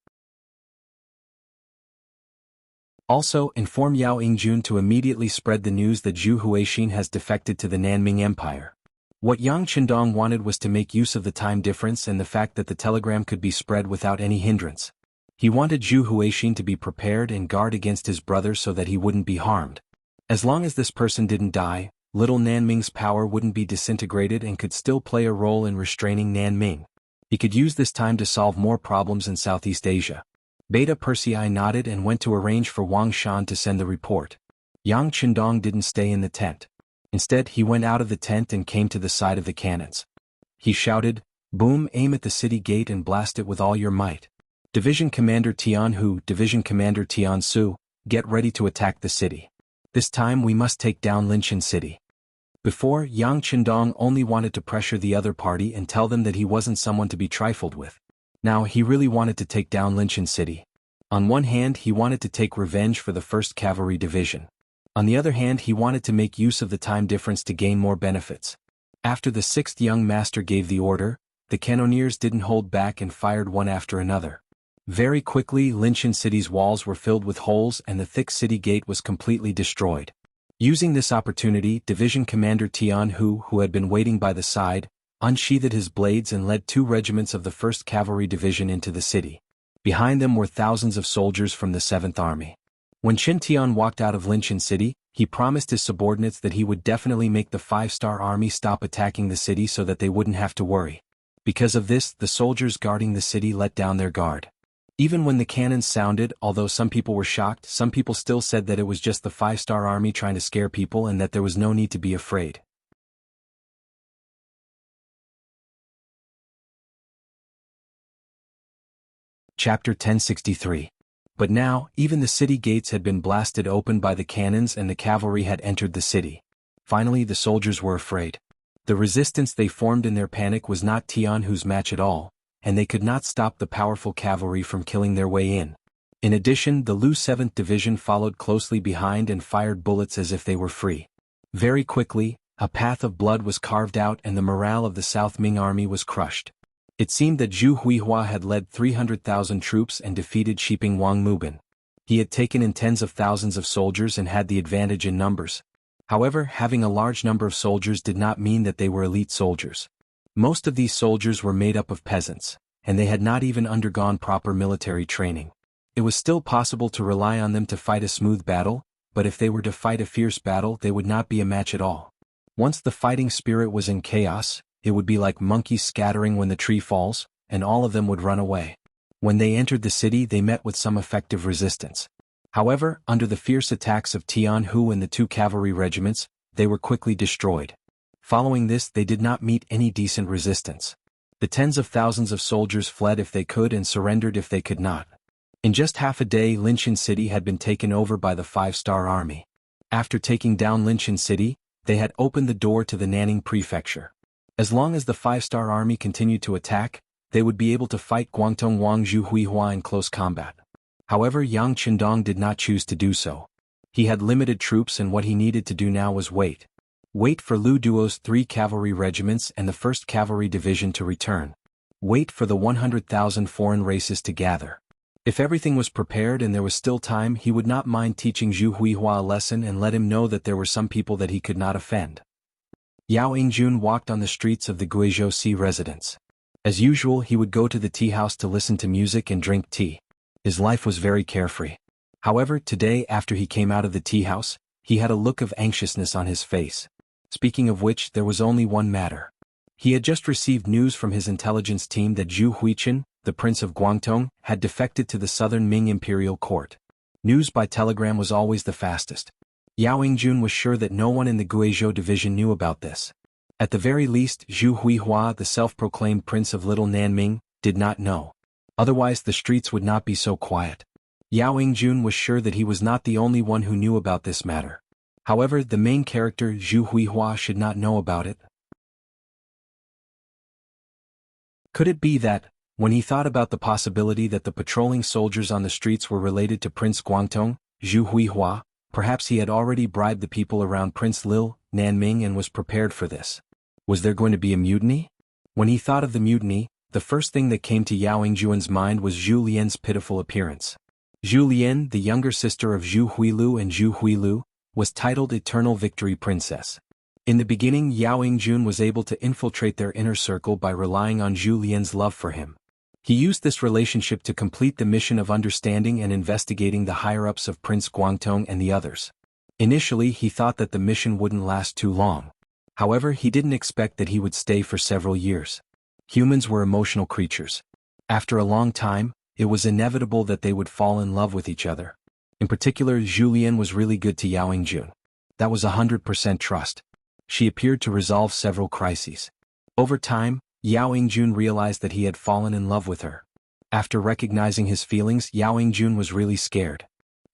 Also, inform Yao Yingjun to immediately spread the news that Zhu Huixin has defected to the Nanming Empire." What Yang Qindong wanted was to make use of the time difference and the fact that the telegram could be spread without any hindrance. He wanted Zhu Huixin to be prepared and guard against his brother so that he wouldn't be harmed. As long as this person didn't die, little Nanming's power wouldn't be disintegrated and could still play a role in restraining Nanming. He could use this time to solve more problems in Southeast Asia. Beta Persei nodded and went to arrange for Wang Shan to send the report. Yang Qindong didn't stay in the tent. Instead, he went out of the tent and came to the side of the cannons. He shouted, "Boom, aim at the city gate and blast it with all your might. Division Commander Tian Hu, Division Commander Tian Su, get ready to attack the city. This time we must take down Linchin City." Before, Yang Qindong only wanted to pressure the other party and tell them that he wasn't someone to be trifled with. Now he really wanted to take down Linchin City. On one hand, he wanted to take revenge for the 1st Cavalry Division. On the other hand, he wanted to make use of the time difference to gain more benefits. After the 6th young master gave the order, the cannoneers didn't hold back and fired one after another. Very quickly, Linchin City's walls were filled with holes and the thick city gate was completely destroyed. Using this opportunity, Division Commander Tian Hu, who had been waiting by the side, unsheathed his blades and led 2 regiments of the 1st Cavalry Division into the city. Behind them were thousands of soldiers from the 7th Army. When Qin Tian walked out of Linchin City, he promised his subordinates that he would definitely make the 5-star army stop attacking the city so that they wouldn't have to worry. Because of this, the soldiers guarding the city let down their guard. Even when the cannons sounded, although some people were shocked, some people still said that it was just the 5-star army trying to scare people and that there was no need to be afraid. Chapter 1063. But now, even the city gates had been blasted open by the cannons and the cavalry had entered the city. Finally, the soldiers were afraid. The resistance they formed in their panic was not Tian Hu's match at all, and they could not stop the powerful cavalry from killing their way in. In addition, the Lu 7th Division followed closely behind and fired bullets as if they were free. Very quickly, a path of blood was carved out and the morale of the South Ming army was crushed. It seemed that Zhu Huihua had led 300,000 troops and defeated Shiping Wang Mubin. He had taken in tens of thousands of soldiers and had the advantage in numbers. However, having a large number of soldiers did not mean that they were elite soldiers. Most of these soldiers were made up of peasants, and they had not even undergone proper military training. It was still possible to rely on them to fight a smooth battle, but if they were to fight a fierce battle, they would not be a match at all. Once the fighting spirit was in chaos, it would be like monkeys scattering when the tree falls. and all of them would run away. When they entered the city they met with some effective resistance. However, under the fierce attacks of Tian Hu and the 2 cavalry regiments, they were quickly destroyed. Following this they did not meet any decent resistance. The tens of thousands of soldiers fled if they could and surrendered if they could not. In just half a day Linshan City had been taken over by the 5-star army. After taking down Linshan City, they had opened the door to the Nanning Prefecture. As long as the 5-star army continued to attack, they would be able to fight Guangdong Wang Zhu Huihua in close combat. However, Yang Qindong did not choose to do so. He had limited troops and what he needed to do now was wait. Wait for Lu Duo's 3 cavalry regiments and the 1st Cavalry Division to return. Wait for the 100,000 foreign races to gather. If everything was prepared and there was still time, he would not mind teaching Zhu Huihua a lesson and let him know that there were some people that he could not offend. Yao Yingjun walked on the streets of the Guizhou Sea residence. As usual, he would go to the tea house to listen to music and drink tea. His life was very carefree. However, today after he came out of the tea house, he had a look of anxiousness on his face. Speaking of which, there was only one matter. He had just received news from his intelligence team that Zhu Huichen, the Prince of Guangdong, had defected to the southern Ming imperial court. News by telegram was always the fastest. Yao Yingjun was sure that no one in the Guizhou division knew about this. At the very least, Zhu Huihua, the self-proclaimed Prince of Little Nanming, did not know. Otherwise the streets would not be so quiet. Yao Yingjun was sure that he was not the only one who knew about this matter. However, the main character Zhu Huihua should not know about it. Could it be that, when he thought about the possibility that the patrolling soldiers on the streets were related to Prince Guangdong, Zhu Huihua, perhaps he had already bribed the people around Prince Lil, Nanming and was prepared for this? Was there going to be a mutiny? When he thought of the mutiny, the first thing that came to Yao Yingjun's mind was Zhu Lian's pitiful appearance. Zhu Lian, the younger sister of Zhu Huilu and Zhu Huilu, was titled Eternal Victory Princess. In the beginning, Yao Yingjun was able to infiltrate their inner circle by relying on Zhu Lian's love for him. He used this relationship to complete the mission of understanding and investigating the higher-ups of Prince Guangdong and the others. Initially, he thought that the mission wouldn't last too long. However, he didn't expect that he would stay for several years. Humans were emotional creatures. After a long time, it was inevitable that they would fall in love with each other. In particular, Zhu Lian was really good to Yao Yingjun. That was 100% trust. She appeared to resolve several crises. Over time, Yao Yingjun realized that he had fallen in love with her. After recognizing his feelings, Yao Yingjun was really scared.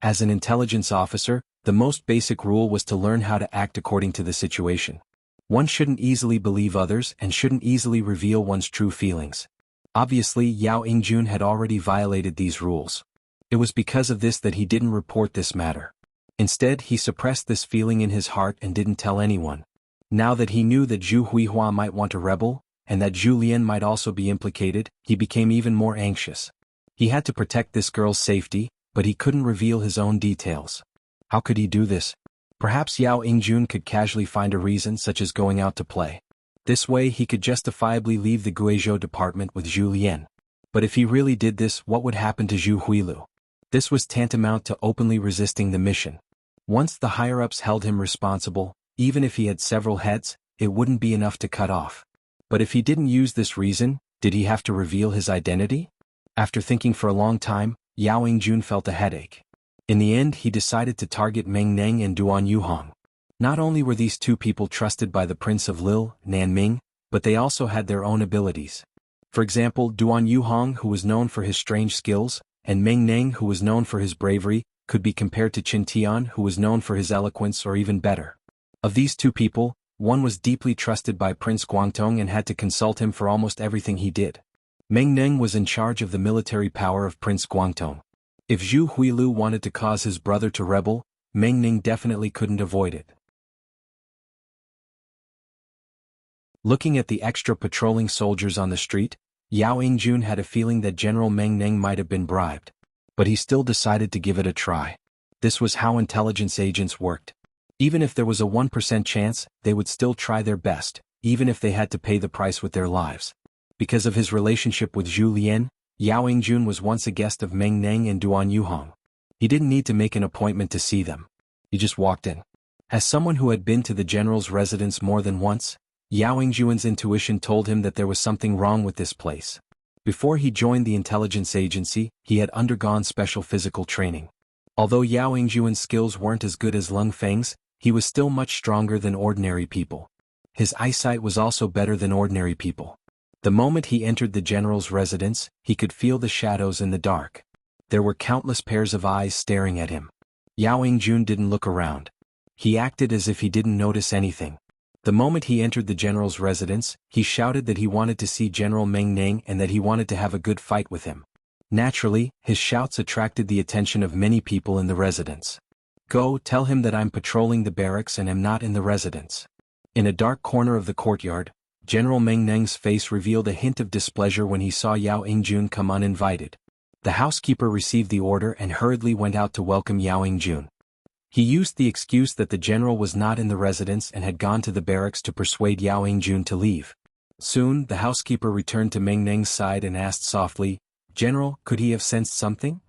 As an intelligence officer, the most basic rule was to learn how to act according to the situation. One shouldn't easily believe others and shouldn't easily reveal one's true feelings. Obviously, Yao Yingjun had already violated these rules. It was because of this that he didn't report this matter. Instead, he suppressed this feeling in his heart and didn't tell anyone. Now that he knew that Zhu Huihua might want to rebel, and that Zhu Lian might also be implicated, he became even more anxious. He had to protect this girl's safety, but he couldn't reveal his own details. How could he do this? Perhaps Yao Yingjun could casually find a reason such as going out to play. This way he could justifiably leave the Guizhou department with Zhu Lian. But if he really did this, what would happen to Zhu Huilu? This was tantamount to openly resisting the mission. Once the higher-ups held him responsible, even if he had several heads, it wouldn't be enough to cut off. But if he didn't use this reason, did he have to reveal his identity? After thinking for a long time, Yao Yingjun felt a headache. In the end, he decided to target Meng Neng and Duan Yuhong. Not only were these two people trusted by the Prince of Lil, Nanming, but they also had their own abilities. For example, Duan Yuhong, who was known for his strange skills, and Meng Neng, who was known for his bravery, could be compared to Qin Tian, who was known for his eloquence or even better. Of these two people, one was deeply trusted by Prince Guangdong and had to consult him for almost everything he did. Meng Neng was in charge of the military power of Prince Guangdong. If Zhu Huilu wanted to cause his brother to rebel, Meng Neng definitely couldn't avoid it. Looking at the extra patrolling soldiers on the street, Yao Yingjun had a feeling that General Meng Neng might have been bribed. But he still decided to give it a try. This was how intelligence agents worked. Even if there was a 1% chance, they would still try their best, even if they had to pay the price with their lives. Because of his relationship with Zhu Lian, Yao Yingjun was once a guest of Meng Neng and Duan Yuhong. He didn't need to make an appointment to see them. He just walked in. As someone who had been to the general's residence more than once, Yao Yingjun's intuition told him that there was something wrong with this place. Before he joined the intelligence agency, he had undergone special physical training. Although Yao Yingjuan's skills weren't as good as Lung Feng's, he was still much stronger than ordinary people. His eyesight was also better than ordinary people. The moment he entered the general's residence, he could feel the shadows in the dark. There were countless pairs of eyes staring at him. Yao Yingjun didn't look around. He acted as if he didn't notice anything. The moment he entered the general's residence, he shouted that he wanted to see General Meng Ning and that he wanted to have a good fight with him. Naturally, his shouts attracted the attention of many people in the residence. Go, tell him that I'm patrolling the barracks and am not in the residence. In a dark corner of the courtyard, General Meng Ning's face revealed a hint of displeasure when he saw Yao Yingjun come uninvited. The housekeeper received the order and hurriedly went out to welcome Yao Yingjun. He used the excuse that the general was not in the residence and had gone to the barracks to persuade Yao Yingjun to leave. Soon, the housekeeper returned to Meng Ning's side and asked softly, "General, could he have sensed something?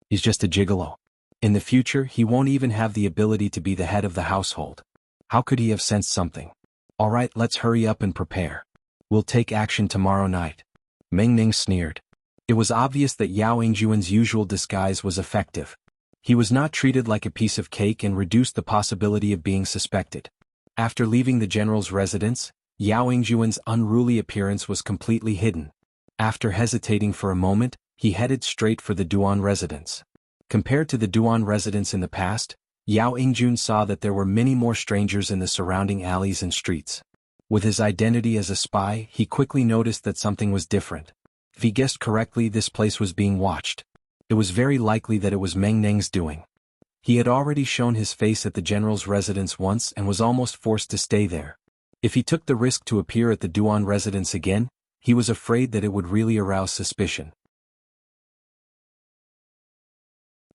He's just a gigolo. In the future, he won't even have the ability to be the head of the household. How could he have sensed something? All right, let's hurry up and prepare. We'll take action tomorrow night." Meng Ning sneered. It was obvious that Yao Yingjuan's usual disguise was effective. He was not treated like a piece of cake and reduced the possibility of being suspected. After leaving the general's residence, Yao Yingjuan's unruly appearance was completely hidden. After hesitating for a moment, he headed straight for the Duan residence. Compared to the Duan residence in the past, Yao Yingjun saw that there were many more strangers in the surrounding alleys and streets. With his identity as a spy, he quickly noticed that something was different. If he guessed correctly, this place was being watched. It was very likely that it was Meng Ning's doing. He had already shown his face at the general's residence once and was almost forced to stay there. If he took the risk to appear at the Duan residence again, he was afraid that it would really arouse suspicion.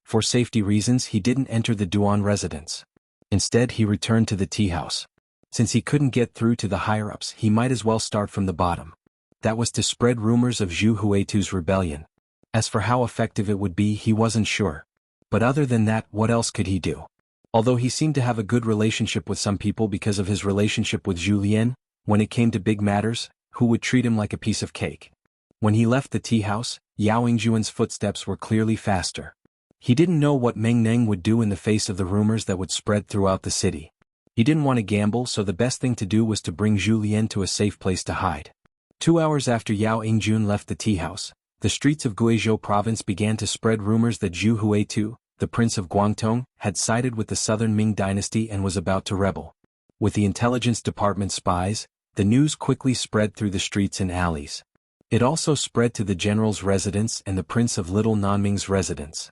For safety reasons, he didn't enter the Duan residence. Instead, he returned to the tea house. Since he couldn't get through to the higher-ups, he might as well start from the bottom. That was to spread rumors of Zhu Huitu's rebellion. As for how effective it would be, he wasn't sure. But other than that, what else could he do? Although he seemed to have a good relationship with some people because of his relationship with Zhu Lian, when it came to big matters, who would treat him like a piece of cake? When he left the tea house, Yao Yingjuan's footsteps were clearly faster. He didn't know what Meng Ning would do in the face of the rumors that would spread throughout the city. He didn't want to gamble, so the best thing to do was to bring Zhu Lian to a safe place to hide. 2 hours after Yao Yingjun left the tea house, the streets of Guizhou province began to spread rumors that Zhu Huitu, the prince of Guangdong, had sided with the southern Ming dynasty and was about to rebel. With the intelligence department spies, the news quickly spread through the streets and alleys. It also spread to the general's residence and the prince of Little Nanming's residence.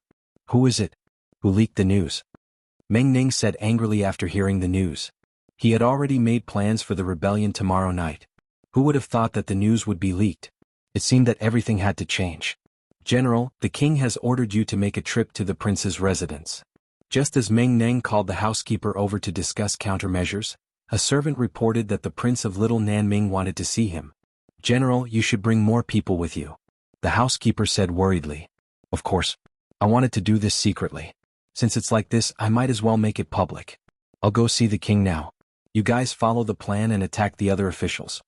"Who is it? Who leaked the news?" Meng Ning said angrily after hearing the news. He had already made plans for the rebellion tomorrow night. Who would have thought that the news would be leaked? It seemed that everything had to change. "General, the king has ordered you to make a trip to the prince's residence." Just as Meng Ning called the housekeeper over to discuss countermeasures, a servant reported that the prince of Little Nanming wanted to see him. "General, you should bring more people with you," the housekeeper said worriedly. "Of course. I wanted to do this secretly. Since it's like this, I might as well make it public. I'll go see the king now. You guys follow the plan and attack the other officials."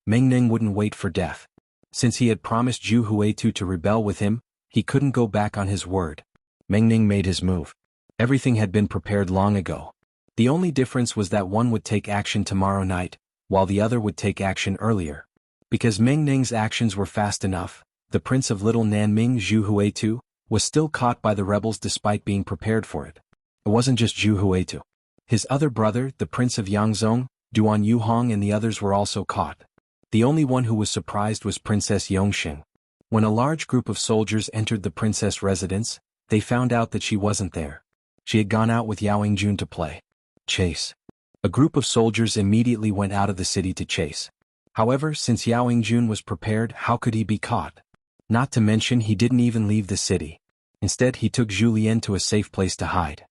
Meng Ning wouldn't wait for death. Since he had promised Zhu Huitu to rebel with him, he couldn't go back on his word. Meng Ning made his move. Everything had been prepared long ago. The only difference was that one would take action tomorrow night, while the other would take action earlier. Because Meng Ning's actions were fast enough, the prince of Little Nanming, Zhu Huitu, was still caught by the rebels despite being prepared for it. It wasn't just Zhu Huitu. His other brother, the prince of Yangzong, Duan Yuhong, and the others were also caught. The only one who was surprised was Princess Yongxing. When a large group of soldiers entered the princess' residence, they found out that she wasn't there. She had gone out with Yao Yingjun to play chase. A group of soldiers immediately went out of the city to chase. However, since Yao Yingjun was prepared, how could he be caught? Not to mention, he didn't even leave the city. Instead, he took Zhu Lian to a safe place to hide.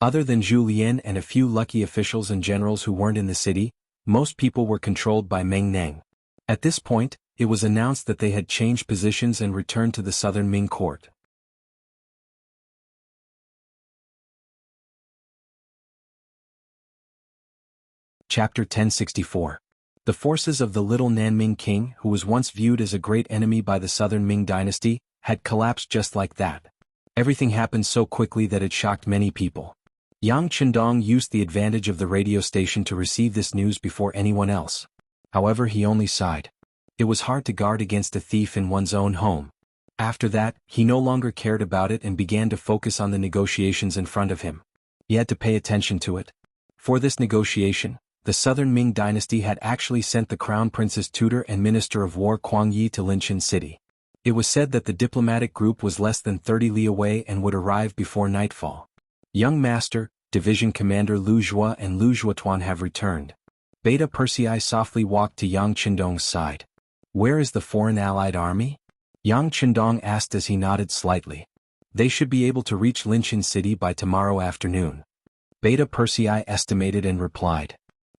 Other than Zhu Lian and a few lucky officials and generals who weren't in the city, most people were controlled by Meng Ning. At this point, it was announced that they had changed positions and returned to the southern Ming court. Chapter 1064. The forces of the little Nanming king, who was once viewed as a great enemy by the southern Ming dynasty, had collapsed just like that. Everything happened so quickly that it shocked many people. Yang Chendong used the advantage of the radio station to receive this news before anyone else. However, he only sighed. It was hard to guard against a thief in one's own home. After that, he no longer cared about it and began to focus on the negotiations in front of him. He had to pay attention to it. For this negotiation, the southern Ming dynasty had actually sent the crown prince's tutor and minister of war Kuang Yi to Linchin City. It was said that the diplomatic group was less than 30 li away and would arrive before nightfall. Young Master, Division Commander Lu Zhua and Lu Zhuatuan have returned. Beta Persei softly walked to Yang Chendong's side. Where is the foreign allied army? Yang Chendong asked as he nodded slightly. They should be able to reach Linchin City by tomorrow afternoon. Beta Persei estimated and replied.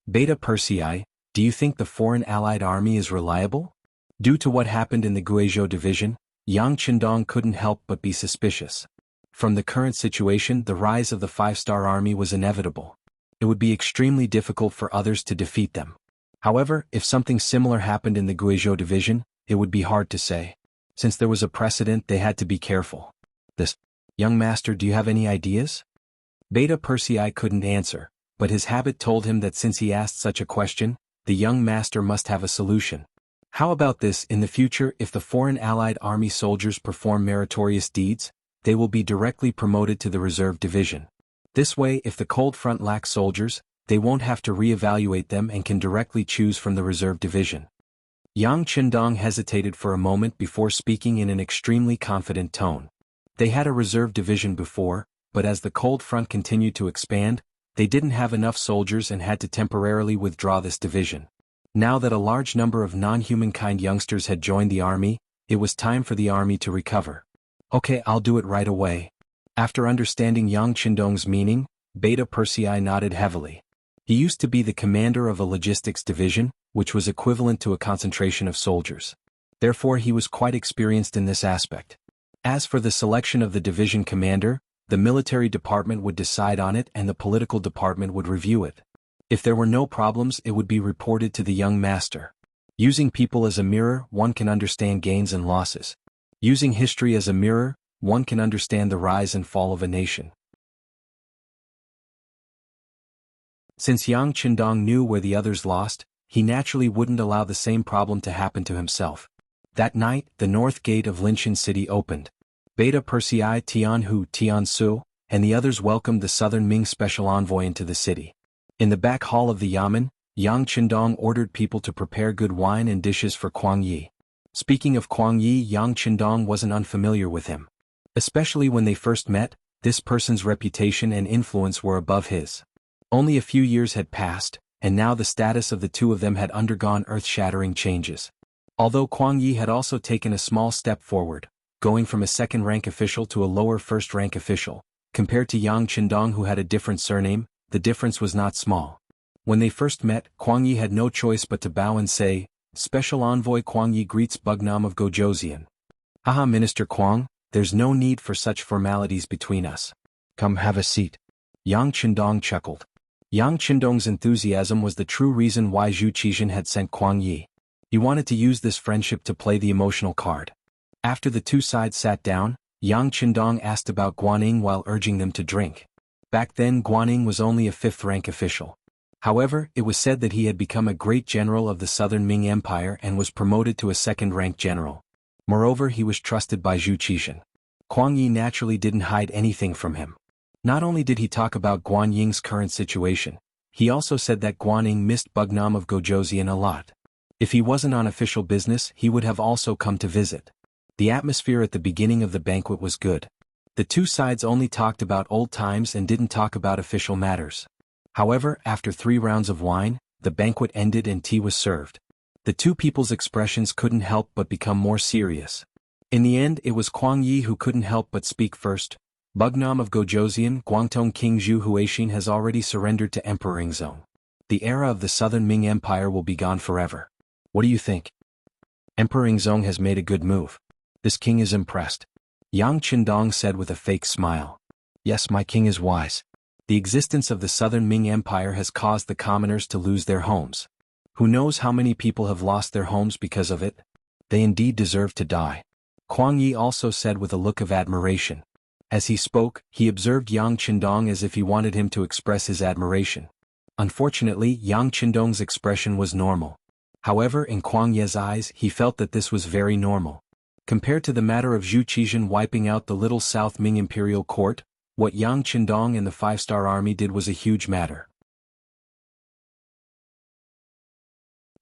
Beta Persei, do you think the foreign allied army is reliable? Due to what happened in the Guizhou division, Yang Chendong couldn't help but be suspicious. From the current situation, the rise of the five-star army was inevitable. It would be extremely difficult for others to defeat them. However, if something similar happened in the Guizhou division, it would be hard to say. Since there was a precedent, they had to be careful. Young Master, do you have any ideas? Beta Persei couldn't answer, but his habit told him that since he asked such a question, the young master must have a solution. How about this: in the future, if the foreign allied army soldiers perform meritorious deeds, they will be directly promoted to the reserve division. This way, if the cold front lacks soldiers, they won't have to re-evaluate them and can directly choose from the reserve division. Yang Chendong hesitated for a moment before speaking in an extremely confident tone. They had a reserve division before, but as the cold front continued to expand, they didn't have enough soldiers and had to temporarily withdraw this division. Now that a large number of non-humankind youngsters had joined the army, it was time for the army to recover. Okay, I'll do it right away. After understanding Yang Chendong's meaning, Beta Persei nodded heavily. He used to be the commander of a logistics division, which was equivalent to a concentration of soldiers. Therefore, he was quite experienced in this aspect. As for the selection of the division commander, the military department would decide on it and the political department would review it. If there were no problems, it would be reported to the young master. Using people as a mirror, one can understand gains and losses. Using history as a mirror, one can understand the rise and fall of a nation. Since Yang Chendong knew where the others lost, he naturally wouldn't allow the same problem to happen to himself. That night, the north gate of Linchin City opened. Beta Persei, Tianhu, Tiansu, and the others welcomed the southern Ming special envoy into the city. In the back hall of the Yamen, Yang Chendong ordered people to prepare good wine and dishes for Kuang Yi. Speaking of Kuang Yi, Yang Chendong wasn't unfamiliar with him. Especially when they first met, this person's reputation and influence were above his. Only a few years had passed, and now the status of the two of them had undergone earth-shattering changes. Although Kuang Yi had also taken a small step forward, going from a second-rank official to a lower first-rank official, compared to Yang Chendong who had a different surname, the difference was not small. When they first met, Kuang Yi had no choice but to bow and say, "Special Envoy Kuang Yi greets Bugnam of Gojosian." "Haha, Minister Kuang, there's no need for such formalities between us. Come have a seat." Yang Chendong chuckled. Yang Chendong's enthusiasm was the true reason why Zhu Qixin had sent Kuang Yi. He wanted to use this friendship to play the emotional card. After the two sides sat down, Yang Chendong asked about Guaning while urging them to drink. Back then Guaning was only a fifth-rank official. However, it was said that he had become a great general of the southern Ming Empire and was promoted to a second-rank general. Moreover, he was trusted by Zhu Qixin. Kuang Yi naturally didn't hide anything from him. Not only did he talk about Guanying's current situation, he also said that Guaning missed Bugnam of Gojosian a lot. If he wasn't on official business, he would have also come to visit. The atmosphere at the beginning of the banquet was good. The two sides only talked about old times and didn't talk about official matters. However, after 3 rounds of wine, the banquet ended and tea was served. The two people's expressions couldn't help but become more serious. In the end, it was Kuang Yi who couldn't help but speak first. "Bugnam of Gojosian, Guangdong King Zhu Huixin has already surrendered to Emperor Ingzong. The era of the southern Ming Empire will be gone forever. What do you think? Emperor Ingzong has made a good move. This king is impressed." Yang Chendong said with a fake smile. "Yes, my king is wise. The existence of the southern Ming Empire has caused the commoners to lose their homes. Who knows how many people have lost their homes because of it? They indeed deserve to die. Kuang Yi also said with a look of admiration. As he spoke, he observed Yang Qindong as if he wanted him to express his admiration. Unfortunately, Yang Qindong's expression was normal. However, in Kuang Ye's eyes, he felt that this was very normal. Compared to the matter of Zhu Qizhen wiping out the little South Ming imperial court, what Yang Qindong and the Five-Star Army did was a huge matter.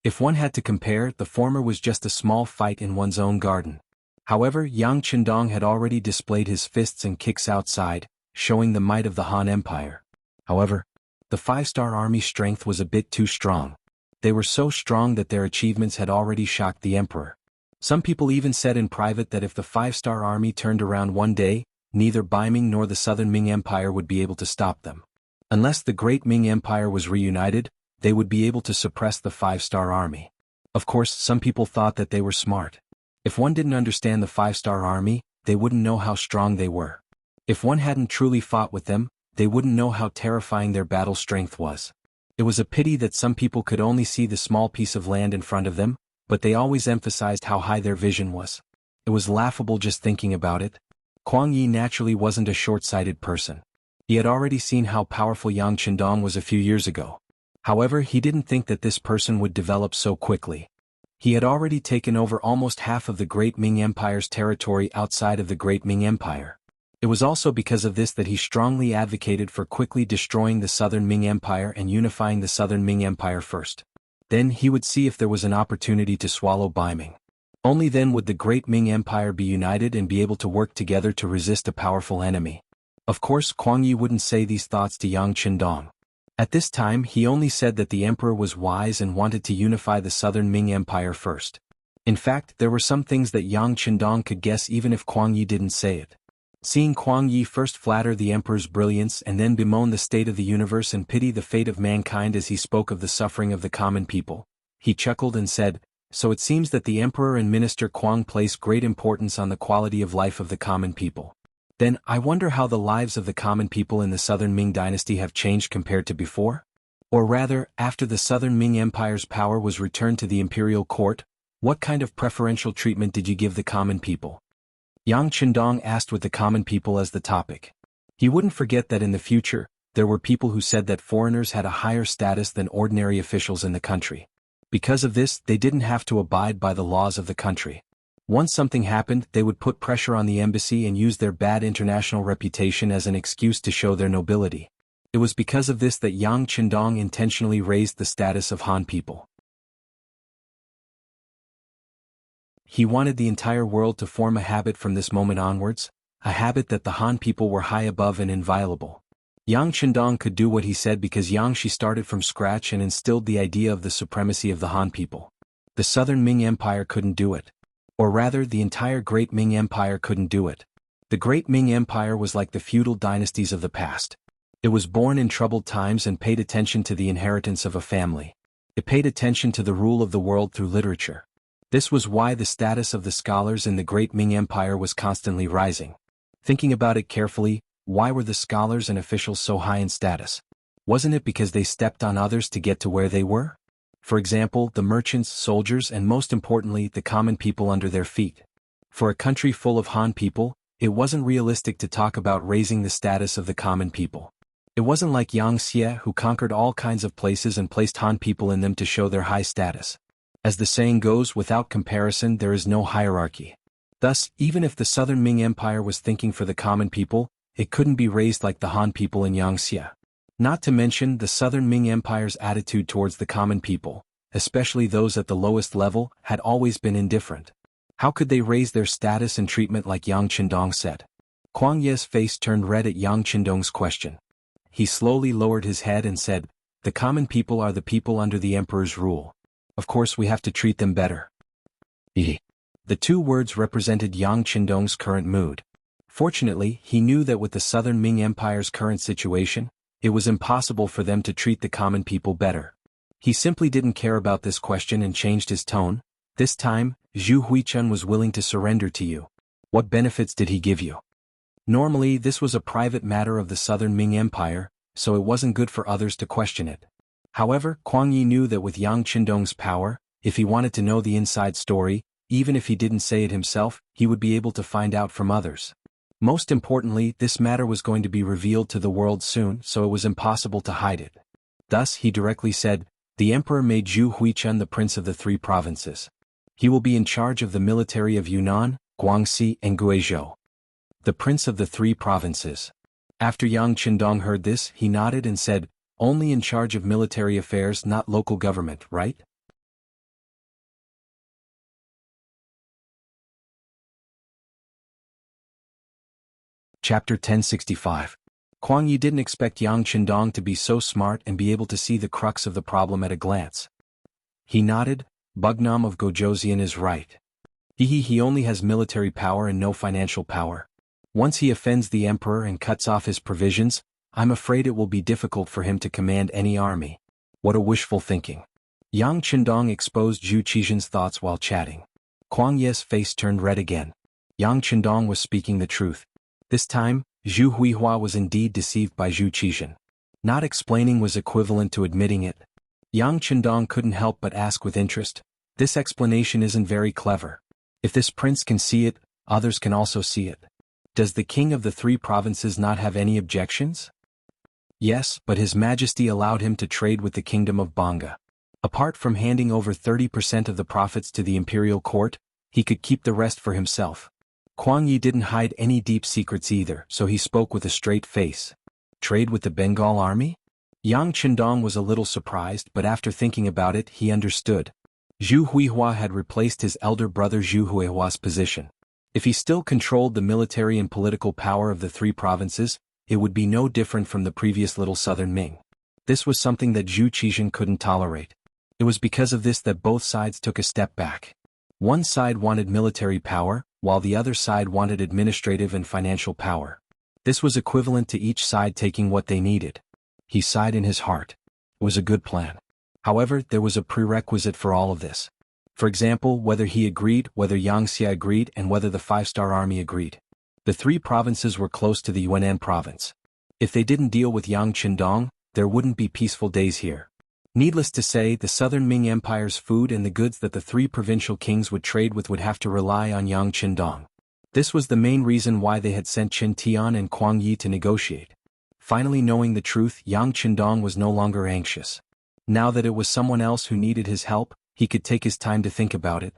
If one had to compare, the former was just a small fight in one's own garden. However, Yang Qindong had already displayed his fists and kicks outside, showing the might of the Han Empire. However, the Five-Star Army's strength was a bit too strong. They were so strong that their achievements had already shocked the emperor. Some people even said in private that if the Five-Star Army turned around one day, neither Beiming nor the Southern Ming Empire would be able to stop them. Unless the Great Ming Empire was reunited, they would be able to suppress the Five-Star Army. Of course, some people thought that they were smart. If one didn't understand the Five-Star Army, they wouldn't know how strong they were. If one hadn't truly fought with them, they wouldn't know how terrifying their battle strength was. It was a pity that some people could only see the small piece of land in front of them, but they always emphasized how high their vision was. It was laughable just thinking about it. Kuang Yi naturally wasn't a short-sighted person. He had already seen how powerful Yang Qindong was a few years ago. However, he didn't think that this person would develop so quickly. He had already taken over almost half of the Great Ming Empire's territory outside of the Great Ming Empire. It was also because of this that he strongly advocated for quickly destroying the Southern Ming Empire and unifying the Southern Ming Empire first. Then he would see if there was an opportunity to swallow Beiming. Only then would the Great Ming Empire be united and be able to work together to resist a powerful enemy. Of course, Kuang Yi wouldn't say these thoughts to Yang Qindong. At this time, he only said that the emperor was wise and wanted to unify the Southern Ming Empire first. In fact, there were some things that Yang Qindong could guess even if Kuang Yi didn't say it. Seeing Kuang Yi first flatter the emperor's brilliance and then bemoan the state of the universe and pity the fate of mankind as he spoke of the suffering of the common people, he chuckled and said, "So it seems that the emperor and minister Kuang place great importance on the quality of life of the common people. Then, I wonder how the lives of the common people in the Southern Ming dynasty have changed compared to before? Or rather, after the Southern Ming Empire's power was returned to the imperial court, what kind of preferential treatment did you give the common people?" Yang Qindong asked with the common people as the topic. He wouldn't forget that in the future, there were people who said that foreigners had a higher status than ordinary officials in the country. Because of this, they didn't have to abide by the laws of the country. Once something happened, they would put pressure on the embassy and use their bad international reputation as an excuse to show their nobility. It was because of this that Yang Qindong intentionally raised the status of Han people. He wanted the entire world to form a habit from this moment onwards, a habit that the Han people were high above and inviolable. Yang Qindong could do what he said because Yangshi started from scratch and instilled the idea of the supremacy of the Han people. The Southern Ming Empire couldn't do it. Or rather, the entire Great Ming Empire couldn't do it. The Great Ming Empire was like the feudal dynasties of the past. It was born in troubled times and paid attention to the inheritance of a family. It paid attention to the rule of the world through literature. This was why the status of the scholars in the Great Ming Empire was constantly rising. Thinking about it carefully, why were the scholars and officials so high in status? Wasn't it because they stepped on others to get to where they were? For example, the merchants, soldiers, and most importantly, the common people under their feet. For a country full of Han people, it wasn't realistic to talk about raising the status of the common people. It wasn't like Yang Xie who conquered all kinds of places and placed Han people in them to show their high status. As the saying goes, without comparison there is no hierarchy. Thus, even if the Southern Ming Empire was thinking for the common people, it couldn't be raised like the Han people in Yang Xie. Not to mention the Southern Ming Empire's attitude towards the common people, especially those at the lowest level, had always been indifferent. How could they raise their status and treatment like Yang Qindong said? Kuang Ye's face turned red at Yang Qindong's question. He slowly lowered his head and said, "The common people are the people under the emperor's rule. Of course we have to treat them better." The two words represented Yang Qindong's current mood. Fortunately, he knew that with the Southern Ming Empire's current situation, it was impossible for them to treat the common people better. He simply didn't care about this question and changed his tone. "This time, Zhu Huichun was willing to surrender to you. What benefits did he give you?" Normally, this was a private matter of the Southern Ming Empire, so it wasn't good for others to question it. However, Kuang Yi knew that with Yang Qindong's power, if he wanted to know the inside story, even if he didn't say it himself, he would be able to find out from others. Most importantly, this matter was going to be revealed to the world soon, so it was impossible to hide it. Thus, he directly said, "The emperor made Zhu Huichun the prince of the 3 provinces. He will be in charge of the military of Yunnan, Guangxi and Guizhou. The prince of the 3 provinces." After Yang Qindong heard this, he nodded and said, "Only in charge of military affairs, not local government, right?" Chapter 1065. Kuang Yi didn't expect Yang Qindong to be so smart and be able to see the crux of the problem at a glance. He nodded. "Bugnam of Gojoseon is right. He only has military power and no financial power. Once he offends the emperor and cuts off his provisions, I'm afraid it will be difficult for him to command any army." What a wishful thinking. Yang Qindong exposed Zhu Qizhen's thoughts while chatting. Kuang Yi's face turned red again. Yang Qindong was speaking the truth. This time, Zhu Huihua was indeed deceived by Zhu Qizhen. Not explaining was equivalent to admitting it. Yang Qindong couldn't help but ask with interest, "This explanation isn't very clever. If this prince can see it, others can also see it. Does the king of the 3 provinces not have any objections?" "Yes, but His Majesty allowed him to trade with the kingdom of Banga. Apart from handing over 30% of the profits to the imperial court, he could keep the rest for himself." Kuang Yi didn't hide any deep secrets either, so he spoke with a straight face. "Trade with the Bengal army?" Yang Qindong was a little surprised, but after thinking about it, he understood. Zhu Huihua had replaced his elder brother Zhu Huihua's position. If he still controlled the military and political power of the 3 provinces, it would be no different from the previous little southern Ming. This was something that Zhu Qizhen couldn't tolerate. It was because of this that both sides took a step back. One side wanted military power, while the other side wanted administrative and financial power. This was equivalent to each side taking what they needed. He sighed in his heart. It was a good plan. However, there was a prerequisite for all of this. For example, whether he agreed, whether Yangxia agreed, and whether the 5-star army agreed. The 3 provinces were close to the Yunnan province. If they didn't deal with Yang Qindong, there wouldn't be peaceful days here. Needless to say, the southern Ming Empire's food and the goods that the 3 provincial kings would trade with would have to rely on Yang Qindong. This was the main reason why they had sent Qin Tian and Kuang Yi to negotiate. Finally knowing the truth, Yang Qindong was no longer anxious. Now that it was someone else who needed his help, he could take his time to think about it.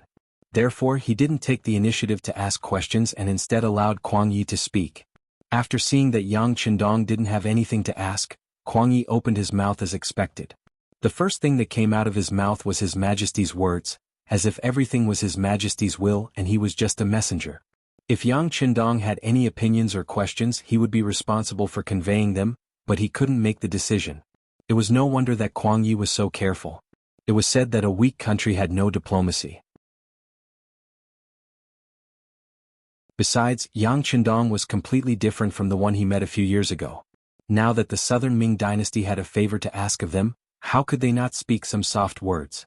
Therefore, he didn't take the initiative to ask questions and instead allowed Kuang Yi to speak. After seeing that Yang Qindong didn't have anything to ask, Kuang Yi opened his mouth as expected. The first thing that came out of his mouth was His Majesty's words, as if everything was His Majesty's will and he was just a messenger. If Yang Qindong had any opinions or questions, he would be responsible for conveying them, but he couldn't make the decision. It was no wonder that Kuang Yi was so careful. It was said that a weak country had no diplomacy. Besides, Yang Qindong was completely different from the one he met a few years ago. Now that the southern Ming dynasty had a favor to ask of them, how could they not speak some soft words?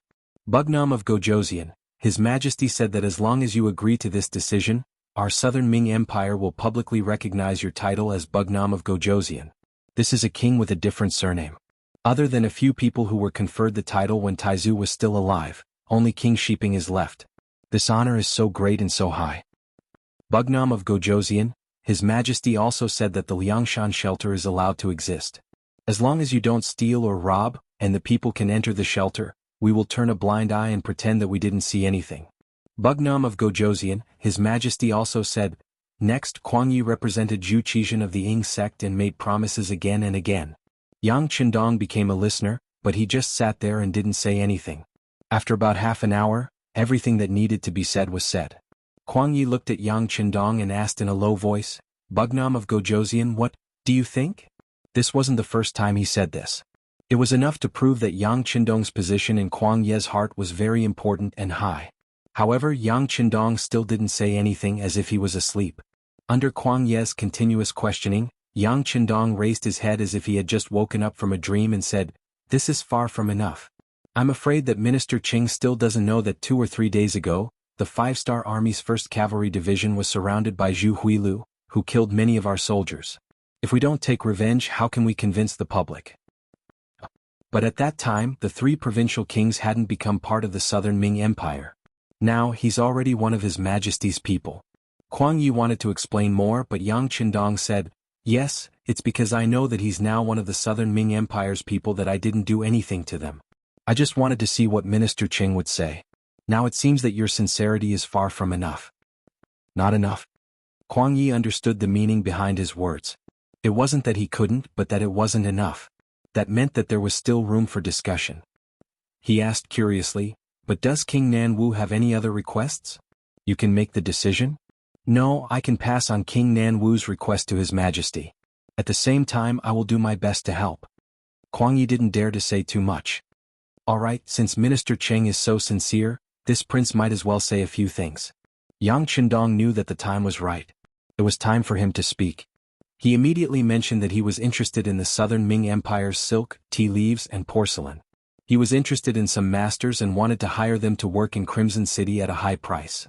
"Bugnam of Gojoseon, His Majesty said that as long as you agree to this decision, our southern Ming Empire will publicly recognize your title as Bugnam of Gojoseon. This is a king with a different surname. Other than a few people who were conferred the title when Taizu was still alive, only King Shiping is left. This honor is so great and so high. Bugnam of Gojoseon, His Majesty also said that the Liangshan shelter is allowed to exist. As long as you don't steal or rob, and the people can enter the shelter, we will turn a blind eye and pretend that we didn't see anything. Bugnam of Gojoseon, His Majesty also said." Next, Kuang Yi represented Zhu Qizhen of the Ying sect and made promises again and again. Yang Qindong became a listener, but he just sat there and didn't say anything. After about half an hour, everything that needed to be said was said. Kuang Yi looked at Yang Qindong and asked in a low voice, "Bugnam of Gojoseon, what do you think?" This wasn't the first time he said this. It was enough to prove that Yang Qindong's position in Kuang Yi's heart was very important and high. However, Yang Qindong still didn't say anything, as if he was asleep. Under Kuang Yi's continuous questioning, Yang Qindong raised his head as if he had just woken up from a dream and said, "This is far from enough. I'm afraid that Minister Qing still doesn't know that 2 or 3 days ago, the 5-star Army's 1st Cavalry Division was surrounded by Zhu Huilu, who killed many of our soldiers. If we don't take revenge, how can we convince the public?" But at that time, the three provincial kings hadn't become part of the Southern Ming Empire. Now, he's already one of His Majesty's people. Kuang Yi wanted to explain more, but Yang Qindong said, "Yes, it's because I know that he's now one of the Southern Ming Empire's people that I didn't do anything to them. I just wanted to see what Minister Qing would say. Now it seems that your sincerity is far from enough." Not enough? Kuang Yi understood the meaning behind his words. It wasn't that he couldn't, but that it wasn't enough. That meant that there was still room for discussion. He asked curiously, "But does King Nan Wu have any other requests? You can make the decision?" "No, I can pass on King Nan Wu's request to His Majesty. At the same time, I will do my best to help." Kuang Yi didn't dare to say too much. "All right, since Minister Cheng is so sincere, this prince might as well say a few things." Yang Qindong knew that the time was right. It was time for him to speak. He immediately mentioned that he was interested in the Southern Ming Empire's silk, tea leaves, and porcelain. He was interested in some masters and wanted to hire them to work in Crimson City at a high price.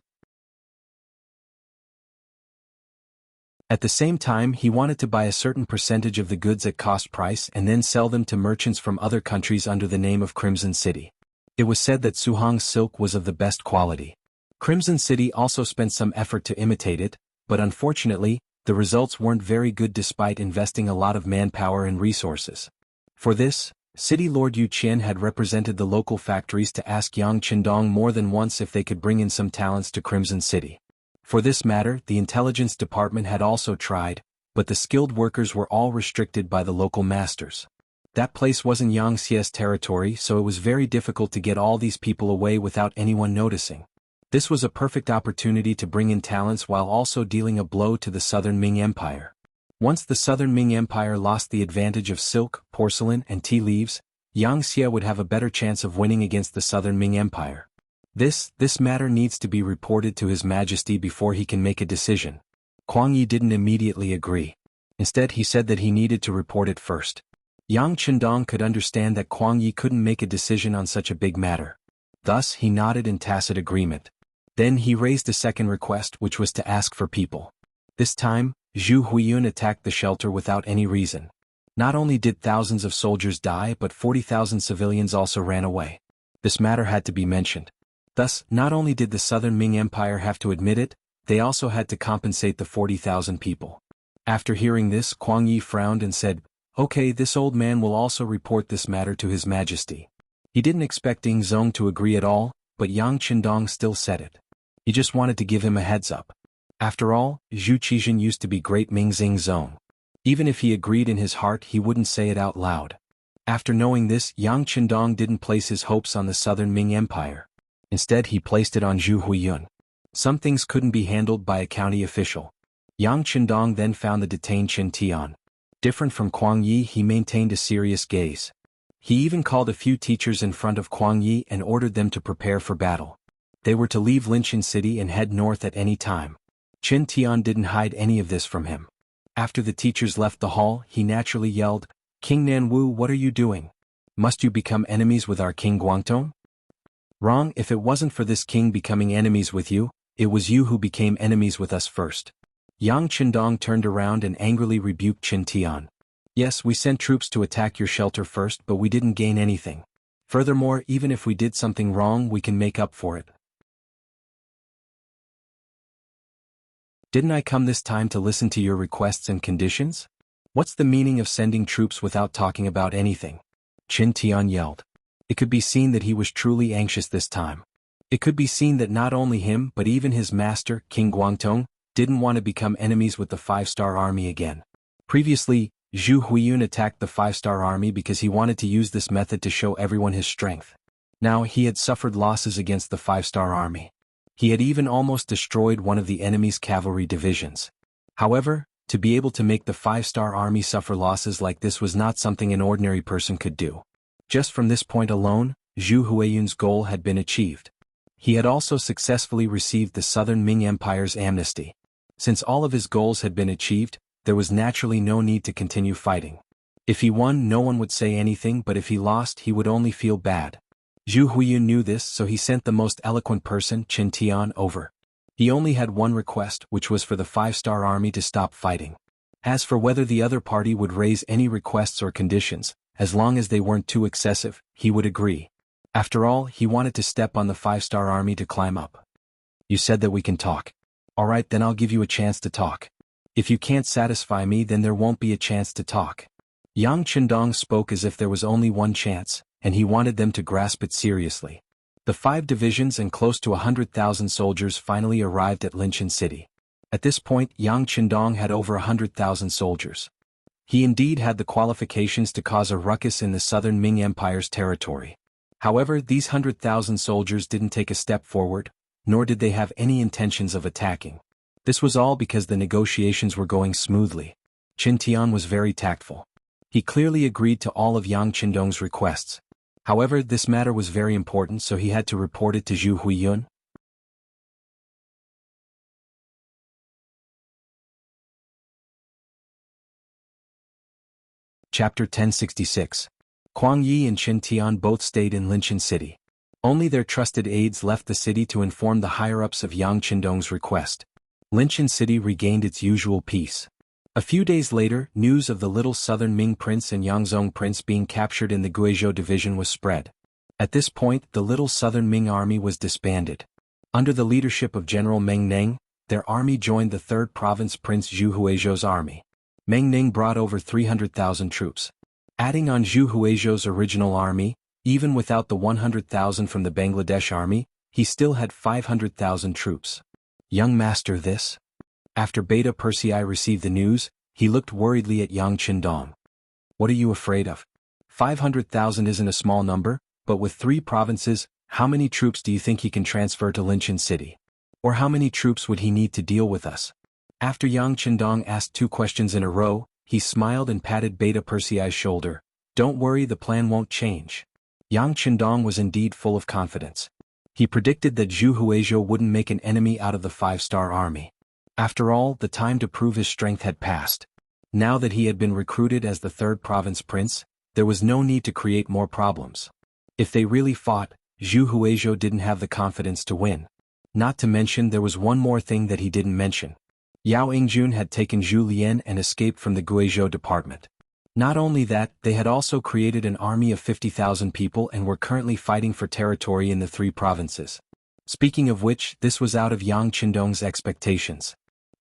At the same time, he wanted to buy a certain percentage of the goods at cost price and then sell them to merchants from other countries under the name of Crimson City. It was said that Suhong's silk was of the best quality. Crimson City also spent some effort to imitate it, but unfortunately, the results weren't very good despite investing a lot of manpower and resources. For this, City Lord Yu Qian had represented the local factories to ask Yang Qindong more than once if they could bring in some talents to Crimson City. For this matter, the intelligence department had also tried, but the skilled workers were all restricted by the local masters. That place wasn't Yang Xie's territory, so it was very difficult to get all these people away without anyone noticing. This was a perfect opportunity to bring in talents while also dealing a blow to the Southern Ming Empire. Once the Southern Ming Empire lost the advantage of silk, porcelain, and tea leaves, Yang Xie would have a better chance of winning against the Southern Ming Empire. This matter needs to be reported to His Majesty before he can make a decision. Kuang Yi didn't immediately agree. Instead, he said that he needed to report it first. Yang Qindong could understand that Kuang Yi couldn't make a decision on such a big matter. Thus, he nodded in tacit agreement. Then he raised a second request, which was to ask for people. This time, Zhu Huiyun attacked the shelter without any reason. Not only did thousands of soldiers die, but 40,000 civilians also ran away. This matter had to be mentioned. Thus, not only did the Southern Ming Empire have to admit it, they also had to compensate the 40,000 people. After hearing this, Kuang Yi frowned and said, "Okay, this old man will also report this matter to His Majesty." He didn't expect Ding Zong to agree at all, but Yang Qindong still said it. He just wanted to give him a heads up. After all, Zhu Qizhen used to be great Ming Zing Zong. Even if he agreed in his heart, he wouldn't say it out loud. After knowing this, Yang Qindong didn't place his hopes on the Southern Ming Empire. Instead, he placed it on Zhu Huiyun. Some things couldn't be handled by a county official. Yang Qindong then found the detained Qin Tian. Different from Kuang Yi, he maintained a serious gaze. He even called a few teachers in front of Kuang Yi and ordered them to prepare for battle. They were to leave Linqin City and head north at any time. Qin Tian didn't hide any of this from him. After the teachers left the hall, he naturally yelled, "King Nan Wu, what are you doing? Must you become enemies with our King Guangdong?" "Wrong, if it wasn't for this king becoming enemies with you, it was you who became enemies with us first." Yang Qindong turned around and angrily rebuked Qin Tian. "Yes, we sent troops to attack your shelter first, but we didn't gain anything. Furthermore, even if we did something wrong, we can make up for it. Didn't I come this time to listen to your requests and conditions? What's the meaning of sending troops without talking about anything?" Qin Tian yelled. It could be seen that he was truly anxious this time. It could be seen that not only him but even his master, King Guangdong, didn't want to become enemies with the Five-Star Army again. Previously, Zhu Huiyun attacked the Five-Star Army because he wanted to use this method to show everyone his strength. Now he had suffered losses against the Five-Star Army. He had even almost destroyed one of the enemy's cavalry divisions. However, to be able to make the Five-Star Army suffer losses like this was not something an ordinary person could do. Just from this point alone, Zhu Huiyun's goal had been achieved. He had also successfully received the Southern Ming Empire's amnesty. Since all of his goals had been achieved, there was naturally no need to continue fighting. If he won, no one would say anything, but if he lost, he would only feel bad. Zhu Huiyun knew this, so he sent the most eloquent person, Qin Tian, over. He only had one request, which was for the Five-Star Army to stop fighting. As for whether the other party would raise any requests or conditions, as long as they weren't too excessive, he would agree. After all, he wanted to step on the 5-star army to climb up. You said that we can talk. Alright, then I'll give you a chance to talk. If you can't satisfy me, then there won't be a chance to talk. Yang Qindong spoke as if there was only one chance, and he wanted them to grasp it seriously. The 5 divisions and close to 100,000 soldiers finally arrived at Linchin City. At this point, Yang Qindong had over 100,000 soldiers. He indeed had the qualifications to cause a ruckus in the southern Ming Empire's territory. However, these 100,000 soldiers didn't take a step forward, nor did they have any intentions of attacking. This was all because the negotiations were going smoothly. Qin Tian was very tactful. He clearly agreed to all of Yang Qindong's requests. However, this matter was very important, so he had to report it to Zhu Huiyun. Chapter 1066. Kuang Yi and Qin Tian both stayed in Linchin City. Only their trusted aides left the city to inform the higher-ups of Yang Qindong's request. Linchin City regained its usual peace. A few days later, news of the little southern Ming prince and Yangzhong prince being captured in the Guizhou division was spread. At this point, the little southern Ming army was disbanded. Under the leadership of General Meng Ning, their army joined the 3rd province Prince Zhu Huizhou's army. Meng Ning brought over 300,000 troops. Adding on Zhu Huizhou's original army, even without the 100,000 from the Bangladesh army, he still had 500,000 troops. Young master, this? After Beta Persei received the news, he looked worriedly at Yang Qindong. What are you afraid of? 500,000 isn't a small number, but with 3 provinces, how many troops do you think he can transfer to Linchin City? Or how many troops would he need to deal with us? After Yang Qindong asked 2 questions in a row, he smiled and patted Beta Persei's shoulder. Don't worry, the plan won't change. Yang Qindong was indeed full of confidence. He predicted that Zhu Huizhou wouldn't make an enemy out of the 5-star army. After all, the time to prove his strength had passed. Now that he had been recruited as the 3rd province prince, there was no need to create more problems. If they really fought, Zhu Huizhou didn't have the confidence to win. Not to mention, there was one more thing that he didn't mention. Yao Yingjun had taken Zhu Lian and escaped from the Guizhou department. Not only that, they had also created an army of 50,000 people and were currently fighting for territory in the 3 provinces. Speaking of which, this was out of Yang Qindong's expectations.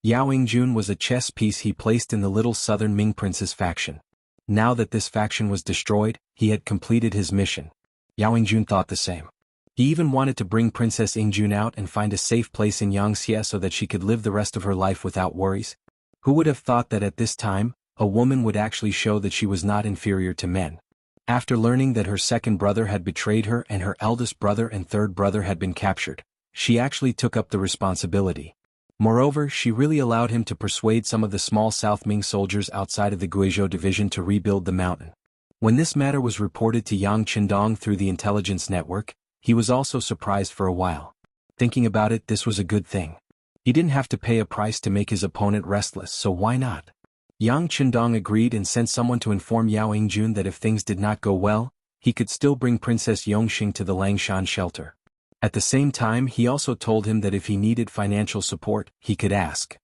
Yao Yingjun was a chess piece he placed in the little southern Ming prince's faction. Now that this faction was destroyed, he had completed his mission. Yao Yingjun thought the same. He even wanted to bring Princess Yingjun out and find a safe place in Yangxie so that she could live the rest of her life without worries. Who would have thought that at this time, a woman would actually show that she was not inferior to men? After learning that her 2nd brother had betrayed her and her eldest brother and 3rd brother had been captured, she actually took up the responsibility. Moreover, she really allowed him to persuade some of the small South Ming soldiers outside of the Guizhou division to rebuild the mountain. When this matter was reported to Yang Qindong through the intelligence network, he was also surprised for a while. Thinking about it, this was a good thing. He didn't have to pay a price to make his opponent restless, so why not? Yang Qindong agreed and sent someone to inform Yao Yingjun that if things did not go well, he could still bring Princess Yongxing to the Langshan shelter. At the same time, he also told him that if he needed financial support, he could ask.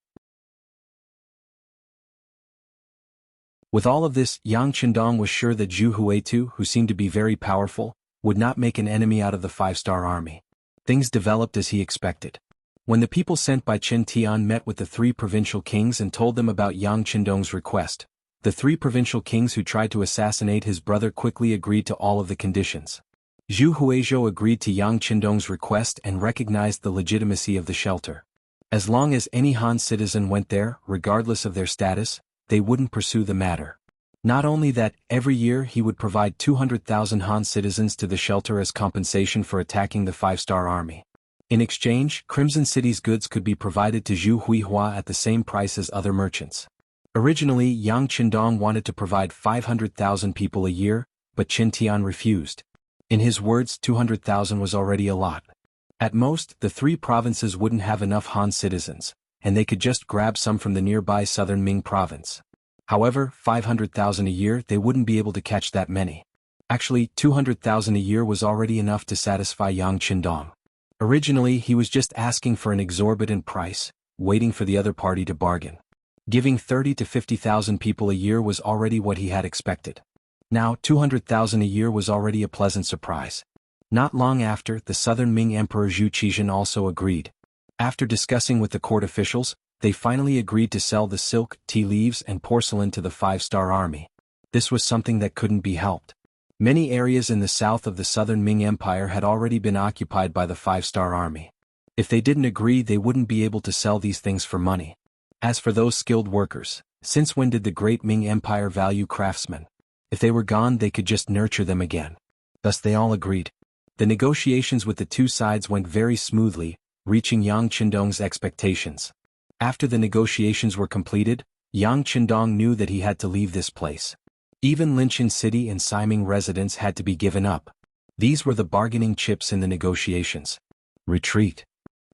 With all of this, Yang Qindong was sure that Zhu Huizhou, who seemed to be very powerful, would not make an enemy out of the 5-star army. Things developed as he expected. When the people sent by Qin Tian met with the 3 provincial kings and told them about Yang Qindong's request, the 3 provincial kings who tried to assassinate his brother quickly agreed to all of the conditions. Zhu Huizhou agreed to Yang Qindong's request and recognized the legitimacy of the shelter. As long as any Han citizen went there, regardless of their status, they wouldn't pursue the matter. Not only that, every year he would provide 200,000 Han citizens to the shelter as compensation for attacking the 5-star army. In exchange, Crimson City's goods could be provided to Zhu Huihua at the same price as other merchants. Originally, Yang Qindong wanted to provide 500,000 people a year, but Qin Tian refused. In his words, 200,000 was already a lot. At most, the 3 provinces wouldn't have enough Han citizens, and they could just grab some from the nearby southern Ming province. However, 500,000 a year, they wouldn't be able to catch that many. Actually, 200,000 a year was already enough to satisfy Yang Qindong. Originally, he was just asking for an exorbitant price, waiting for the other party to bargain. Giving 30 to 50,000 people a year was already what he had expected. Now, 200,000 a year was already a pleasant surprise. Not long after, the southern Ming Emperor Zhu Qizhen also agreed. After discussing with the court officials, they finally agreed to sell the silk, tea leaves and porcelain to the five-star army. This was something that couldn't be helped. Many areas in the south of the southern Ming Empire had already been occupied by the five-star army. If they didn't agree, they wouldn't be able to sell these things for money. As for those skilled workers, since when did the great Ming Empire value craftsmen? If they were gone, they could just nurture them again. Thus they all agreed. The negotiations with the two sides went very smoothly, reaching Yang Qindong's expectations. After the negotiations were completed, Yang Qindong knew that he had to leave this place. Even Linchin City and Siming residence had to be given up. These were the bargaining chips in the negotiations. Retreat.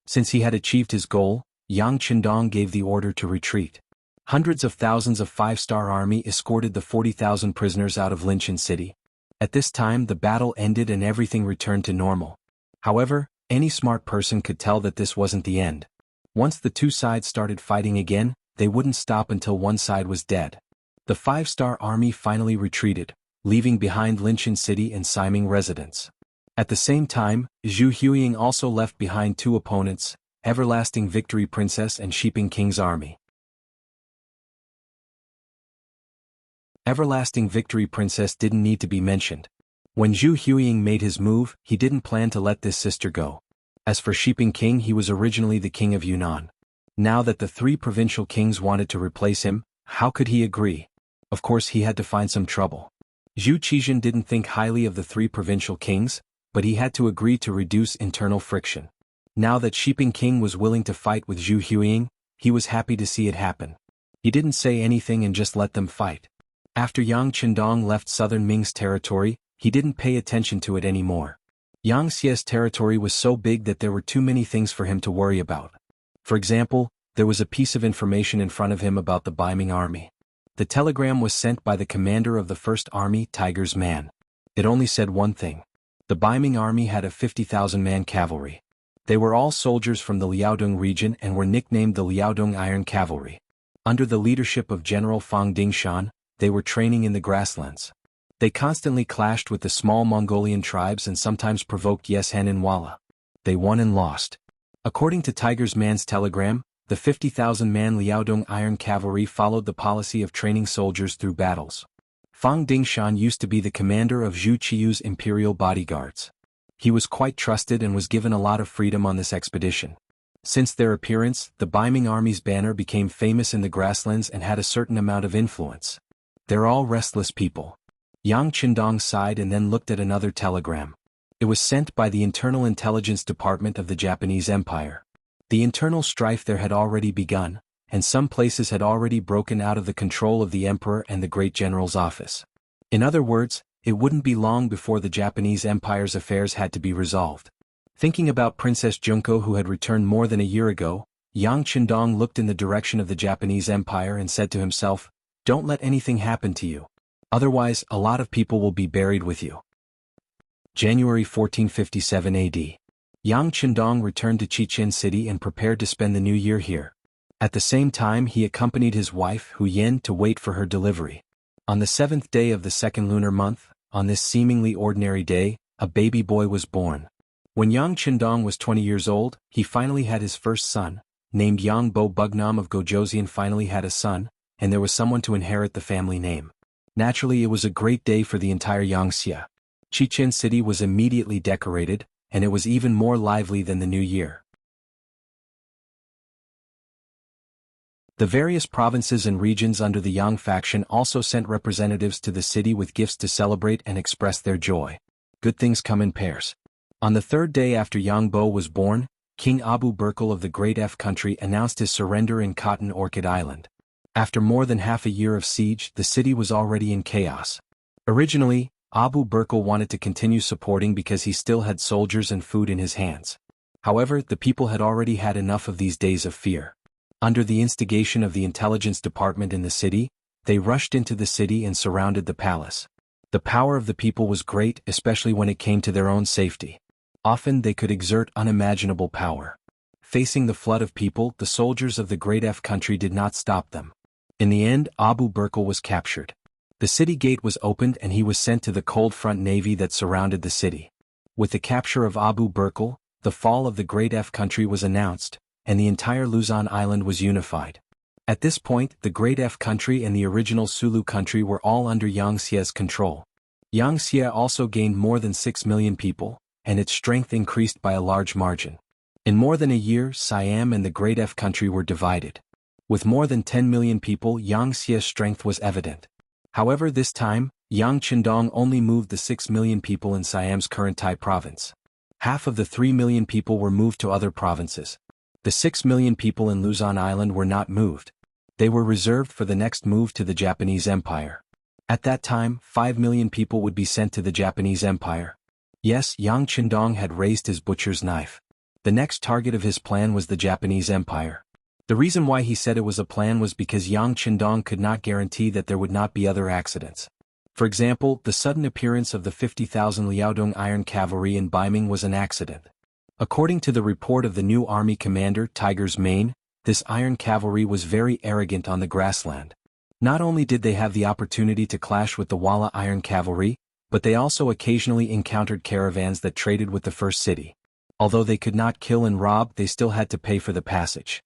Since he had achieved his goal, Yang Qindong gave the order to retreat. Hundreds of thousands of five-star army escorted the 40,000 prisoners out of Linchin City. At this time the battle ended and everything returned to normal. However, any smart person could tell that this wasn't the end. Once the two sides started fighting again, they wouldn't stop until one side was dead. The five-star army finally retreated, leaving behind Linchin City and Siming residence. At the same time, Zhu Huiying also left behind two opponents, Everlasting Victory Princess and Shiping King's army. Everlasting Victory Princess didn't need to be mentioned. When Zhu Huiying made his move, he didn't plan to let this sister go. As for Shiping King, he was originally the king of Yunnan. Now that the three provincial kings wanted to replace him, how could he agree? Of course he had to find some trouble. Zhu Qizhen didn't think highly of the three provincial kings, but he had to agree to reduce internal friction. Now that Shiping King was willing to fight with Zhu Huiying, he was happy to see it happen. He didn't say anything and just let them fight. After Yang Qindong left southern Ming's territory, he didn't pay attention to it anymore. Yang Xie's territory was so big that there were too many things for him to worry about. For example, there was a piece of information in front of him about the Baiming army. The telegram was sent by the commander of the First Army, Tiger's Man. It only said one thing. The Baiming army had a 50,000-man cavalry. They were all soldiers from the Liaodong region and were nicknamed the Liaodong Iron Cavalry. Under the leadership of General Fang Dingshan, they were training in the grasslands. They constantly clashed with the small Mongolian tribes and sometimes provoked Yeshan and Walla. They won and lost. According to Tiger's Man's telegram, the 50,000-man Liaodong Iron Cavalry followed the policy of training soldiers through battles. Fang Dingshan used to be the commander of Zhu Qiyu's imperial bodyguards. He was quite trusted and was given a lot of freedom on this expedition. Since their appearance, the Baiming army's banner became famous in the grasslands and had a certain amount of influence. They're all restless people. Yang Qindong sighed and then looked at another telegram. It was sent by the Internal Intelligence Department of the Japanese Empire. The internal strife there had already begun, and some places had already broken out of the control of the emperor and the great general's office. In other words, it wouldn't be long before the Japanese Empire's affairs had to be resolved. Thinking about Princess Junko, who had returned more than a year ago, Yang Qindong looked in the direction of the Japanese Empire and said to himself, "Don't let anything happen to you. Otherwise, a lot of people will be buried with you." January 1457 AD. Yang Qindong returned to Chichen City and prepared to spend the new year here. At the same time he accompanied his wife Hu Yin to wait for her delivery. On the 7th day of the second lunar month, on this seemingly ordinary day, a baby boy was born. When Yang Qindong was 20 years old, he finally had his first son, named Yang Bo Bugnam of Gojoseon finally had a son, and there was someone to inherit the family name. Naturally it was a great day for the entire Yangxia. Chichen City was immediately decorated, and it was even more lively than the new year. The various provinces and regions under the Yang faction also sent representatives to the city with gifts to celebrate and express their joy. Good things come in pairs. On the third day after Yang Bo was born, King Abu Berkel of the Great F country announced his surrender in Cotton Orchid Island. After more than half a year of siege, the city was already in chaos. Originally, Abu Berkel wanted to continue supporting because he still had soldiers and food in his hands. However, the people had already had enough of these days of fear. Under the instigation of the intelligence department in the city, they rushed into the city and surrounded the palace. The power of the people was great, especially when it came to their own safety. Often they could exert unimaginable power. Facing the flood of people, the soldiers of the Great F country did not stop them. In the end, Abu Berkel was captured. The city gate was opened and he was sent to the cold front navy that surrounded the city. With the capture of Abu Berkel, the fall of the Great F country was announced, and the entire Luzon island was unified. At this point, the Great F country and the original Sulu country were all under Yang Xia's control. Yang Xia also gained more than 6 million people, and its strength increased by a large margin. In more than a year, Siam and the Great F country were divided. With more than 10 million people, Yang Xia's strength was evident. However, this time, Yang Qindong only moved the 6 million people in Siam's current Thai province. Half of the 3 million people were moved to other provinces. The 6 million people in Luzon Island were not moved. They were reserved for the next move to the Japanese Empire. At that time, 5 million people would be sent to the Japanese Empire. Yes, Yang Qindong had raised his butcher's knife. The next target of his plan was the Japanese Empire. The reason why he said it was a plan was because Yang Qindong could not guarantee that there would not be other accidents. For example, the sudden appearance of the 50,000 Liaodong Iron Cavalry in Baiming was an accident. According to the report of the new army commander Tiger's Mane, this Iron Cavalry was very arrogant on the grassland. Not only did they have the opportunity to clash with the Walla Iron Cavalry, but they also occasionally encountered caravans that traded with the first city. Although they could not kill and rob, they still had to pay for the passage.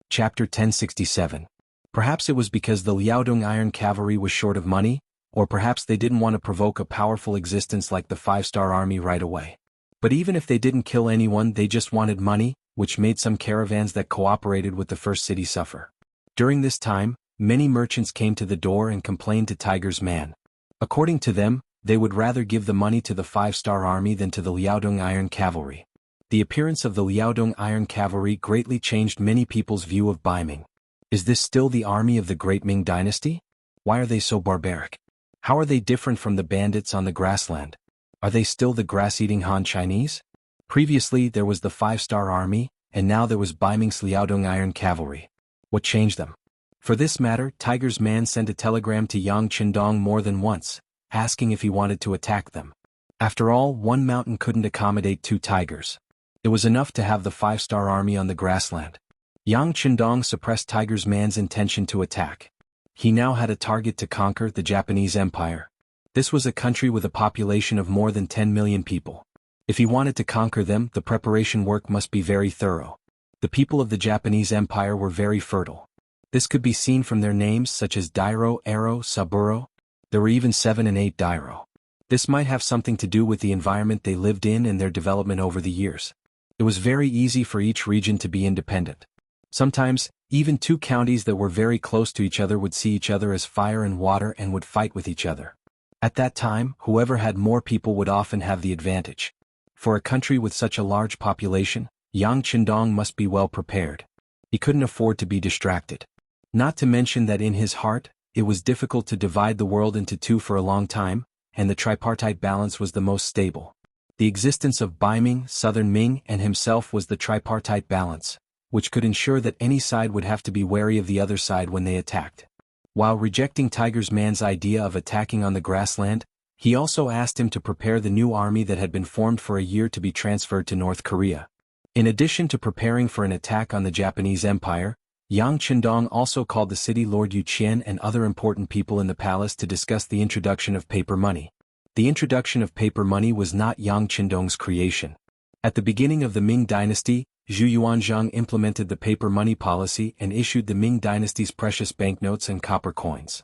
Chapter 1067. Perhaps it was because the Liaodong Iron Cavalry was short of money, or perhaps they didn't want to provoke a powerful existence like the 5-star army right away. But even if they didn't kill anyone, they just wanted money, which made some caravans that cooperated with the first city suffer. During this time, many merchants came to the door and complained to Tiger's Man. According to them, they would rather give the money to the 5-star army than to the Liaodong Iron Cavalry. The appearance of the Liaodong Iron Cavalry greatly changed many people's view of Baiming. Is this still the army of the Great Ming Dynasty? Why are they so barbaric? How are they different from the bandits on the grassland? Are they still the grass-eating Han Chinese? Previously there was the 5-star army, and now there was Baiming's Liaodong Iron Cavalry. What changed them? For this matter, Tiger's Man sent a telegram to Yang Qindong more than once, asking if he wanted to attack them. After all, one mountain couldn't accommodate 2 tigers. It was enough to have the 5-star army on the grassland. Yang Qindong suppressed Tiger's Man's intention to attack. He now had a target to conquer, the Japanese Empire. This was a country with a population of more than 10 million people. If he wanted to conquer them, the preparation work must be very thorough. The people of the Japanese Empire were very fertile. This could be seen from their names such as Dairo, Aro, Saburo. There were even 7 and 8 Dairo. This might have something to do with the environment they lived in and their development over the years. It was very easy for each region to be independent. Sometimes, even 2 counties that were very close to each other would see each other as fire and water and would fight with each other. At that time, whoever had more people would often have the advantage. For a country with such a large population, Yang Qindong must be well prepared. He couldn't afford to be distracted. Not to mention that in his heart, it was difficult to divide the world into 2 for a long time, and the tripartite balance was the most stable. The existence of Baiming, Southern Ming, and himself was the tripartite balance, which could ensure that any side would have to be wary of the other side when they attacked. While rejecting Tiger's Man's idea of attacking on the grassland, he also asked him to prepare the new army that had been formed for a year to be transferred to North Korea. In addition to preparing for an attack on the Japanese Empire, Yang Qindong also called the city Lord Yuqian and other important people in the palace to discuss the introduction of paper money. The introduction of paper money was not Yang Qindong's creation. At the beginning of the Ming Dynasty, Zhu Yuanzhang implemented the paper money policy and issued the Ming Dynasty's precious banknotes and copper coins.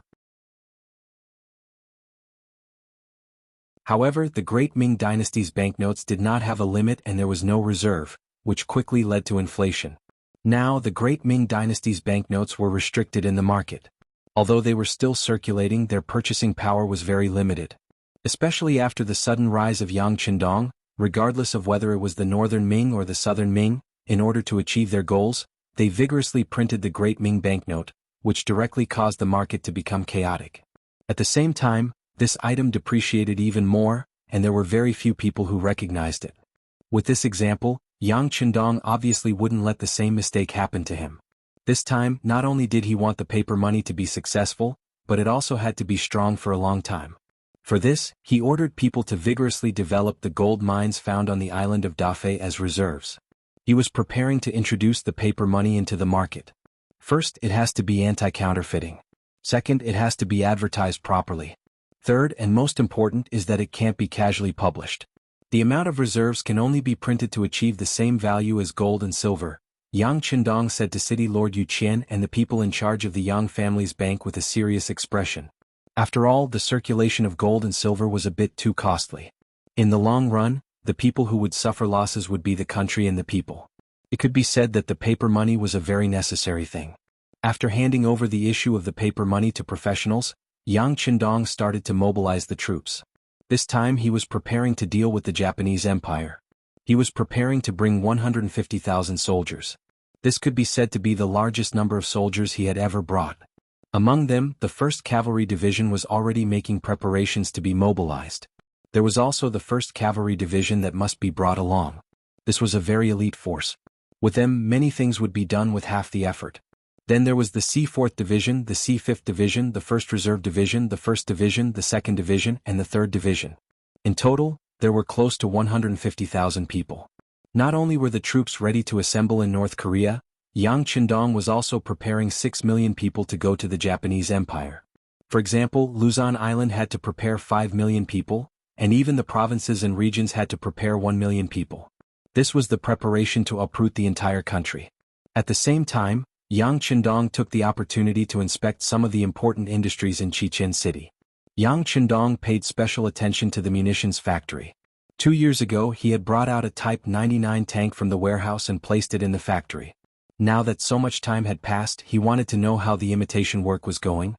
However, the Great Ming Dynasty's banknotes did not have a limit and there was no reserve, which quickly led to inflation. Now, the Great Ming Dynasty's banknotes were restricted in the market. Although they were still circulating, their purchasing power was very limited. Especially after the sudden rise of Yang Qindong, regardless of whether it was the Northern Ming or the Southern Ming, in order to achieve their goals, they vigorously printed the Great Ming banknote, which directly caused the market to become chaotic. At the same time, this item depreciated even more, and there were very few people who recognized it. With this example, Yang Qindong obviously wouldn't let the same mistake happen to him. This time, not only did he want the paper money to be successful, but it also had to be strong for a long time. For this, he ordered people to vigorously develop the gold mines found on the island of Dafei as reserves. He was preparing to introduce the paper money into the market. First, it has to be anti-counterfeiting. Second, it has to be advertised properly. Third, and most important, is that it can't be casually published. The amount of reserves can only be printed to achieve the same value as gold and silver, Yang Qindong said to City Lord Yu Qian and the people in charge of the Yang family's bank with a serious expression. After all, the circulation of gold and silver was a bit too costly. In the long run, the people who would suffer losses would be the country and the people. It could be said that the paper money was a very necessary thing. After handing over the issue of the paper money to professionals, Yang Qindong started to mobilize the troops. This time he was preparing to deal with the Japanese Empire. He was preparing to bring 150,000 soldiers. This could be said to be the largest number of soldiers he had ever brought. Among them, the 1st Cavalry Division was already making preparations to be mobilized. There was also the 1st Cavalry Division that must be brought along. This was a very elite force. With them, many things would be done with half the effort. Then there was the C4th Division, the C5th Division, the 1st Reserve Division, the 1st Division, the 2nd Division, and the 3rd Division. In total, there were close to 150,000 people. Not only were the troops ready to assemble in North Korea, Yang Qindong was also preparing 6 million people to go to the Japanese Empire. For example, Luzon Island had to prepare 5 million people, and even the provinces and regions had to prepare 1 million people. This was the preparation to uproot the entire country. At the same time, Yang Qindong took the opportunity to inspect some of the important industries in Chichen City. Yang Qindong paid special attention to the munitions factory. 2 years ago he had brought out a Type 99 tank from the warehouse and placed it in the factory. Now that so much time had passed, he wanted to know how the imitation work was going.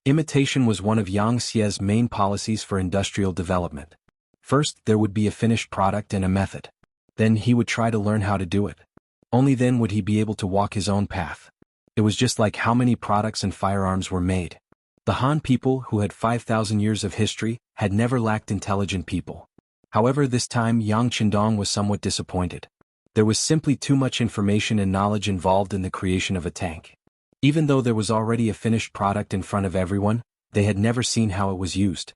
Imitation was one of Yang Xie's main policies for industrial development. First, there would be a finished product and a method. Then he would try to learn how to do it. Only then would he be able to walk his own path. It was just like how many products and firearms were made. The Han people, who had 5,000 years of history, had never lacked intelligent people. However, this time Yang Qindong was somewhat disappointed. There was simply too much information and knowledge involved in the creation of a tank. Even though there was already a finished product in front of everyone, they had never seen how it was used.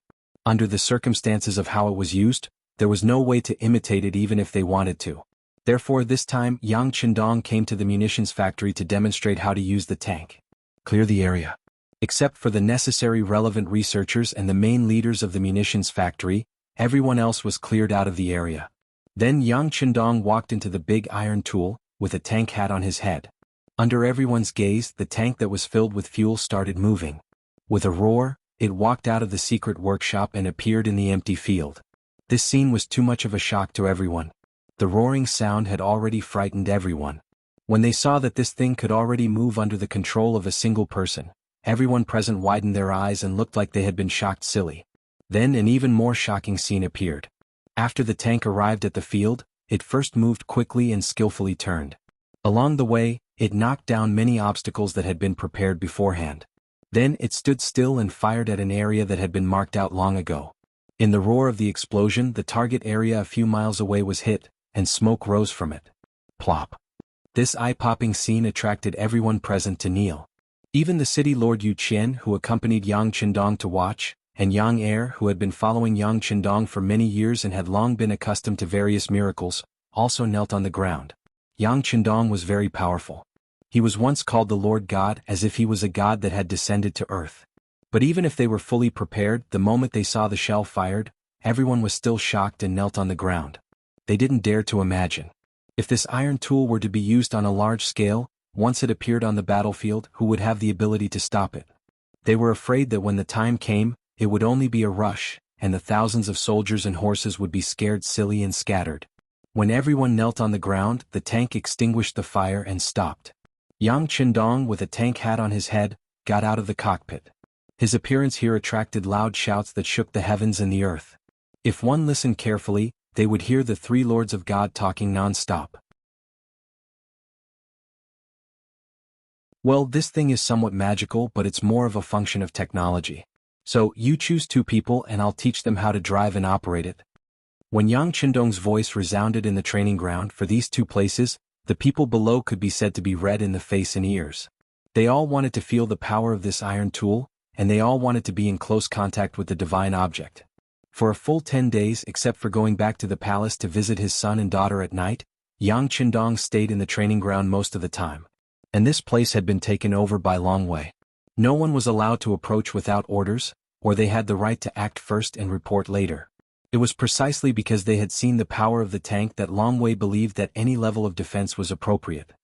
Under the circumstances of how it was used, there was no way to imitate it even if they wanted to. Therefore, this time Yang Qindong came to the munitions factory to demonstrate how to use the tank. Clear the area. Except for the necessary relevant researchers and the main leaders of the munitions factory, everyone else was cleared out of the area. Then Yang Qindong walked into the big iron tool, with a tank hat on his head. Under everyone's gaze, the tank that was filled with fuel started moving. With a roar, it walked out of the secret workshop and appeared in the empty field. This scene was too much of a shock to everyone. The roaring sound had already frightened everyone. When they saw that this thing could already move under the control of a single person, everyone present widened their eyes and looked like they had been shocked silly. Then an even more shocking scene appeared. After the tank arrived at the field, it first moved quickly and skillfully turned. Along the way, it knocked down many obstacles that had been prepared beforehand. Then it stood still and fired at an area that had been marked out long ago. In the roar of the explosion, the target area a few miles away was hit, and smoke rose from it. Plop. This eye-popping scene attracted everyone present to kneel. Even the city lord Yu Qian, who accompanied Yang Qindong to watch, and Yang Heir, who had been following Yang Qindong for many years and had long been accustomed to various miracles, also knelt on the ground. Yang Qindong was very powerful. He was once called the Lord God, as if he was a god that had descended to earth. But even if they were fully prepared, the moment they saw the shell fired, everyone was still shocked and knelt on the ground. They didn't dare to imagine. If this iron tool were to be used on a large scale, once it appeared on the battlefield, who would have the ability to stop it? They were afraid that when the time came, it would only be a rush, and the thousands of soldiers and horses would be scared silly and scattered. When everyone knelt on the ground, the tank extinguished the fire and stopped. Yang Qindong, with a tank hat on his head, got out of the cockpit. His appearance here attracted loud shouts that shook the heavens and the earth. If one listened carefully, they would hear the three lords of God talking non-stop. Well, this thing is somewhat magical, but it's more of a function of technology. So, you choose 2 people and I'll teach them how to drive and operate it. When Yang Qindong's voice resounded in the training ground for these 2 places, the people below could be said to be red in the face and ears. They all wanted to feel the power of this iron tool, and they all wanted to be in close contact with the divine object. For a full 10 days, except for going back to the palace to visit his son and daughter at night, Yang Qindong stayed in the training ground most of the time. And this place had been taken over by Long Wei. No one was allowed to approach without orders, or they had the right to act first and report later. It was precisely because they had seen the power of the tank that Long Wei believed that any level of defense was appropriate.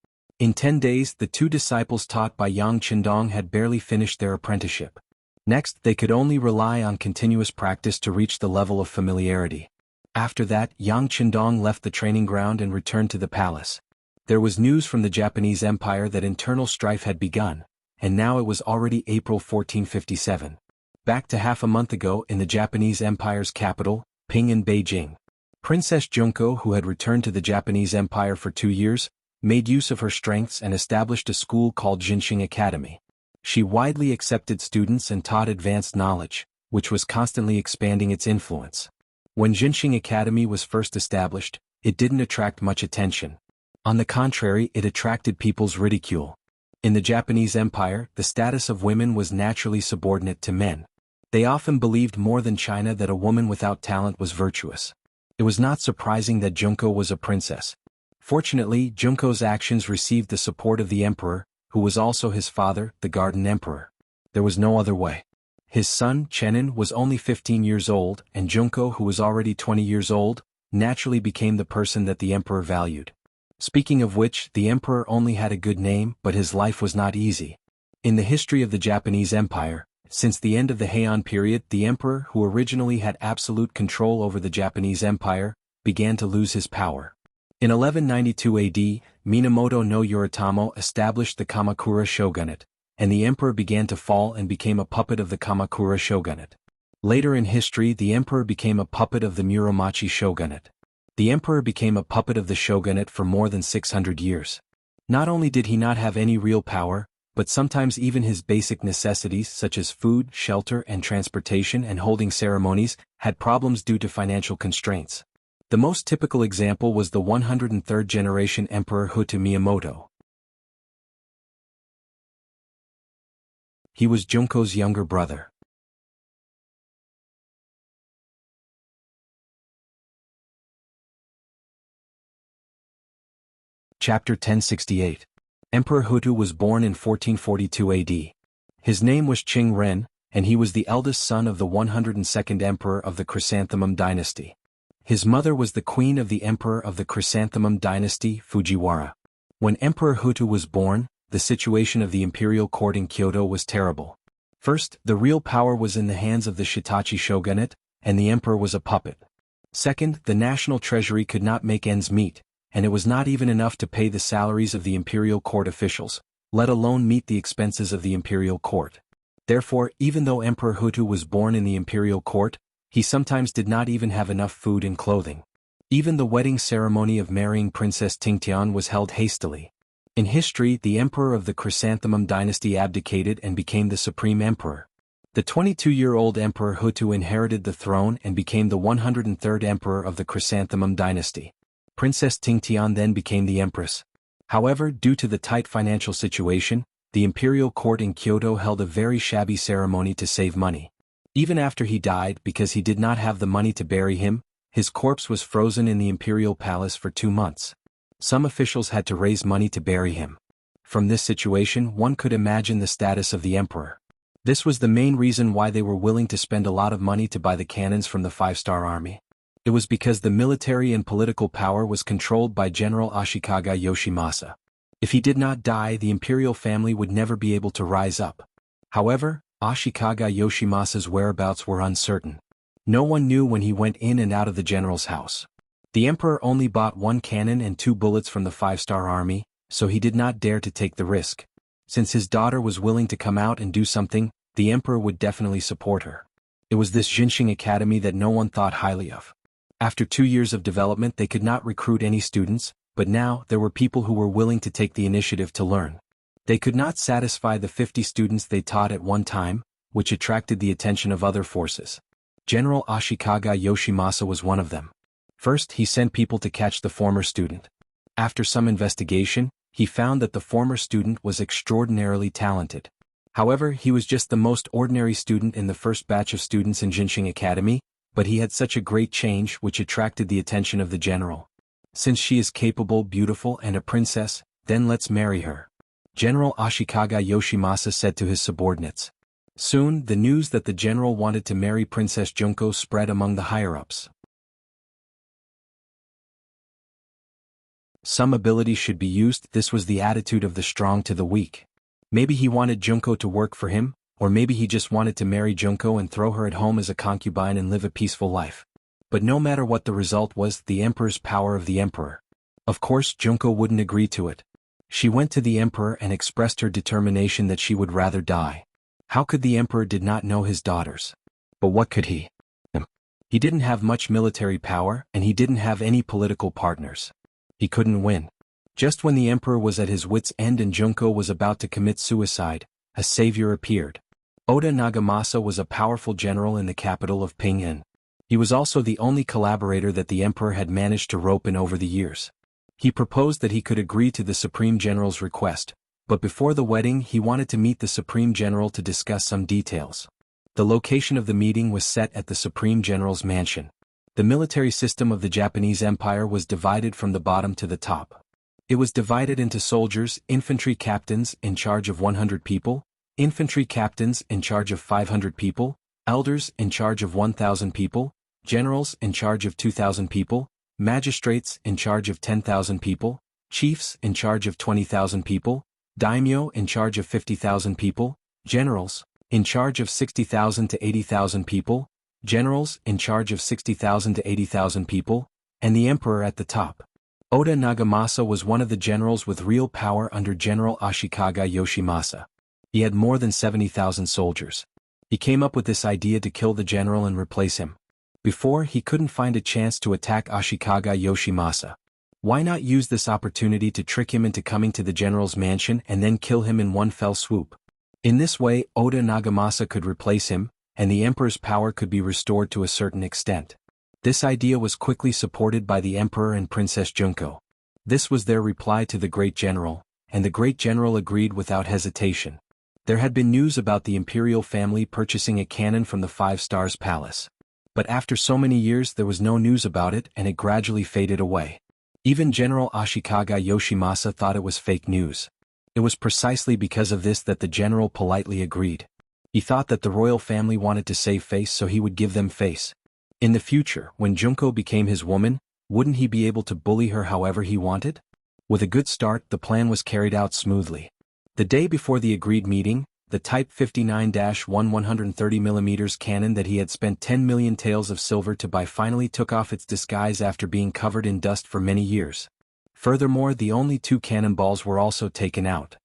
In 10 days, the two disciples taught by Yang Qindong had barely finished their apprenticeship. Next, they could only rely on continuous practice to reach the level of familiarity. After that, Yang Qindong left the training ground and returned to the palace. There was news from the Japanese Empire that internal strife had begun, and now it was already April 1457. Back to half a month ago in the Japanese Empire's capital, Ping in Beijing. Princess Junko, who had returned to the Japanese Empire for 2 years, made use of her strengths and established a school called Jinxing Academy. She widely accepted students and taught advanced knowledge, which was constantly expanding its influence. When Jinxing Academy was first established, it didn't attract much attention. On the contrary, it attracted people's ridicule. In the Japanese Empire, the status of women was naturally subordinate to men. They often believed more than China that a woman without talent was virtuous. It was not surprising that Junko was a princess. Fortunately, Junko's actions received the support of the emperor, who was also his father, the Garden Emperor. There was no other way. His son, Chenin, was only 15 years old, and Junko, who was already 20 years old, naturally became the person that the emperor valued. Speaking of which, the emperor only had a good name, but his life was not easy. In the history of the Japanese Empire, since the end of the Heian period, the emperor, who originally had absolute control over the Japanese Empire, began to lose his power. In 1192 AD, Minamoto no Yoritomo established the Kamakura shogunate, and the emperor began to fall and became a puppet of the Kamakura shogunate. Later in history, the emperor became a puppet of the Muromachi shogunate. The emperor became a puppet of the shogunate for more than 600 years. Not only did he not have any real power, but sometimes even his basic necessities such as food, shelter and transportation and holding ceremonies had problems due to financial constraints. The most typical example was the 103rd generation Emperor Hutu Miyamoto. He was Junko's younger brother. Chapter 1068. Emperor Hutu was born in 1442 AD. His name was Qing Ren, and he was the eldest son of the 102nd emperor of the Chrysanthemum Dynasty. His mother was the queen of the emperor of the Chrysanthemum Dynasty, Fujiwara. When Emperor Hutu was born, the situation of the imperial court in Kyoto was terrible. First, the real power was in the hands of the Shitachi shogunate, and the emperor was a puppet. Second, the national treasury could not make ends meet, and it was not even enough to pay the salaries of the imperial court officials, let alone meet the expenses of the imperial court. Therefore, even though Emperor Hutu was born in the imperial court, he sometimes did not even have enough food and clothing. Even the wedding ceremony of marrying Princess Tingtian was held hastily. In history, the emperor of the Chrysanthemum Dynasty abdicated and became the supreme emperor. The 22-year-old Emperor Hutu inherited the throne and became the 103rd emperor of the Chrysanthemum Dynasty. Princess Tingtian then became the empress. However, due to the tight financial situation, the imperial court in Kyoto held a very shabby ceremony to save money. Even after he died, because he did not have the money to bury him, his corpse was frozen in the imperial palace for 2 months. Some officials had to raise money to bury him. From this situation, one could imagine the status of the emperor. This was the main reason why they were willing to spend a lot of money to buy the cannons from the 5-star army. It was because the military and political power was controlled by General Ashikaga Yoshimasa. If he did not die, the imperial family would never be able to rise up. However, Ashikaga Yoshimasa's whereabouts were uncertain. No one knew when he went in and out of the general's house. The emperor only bought 1 cannon and 2 bullets from the 5-star army, so he did not dare to take the risk. Since his daughter was willing to come out and do something, the emperor would definitely support her. It was this Jinxing Academy that no one thought highly of. After 2 years of development, they could not recruit any students, but now there were people who were willing to take the initiative to learn. They could not satisfy the 50 students they taught at one time, which attracted the attention of other forces. General Ashikaga Yoshimasa was one of them. First, he sent people to catch the former student. After some investigation, he found that the former student was extraordinarily talented. However, he was just the most ordinary student in the first batch of students in Jinxing Academy, But he had such a great change which attracted the attention of the general. Since she is capable, beautiful, and a princess, then let's marry her. General Ashikaga Yoshimasa said to his subordinates. Soon, the news that the general wanted to marry Princess Junko spread among the higher-ups. Some ability should be used. This was the attitude of the strong to the weak. Maybe he wanted Junko to work for him, or maybe he just wanted to marry Junko and throw her at home as a concubine and live a peaceful life. But no matter what the result was, the emperor's power of the emperor. Of course, Junko wouldn't agree to it. She went to the emperor and expressed her determination that she would rather die. How could the emperor did not know his daughters? But what could he? He didn't have much military power, and he didn't have any political partners. He couldn't win. Just when the emperor was at his wits' end and Junko was about to commit suicide, a savior appeared. Oda Nagamasa was a powerful general in the capital of Pinyin. He was also the only collaborator that the emperor had managed to rope in over the years. He proposed that he could agree to the Supreme General's request, but before the wedding he wanted to meet the Supreme General to discuss some details. The location of the meeting was set at the Supreme General's mansion. The military system of the Japanese Empire was divided from the bottom to the top. It was divided into soldiers, infantry captains in charge of 100 people, infantry captains in charge of 500 people, elders in charge of 1,000 people, generals in charge of 2,000 people, magistrates in charge of 10,000 people, chiefs in charge of 20,000 people, daimyo in charge of 50,000 people, generals in charge of 60,000 to 80,000 people, generals in charge of 60,000 to 80,000 people, and the emperor at the top. Oda Nagamasa was one of the generals with real power under General Ashikaga Yoshimasa. He had more than 70,000 soldiers. He came up with this idea to kill the general and replace him. Before, he couldn't find a chance to attack Ashikaga Yoshimasa. Why not use this opportunity to trick him into coming to the general's mansion and then kill him in one fell swoop? In this way, Oda Nagamasa could replace him, and the emperor's power could be restored to a certain extent. This idea was quickly supported by the emperor and Princess Junko. This was their reply to the great general, and the great general agreed without hesitation. There had been news about the imperial family purchasing a cannon from the Five Stars Palace. But after so many years there was no news about it and it gradually faded away. Even General Ashikaga Yoshimasa thought it was fake news. It was precisely because of this that the general politely agreed. He thought that the royal family wanted to save face, so he would give them face. In the future, when Junko became his woman, wouldn't he be able to bully her however he wanted? With a good start, the plan was carried out smoothly. The day before the agreed meeting, the Type 59-1 130mm cannon that he had spent 10 million taels of silver to buy finally took off its disguise after being covered in dust for many years. Furthermore, the only 2 cannonballs were also taken out.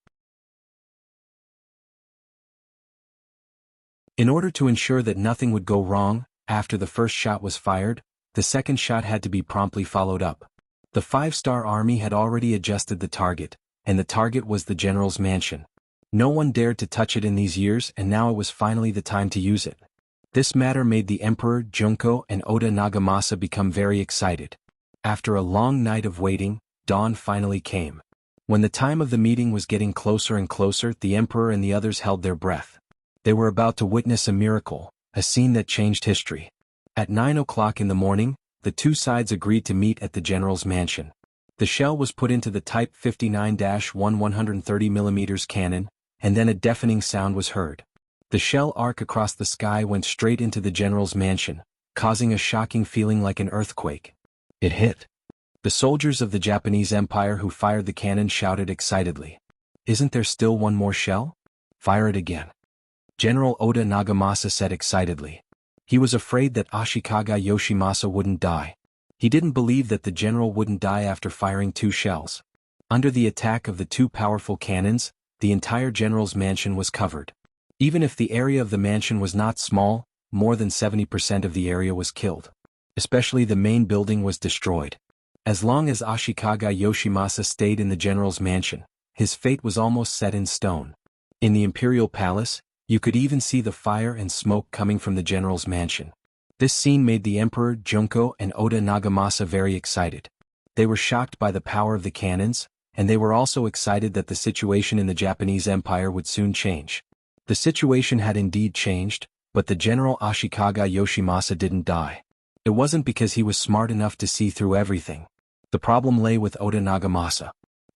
In order to ensure that nothing would go wrong, after the first shot was fired, the second shot had to be promptly followed up. The 5-star army had already adjusted the target, and the target was the general's mansion. No one dared to touch it in these years, and now it was finally the time to use it. This matter made the emperor, Junko, and Oda Nagamasa become very excited. After a long night of waiting, dawn finally came. When the time of the meeting was getting closer and closer, the emperor and the others held their breath. They were about to witness a miracle, a scene that changed history. At 9 o'clock in the morning, the 2 sides agreed to meet at the general's mansion. The shell was put into the Type 59-1 130mm cannon, and then a deafening sound was heard. The shell arc across the sky went straight into the general's mansion, causing a shocking feeling like an earthquake. It hit. The soldiers of the Japanese Empire who fired the cannon shouted excitedly, "Isn't there still one more shell? Fire it again." General Oda Nagamasa said excitedly. He was afraid that Ashikaga Yoshimasa wouldn't die. He didn't believe that the general wouldn't die after firing 2 shells. Under the attack of the 2 powerful cannons, the entire general's mansion was covered. Even if the area of the mansion was not small, more than 70% of the area was killed. Especially the main building was destroyed. As long as Ashikaga Yoshimasa stayed in the general's mansion, his fate was almost set in stone. In the imperial palace, you could even see the fire and smoke coming from the general's mansion. This scene made the emperor, Junko, and Oda Nagamasa very excited. They were shocked by the power of the cannons, and they were also excited that the situation in the Japanese Empire would soon change. The situation had indeed changed, but the General Ashikaga Yoshimasa didn't die. It wasn't because he was smart enough to see through everything. The problem lay with Oda Nagamasa.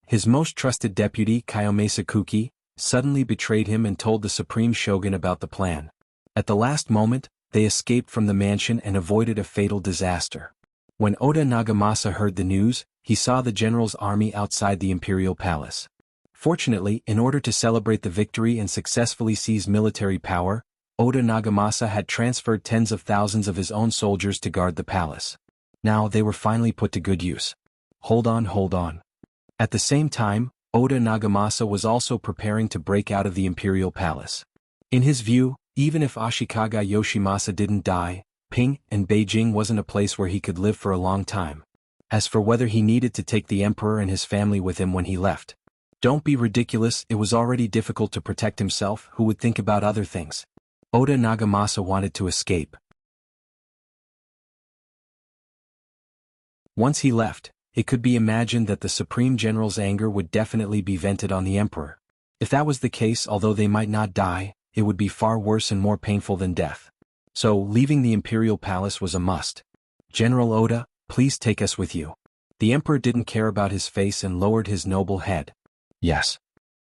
His most trusted deputy, Kayome Sakuki, suddenly betrayed him and told the Supreme Shogun about the plan. At the last moment, they escaped from the mansion and avoided a fatal disaster. When Oda Nagamasa heard the news, he saw the general's army outside the imperial palace. Fortunately, in order to celebrate the victory and successfully seize military power, Oda Nagamasa had transferred tens of thousands of his own soldiers to guard the palace. Now they were finally put to good use. Hold on. At the same time, Oda Nagamasa was also preparing to break out of the imperial palace. In his view, even if Ashikaga Yoshimasa didn't die, Ping and Beijing wasn't a place where he could live for a long time. As for whether he needed to take the emperor and his family with him when he left. Don't be ridiculous, it was already difficult to protect himself, who would think about other things. Oda Nagamasa wanted to escape. Once he left, it could be imagined that the Supreme General's anger would definitely be vented on the emperor. If that was the case, although they might not die, it would be far worse and more painful than death. So, leaving the imperial palace was a must. General Oda, please take us with you. The emperor didn't care about his face and lowered his noble head. Yes.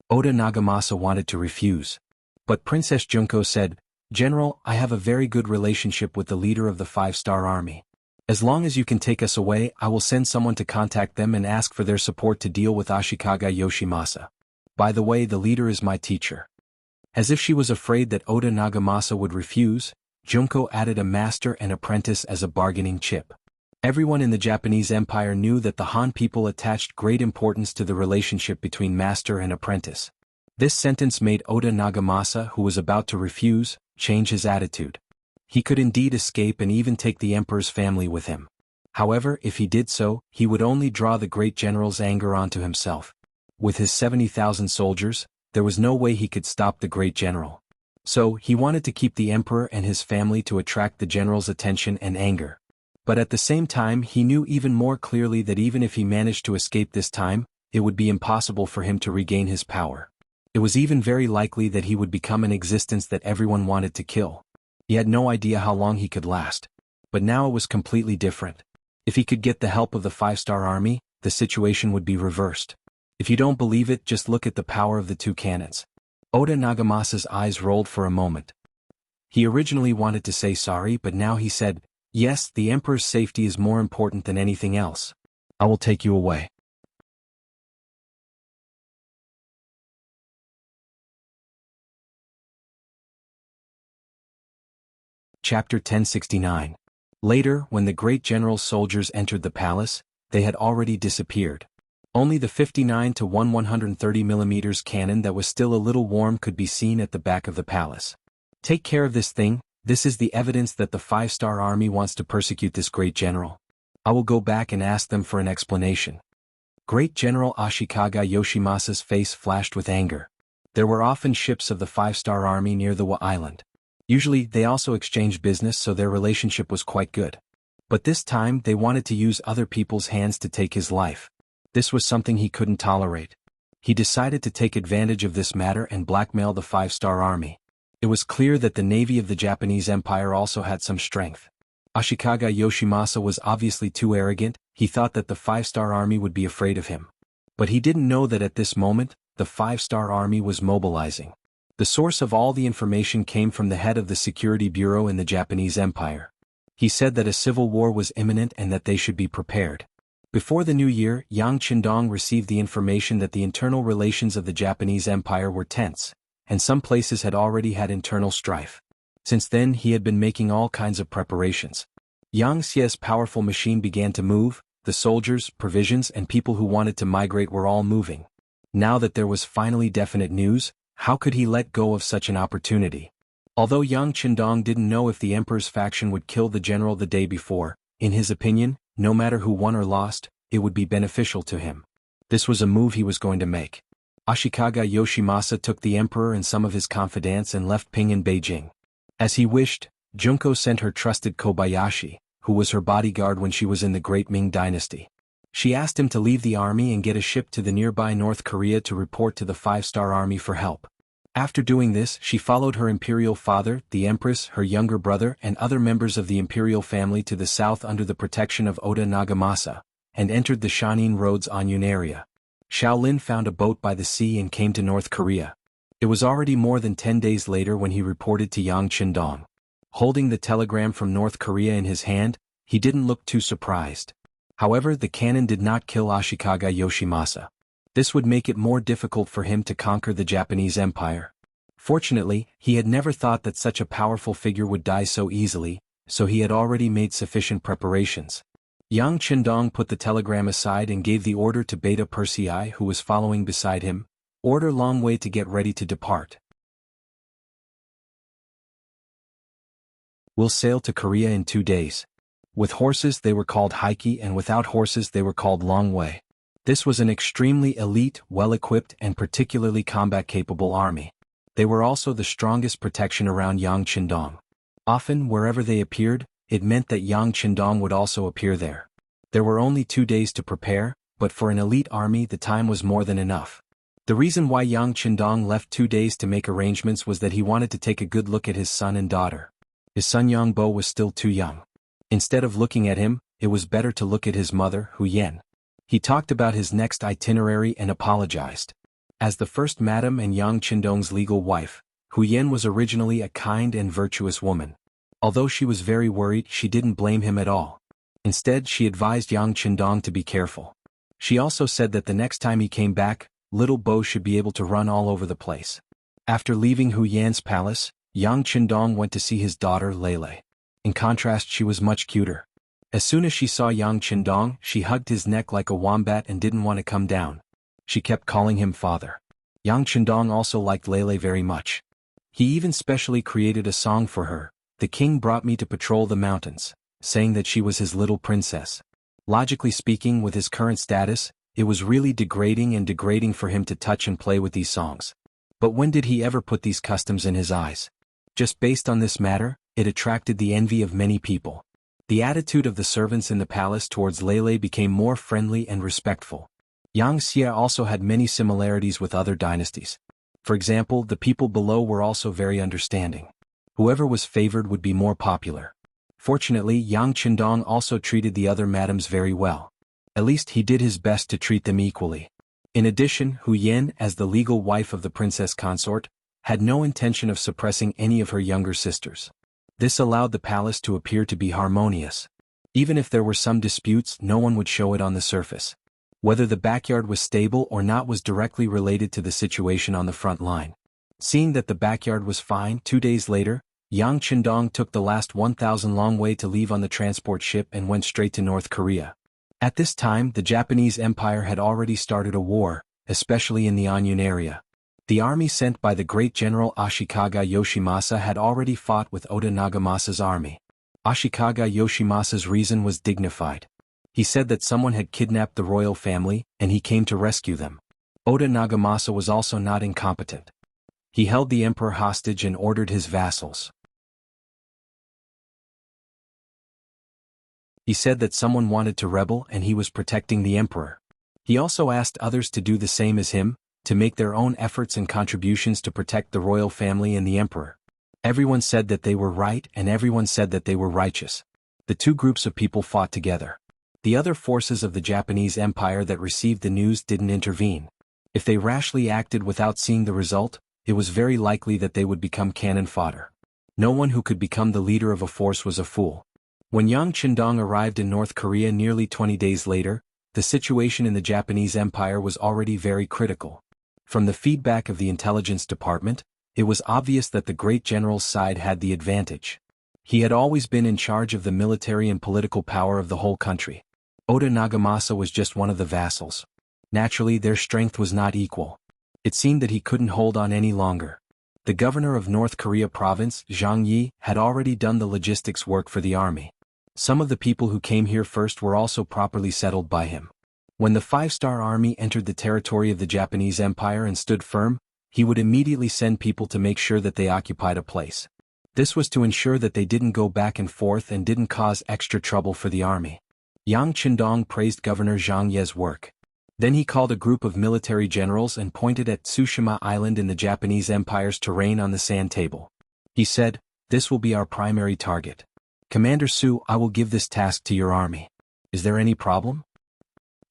Oda Nagamasa wanted to refuse. But Princess Junko said, General, I have a very good relationship with the leader of the 5-star army. As long as you can take us away, I will send someone to contact them and ask for their support to deal with Ashikaga Yoshimasa. By the way, the leader is my teacher. As if she was afraid that Oda Nagamasa would refuse, Junko added a master and apprentice as a bargaining chip. Everyone in the Japanese Empire knew that the Han people attached great importance to the relationship between master and apprentice. This sentence made Oda Nagamasa, who was about to refuse, change his attitude. He could indeed escape and even take the emperor's family with him. However, if he did so, he would only draw the great general's anger onto himself. With his 70,000 soldiers, there was no way he could stop the great general. So, he wanted to keep the emperor and his family to attract the general's attention and anger. But at the same time, he knew even more clearly that even if he managed to escape this time, it would be impossible for him to regain his power. It was even very likely that he would become an existence that everyone wanted to kill. He had no idea how long he could last. But now it was completely different. If he could get the help of the 5-star army, the situation would be reversed. If you don't believe it, just look at the power of the 2 cannons. Oda Nagamasa's eyes rolled for a moment. He originally wanted to say sorry, but now he said, yes, the emperor's safety is more important than anything else. I will take you away. Chapter 1069. Later, when the great general's soldiers entered the palace, they had already disappeared. Only the 59 to 130 mm cannon that was still a little warm could be seen at the back of the palace. Take care of this thing, this is the evidence that the 5-star army wants to persecute this great general. I will go back and ask them for an explanation. Great General Ashikaga Yoshimasa's face flashed with anger. There were often ships of the 5-star army near the island. Usually, they also exchanged business, so their relationship was quite good. But this time, they wanted to use other people's hands to take his life. This was something he couldn't tolerate. He decided to take advantage of this matter and blackmail the 5-star army. It was clear that the navy of the Japanese Empire also had some strength. Ashikaga Yoshimasa was obviously too arrogant, he thought that the 5-star army would be afraid of him. But he didn't know that at this moment, the 5-star army was mobilizing. The source of all the information came from the head of the Security Bureau in the Japanese Empire. He said that a civil war was imminent and that they should be prepared. Before the new year, Yang Qindong received the information that the internal relations of the Japanese Empire were tense, and some places had already had internal strife. Since then he had been making all kinds of preparations. Yang Xie's powerful machine began to move, the soldiers, provisions and people who wanted to migrate were all moving. Now that there was finally definite news, how could he let go of such an opportunity? Although Yang Qindong didn't know if the emperor's faction would kill the general the day before, in his opinion, no matter who won or lost, it would be beneficial to him. This was a move he was going to make. Ashikaga Yoshimasa took the emperor and some of his confidants and left Ping in Beijing. As he wished, Junko sent her trusted Kobayashi, who was her bodyguard when she was in the Great Ming Dynasty. She asked him to leave the army and get a ship to the nearby North Korea to report to the 5-star army for help. After doing this, she followed her imperial father, the empress, her younger brother, and other members of the imperial family to the south under the protection of Oda Nagamasa, and entered the Shanin Road's Anyun area. Shaolin found a boat by the sea and came to North Korea. It was already more than 10 days later when he reported to Yang Qindong. Holding the telegram from North Korea in his hand, he didn't look too surprised. However, the cannon did not kill Ashikaga Yoshimasa. This would make it more difficult for him to conquer the Japanese Empire. Fortunately, he had never thought that such a powerful figure would die so easily, so he had already made sufficient preparations. Yang Qindong put the telegram aside and gave the order to Beta Persei, who was following beside him, "Order Long Wei to get ready to depart. We'll sail to Korea in 2 days." With horses they were called Heike, and without horses they were called Long Wei. This was an extremely elite, well-equipped and particularly combat-capable army. They were also the strongest protection around Yang Qindong. Often, wherever they appeared, it meant that Yang Qindong would also appear there. There were only 2 days to prepare, but for an elite army the time was more than enough. The reason why Yang Qindong left 2 days to make arrangements was that he wanted to take a good look at his son and daughter. His son Yang Bo was still too young. Instead of looking at him, it was better to look at his mother, Hu Yan. He talked about his next itinerary and apologized. As the first madam and Yang Qindong's legal wife, Hu Yan was originally a kind and virtuous woman. Although she was very worried, she didn't blame him at all. Instead, she advised Yang Qindong to be careful. She also said that the next time he came back, little Bo should be able to run all over the place. After leaving Hu Yan's palace, Yang Qindong went to see his daughter Lele. In contrast, she was much cuter. As soon as she saw Yang Qindong, she hugged his neck like a wombat and didn't want to come down. She kept calling him father. Yang Qindong also liked Lele very much. He even specially created a song for her, "The king brought me to patrol the mountains," saying that she was his little princess. Logically speaking, with his current status, it was really degrading for him to touch and play with these songs. But when did he ever put these customs in his eyes? Just based on this matter, it attracted the envy of many people. The attitude of the servants in the palace towards Lele became more friendly and respectful. Yang Xia also had many similarities with other dynasties. For example, the people below were also very understanding. Whoever was favored would be more popular. Fortunately, Yang Qindong also treated the other madams very well. At least he did his best to treat them equally. In addition, Hu Yan, as the legal wife of the princess consort, had no intention of suppressing any of her younger sisters. This allowed the palace to appear to be harmonious. Even if there were some disputes, no one would show it on the surface. Whether the backyard was stable or not was directly related to the situation on the front line. Seeing that the backyard was fine, 2 days later, Yang Qindong took the last 1,000 Long Wei to leave on the transport ship and went straight to North Korea. At this time, the Japanese Empire had already started a war, especially in the Anyun area. The army sent by the great general Ashikaga Yoshimasa had already fought with Oda Nagamasa's army. Ashikaga Yoshimasa's reason was dignified. He said that someone had kidnapped the royal family, and he came to rescue them. Oda Nagamasa was also not incompetent. He held the emperor hostage and ordered his vassals. He said that someone wanted to rebel and he was protecting the emperor. He also asked others to do the same as him, to make their own efforts and contributions to protect the royal family and the emperor. Everyone said that they were right and everyone said that they were righteous. The two groups of people fought together. The other forces of the Japanese Empire that received the news didn't intervene. If they rashly acted without seeing the result, it was very likely that they would become cannon fodder. No one who could become the leader of a force was a fool. When Yang Qindong arrived in North Korea nearly 20 days later, the situation in the Japanese Empire was already very critical. From the feedback of the intelligence department, it was obvious that the great general's side had the advantage. He had always been in charge of the military and political power of the whole country. Oda Nagamasa was just one of the vassals. Naturally, their strength was not equal. It seemed that he couldn't hold on any longer. The governor of North Korea province, Zhang Yi, had already done the logistics work for the army. Some of the people who came here first were also properly settled by him. When the five-star army entered the territory of the Japanese Empire and stood firm, he would immediately send people to make sure that they occupied a place. This was to ensure that they didn't go back and forth and didn't cause extra trouble for the army. Yang Qindong praised Governor Zhang Ye's work. Then he called a group of military generals and pointed at Tsushima Island in the Japanese Empire's terrain on the sand table. He said, "This will be our primary target. Commander Su, I will give this task to your army. Is there any problem?"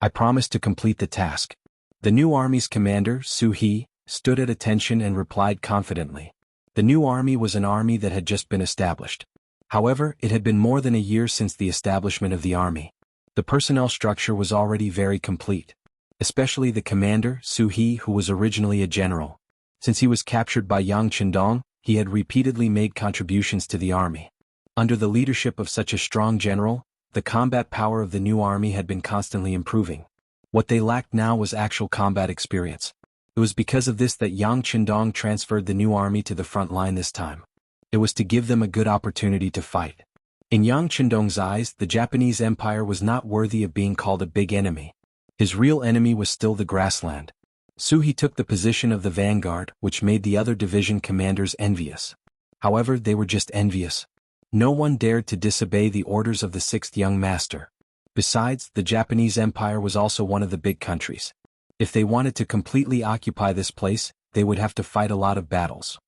"I promise to complete the task." The new army's commander, Su-hee, stood at attention and replied confidently. The new army was an army that had just been established. However, it had been more than a year since the establishment of the army. The personnel structure was already very complete. Especially the commander, Su-hee, who was originally a general. Since he was captured by Yang Chendong, he had repeatedly made contributions to the army. Under the leadership of such a strong general, the combat power of the new army had been constantly improving. What they lacked now was actual combat experience. It was because of this that Yang Chendong transferred the new army to the front line this time. It was to give them a good opportunity to fight. In Yang Chendong's eyes, the Japanese Empire was not worthy of being called a big enemy. His real enemy was still the grassland. Su-hee took the position of the vanguard, which made the other division commanders envious. However, they were just envious. No one dared to disobey the orders of the sixth young master. Besides, the Japanese Empire was also one of the big countries. If they wanted to completely occupy this place, they would have to fight a lot of battles.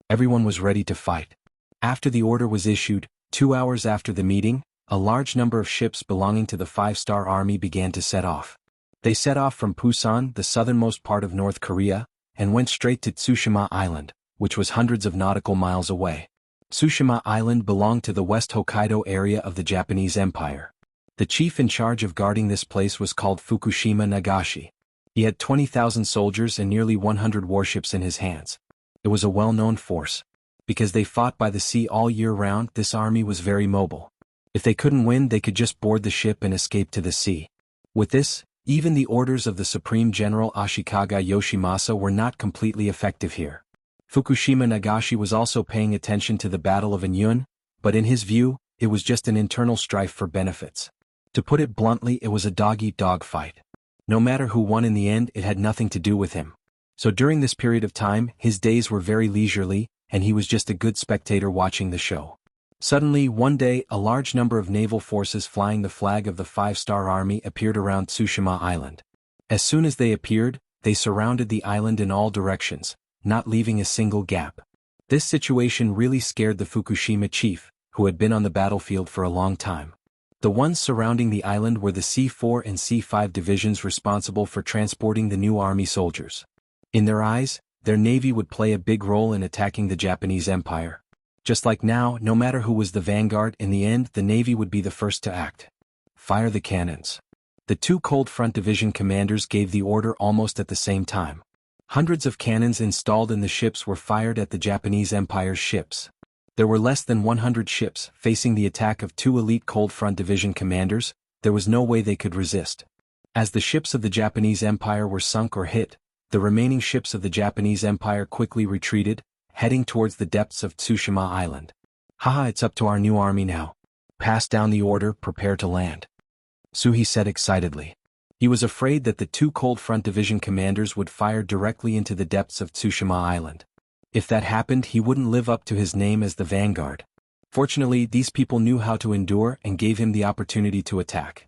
Everyone was ready to fight. After the order was issued, 2 hours after the meeting, a large number of ships belonging to the five-star army began to set off. They set off from Pusan, the southernmost part of North Korea, and went straight to Tsushima Island, which was hundreds of nautical miles away. Tsushima Island belonged to the West Hokkaido area of the Japanese Empire. The chief in charge of guarding this place was called Fukushima Nagashi. He had 20,000 soldiers and nearly 100 warships in his hands. It was a well-known force. Because they fought by the sea all year round, this army was very mobile. If they couldn't win, they could just board the ship and escape to the sea. With this, even the orders of the Supreme General Ashikaga Yoshimasa were not completely effective here. Fukushima Nagashi was also paying attention to the Battle of Anyun, but in his view, it was just an internal strife for benefits. To put it bluntly, it was a dog-eat-dog fight. No matter who won in the end, it had nothing to do with him. So during this period of time, his days were very leisurely, and he was just a good spectator watching the show. Suddenly, one day, a large number of naval forces flying the flag of the five-star army appeared around Tsushima Island. As soon as they appeared, they surrounded the island in all directions, not leaving a single gap. This situation really scared the Fukushima chief, who had been on the battlefield for a long time. The ones surrounding the island were the C4 and C5 divisions responsible for transporting the new army soldiers. In their eyes, their navy would play a big role in attacking the Japanese Empire. Just like now, no matter who was the vanguard, in the end the navy would be the first to act. Fire the cannons. The two Cold Front Division commanders gave the order almost at the same time. Hundreds of cannons installed in the ships were fired at the Japanese Empire's ships. There were less than 100 ships facing the attack of two elite Cold Front Division commanders. There was no way they could resist. As the ships of the Japanese Empire were sunk or hit, the remaining ships of the Japanese Empire quickly retreated, heading towards the depths of Tsushima Island. "Haha, it's up to our new army now. Pass down the order, prepare to land," Su-hee said excitedly. He was afraid that the two Cold Front Division commanders would fire directly into the depths of Tsushima Island. If that happened, he wouldn't live up to his name as the vanguard. Fortunately, these people knew how to endure and gave him the opportunity to attack.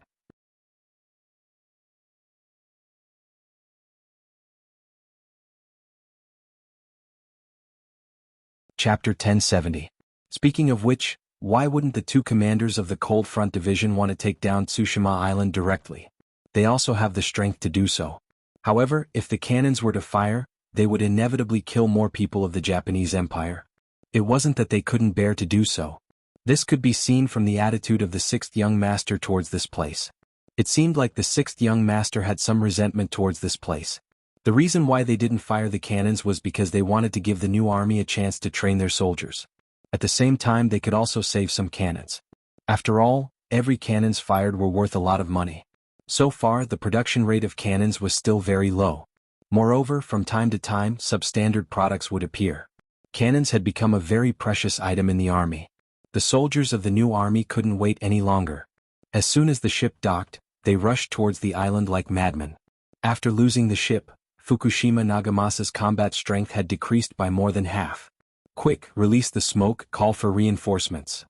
Chapter 1070. Speaking of which, why wouldn't the two commanders of the Cold Front Division want to take down Tsushima Island directly? They also have the strength to do so. However, if the cannons were to fire, they would inevitably kill more people of the Japanese Empire. It wasn't that they couldn't bear to do so. This could be seen from the attitude of the sixth young master towards this place. It seemed like the sixth young master had some resentment towards this place. The reason why they didn't fire the cannons was because they wanted to give the new army a chance to train their soldiers. At the same time, they could also save some cannons. After all, every cannons fired were worth a lot of money. So far, the production rate of cannons was still very low. Moreover, from time to time, substandard products would appear. Cannons had become a very precious item in the army. The soldiers of the new army couldn't wait any longer. As soon as the ship docked, they rushed towards the island like madmen. After losing the ship, Fukushima Nagamasa's combat strength had decreased by more than half. "Quick, release the smoke, call for reinforcements."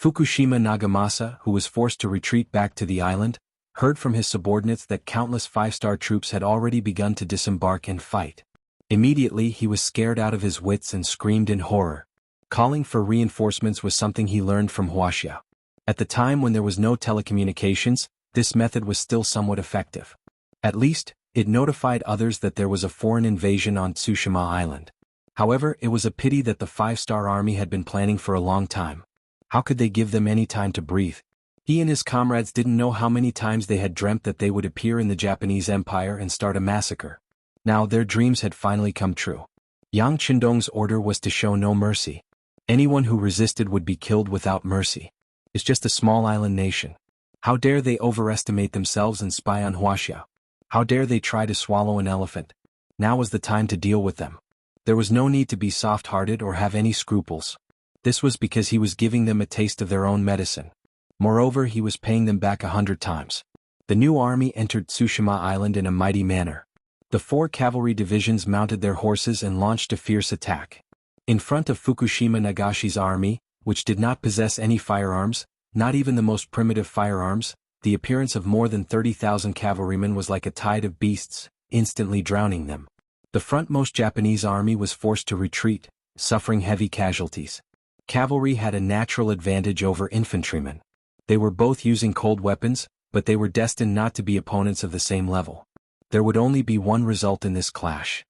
Fukushima Nagamasa, who was forced to retreat back to the island, heard from his subordinates that countless five-star troops had already begun to disembark and fight. Immediately he was scared out of his wits and screamed in horror. Calling for reinforcements was something he learned from Wuxia. At the time when there was no telecommunications, this method was still somewhat effective. At least, it notified others that there was a foreign invasion on Tsushima Island. However, it was a pity that the five-star army had been planning for a long time. How could they give them any time to breathe? He and his comrades didn't know how many times they had dreamt that they would appear in the Japanese Empire and start a massacre. Now their dreams had finally come true. Yang Qindong's order was to show no mercy. Anyone who resisted would be killed without mercy. It's just a small island nation. How dare they overestimate themselves and spy on Wuxia? How dare they try to swallow an elephant? Now was the time to deal with them. There was no need to be soft-hearted or have any scruples. This was because he was giving them a taste of their own medicine. Moreover, he was paying them back 100 times. The new army entered Tsushima Island in a mighty manner. The 4 cavalry divisions mounted their horses and launched a fierce attack. In front of Fukushima Nagashi's army, which did not possess any firearms, not even the most primitive firearms, the appearance of more than 30,000 cavalrymen was like a tide of beasts, instantly drowning them. The frontmost Japanese army was forced to retreat, suffering heavy casualties. Cavalry had a natural advantage over infantrymen. They were both using cold weapons, but they were destined not to be opponents of the same level. There would only be one result in this clash.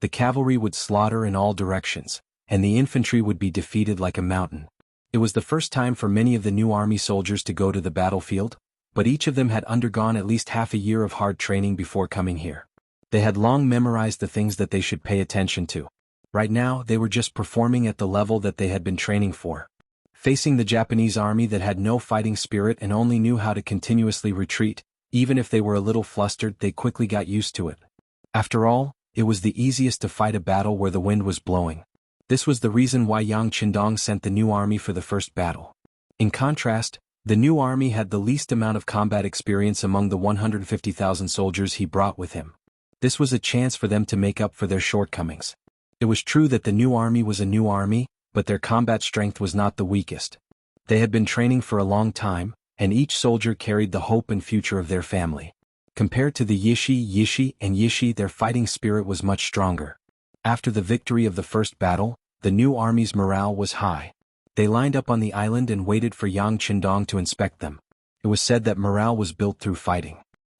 The cavalry would slaughter in all directions, and the infantry would be defeated like a mountain. It was the first time for many of the new army soldiers to go to the battlefield, but each of them had undergone at least half a year of hard training before coming here. They had long memorized the things that they should pay attention to. Right now, they were just performing at the level that they had been training for. Facing the Japanese army that had no fighting spirit and only knew how to continuously retreat, even if they were a little flustered, they quickly got used to it. After all, it was the easiest to fight a battle where the wind was blowing. This was the reason why Yang Qindong sent the new army for the first battle. In contrast, the new army had the least amount of combat experience among the 150,000 soldiers he brought with him. This was a chance for them to make up for their shortcomings. It was true that the new army was a new army, but their combat strength was not the weakest. They had been training for a long time, and each soldier carried the hope and future of their family. Compared to the Yishi, their fighting spirit was much stronger. After the victory of the first battle, the new army's morale was high. They lined up on the island and waited for Yang Qindong to inspect them. It was said that morale was built through fighting.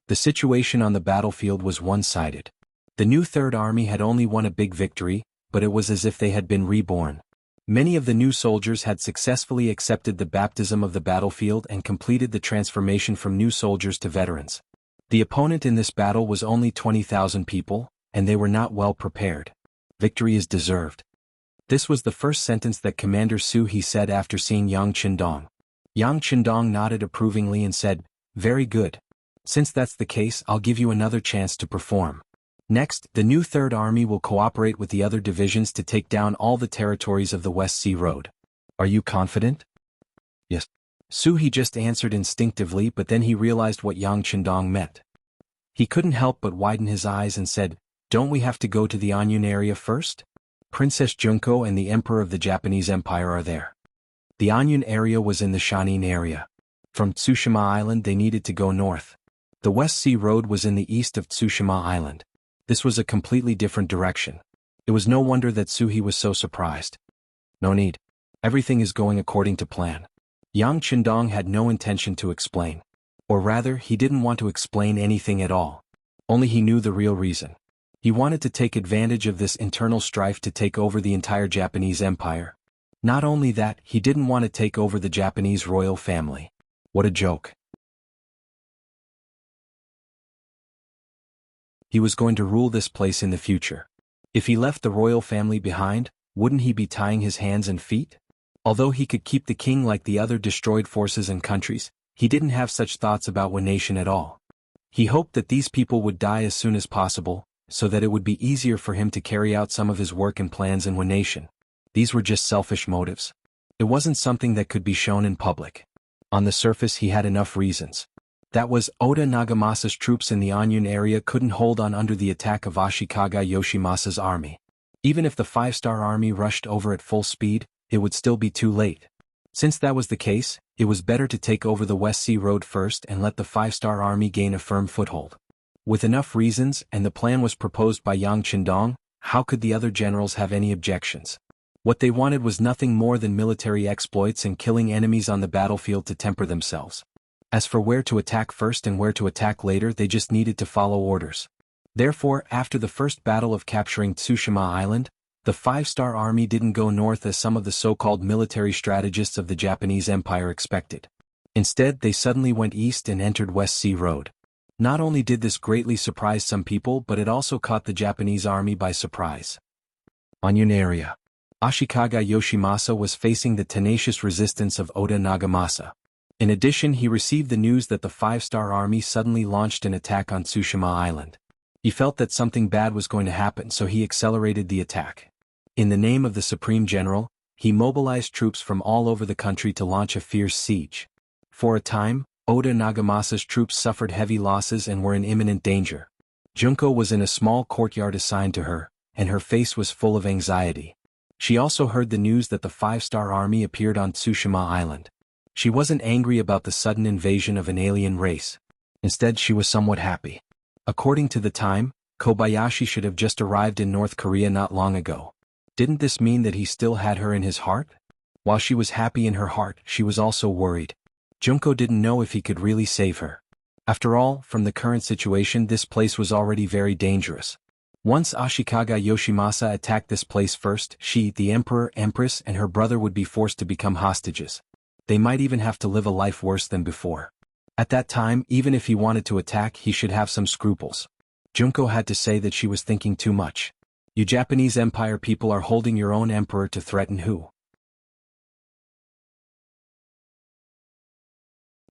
The situation on the battlefield was one-sided. The new Third Army had only won a big victory, but it was as if they had been reborn. Many of the new soldiers had successfully accepted the baptism of the battlefield and completed the transformation from new soldiers to veterans. The opponent in this battle was only 20,000 people, and they were not well prepared. Victory is deserved. This was the first sentence that Commander Su He said after seeing Yang Qindong. Yang Qindong nodded approvingly and said, "Very good. Since that's the case, I'll give you another chance to perform. Next, the new Third Army will cooperate with the other divisions to take down all the territories of the West Sea Road. Are you confident?" "Yes." Su He just answered instinctively, but then he realized what Yang Qindong meant. He couldn't help but widen his eyes and said, "Don't we have to go to the Anyun area first? Princess Junko and the Emperor of the Japanese Empire are there." The Anyun area was in the Shanin area. From Tsushima Island they needed to go north. The West Sea Road was in the east of Tsushima Island. This was a completely different direction. It was no wonder that Suhi was so surprised. "No need. Everything is going according to plan." Yang Qindong had no intention to explain. Or rather, he didn't want to explain anything at all. Only he knew the real reason. He wanted to take advantage of this internal strife to take over the entire Japanese empire. Not only that, he didn't want to take over the Japanese royal family. What a joke. He was going to rule this place in the future. If he left the royal family behind, wouldn't he be tying his hands and feet? Although he could keep the king like the other destroyed forces and countries, he didn't have such thoughts about one nation at all. He hoped that these people would die as soon as possible, so that it would be easier for him to carry out some of his work and plans in one nation. These were just selfish motives. It wasn't something that could be shown in public. On the surface he had enough reasons. That was, Oda Nagamasa's troops in the Anyun area couldn't hold on under the attack of Ashikaga Yoshimasa's army. Even if the five-star army rushed over at full speed, it would still be too late. Since that was the case, it was better to take over the West Sea Road first and let the five-star army gain a firm foothold. With enough reasons, and the plan was proposed by Yang Qindong, how could the other generals have any objections? What they wanted was nothing more than military exploits and killing enemies on the battlefield to temper themselves. As for where to attack first and where to attack later, they just needed to follow orders. Therefore, after the first battle of capturing Tsushima Island, the five-star army didn't go north as some of the so-called military strategists of the Japanese Empire expected. Instead, they suddenly went east and entered West Sea Road. Not only did this greatly surprise some people, but it also caught the Japanese army by surprise. Onion area. Ashikaga Yoshimasa was facing the tenacious resistance of Oda Nagamasa. In addition, he received the news that the five-star army suddenly launched an attack on Tsushima Island. He felt that something bad was going to happen, so he accelerated the attack. In the name of the Supreme General, he mobilized troops from all over the country to launch a fierce siege. For a time, Oda Nagamasa's troops suffered heavy losses and were in imminent danger. Junko was in a small courtyard assigned to her, and her face was full of anxiety. She also heard the news that the five-star army appeared on Tsushima Island. She wasn't angry about the sudden invasion of an alien race. Instead, she was somewhat happy. According to the time, Kobayashi should have just arrived in North Korea not long ago. Didn't this mean that he still had her in his heart? While she was happy in her heart, she was also worried. Junko didn't know if he could really save her. After all, from the current situation, this place was already very dangerous. Once Ashikaga Yoshimasa attacked this place first, she, the emperor, empress, and her brother would be forced to become hostages. They might even have to live a life worse than before. At that time, even if he wanted to attack, he should have some scruples. Junko had to say that she was thinking too much. You Japanese Empire people are holding your own emperor to threaten who?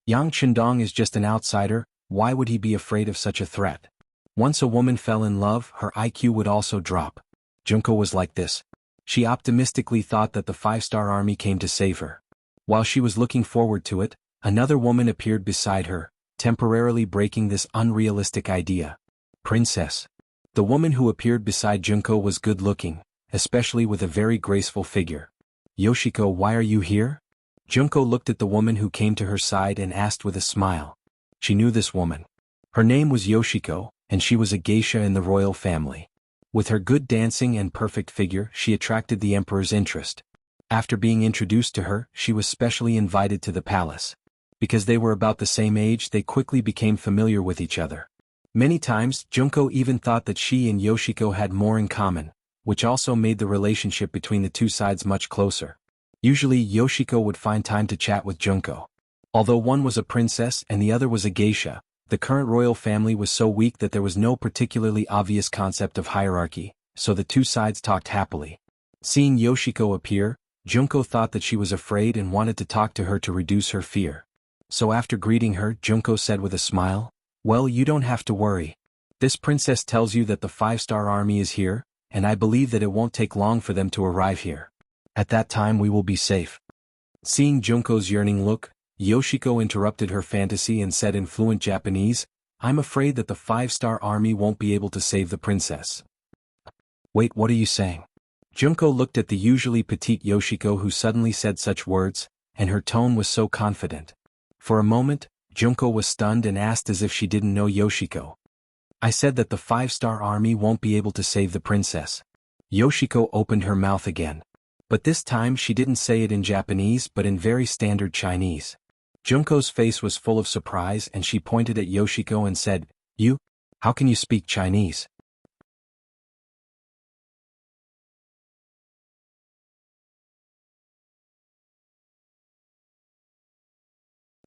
Yang Qindong is just an outsider. Why would he be afraid of such a threat? Once a woman fell in love, her IQ would also drop. Junko was like this. She optimistically thought that the five-star army came to save her. While she was looking forward to it, another woman appeared beside her, temporarily breaking this unrealistic idea. Princess. The woman who appeared beside Junko was good-looking, especially with a very graceful figure. Yoshiko, why are you here? Junko looked at the woman who came to her side and asked with a smile. She knew this woman. Her name was Yoshiko, and she was a geisha in the royal family. With her good dancing and perfect figure, she attracted the emperor's interest. After being introduced to her, she was specially invited to the palace. Because they were about the same age, they quickly became familiar with each other. Many times, Junko even thought that she and Yoshiko had more in common, which also made the relationship between the two sides much closer. Usually, Yoshiko would find time to chat with Junko. Although one was a princess and the other was a geisha, the current royal family was so weak that there was no particularly obvious concept of hierarchy, so the two sides talked happily. Seeing Yoshiko appear, Junko thought that she was afraid and wanted to talk to her to reduce her fear. So after greeting her, Junko said with a smile, "Well, you don't have to worry. This princess tells you that the five-star army is here, and I believe that it won't take long for them to arrive here. At that time we will be safe." Seeing Junko's yearning look, Yoshiko interrupted her fantasy and said in fluent Japanese, "I'm afraid that the five-star army won't be able to save the princess." Wait, what are you saying? Junko looked at the usually petite Yoshiko who suddenly said such words, and her tone was so confident. For a moment, Junko was stunned and asked as if she didn't know Yoshiko. "I said that the five-star army won't be able to save the princess." Yoshiko opened her mouth again. But this time she didn't say it in Japanese but in very standard Chinese. Junko's face was full of surprise and she pointed at Yoshiko and said, "You? How can you speak Chinese?"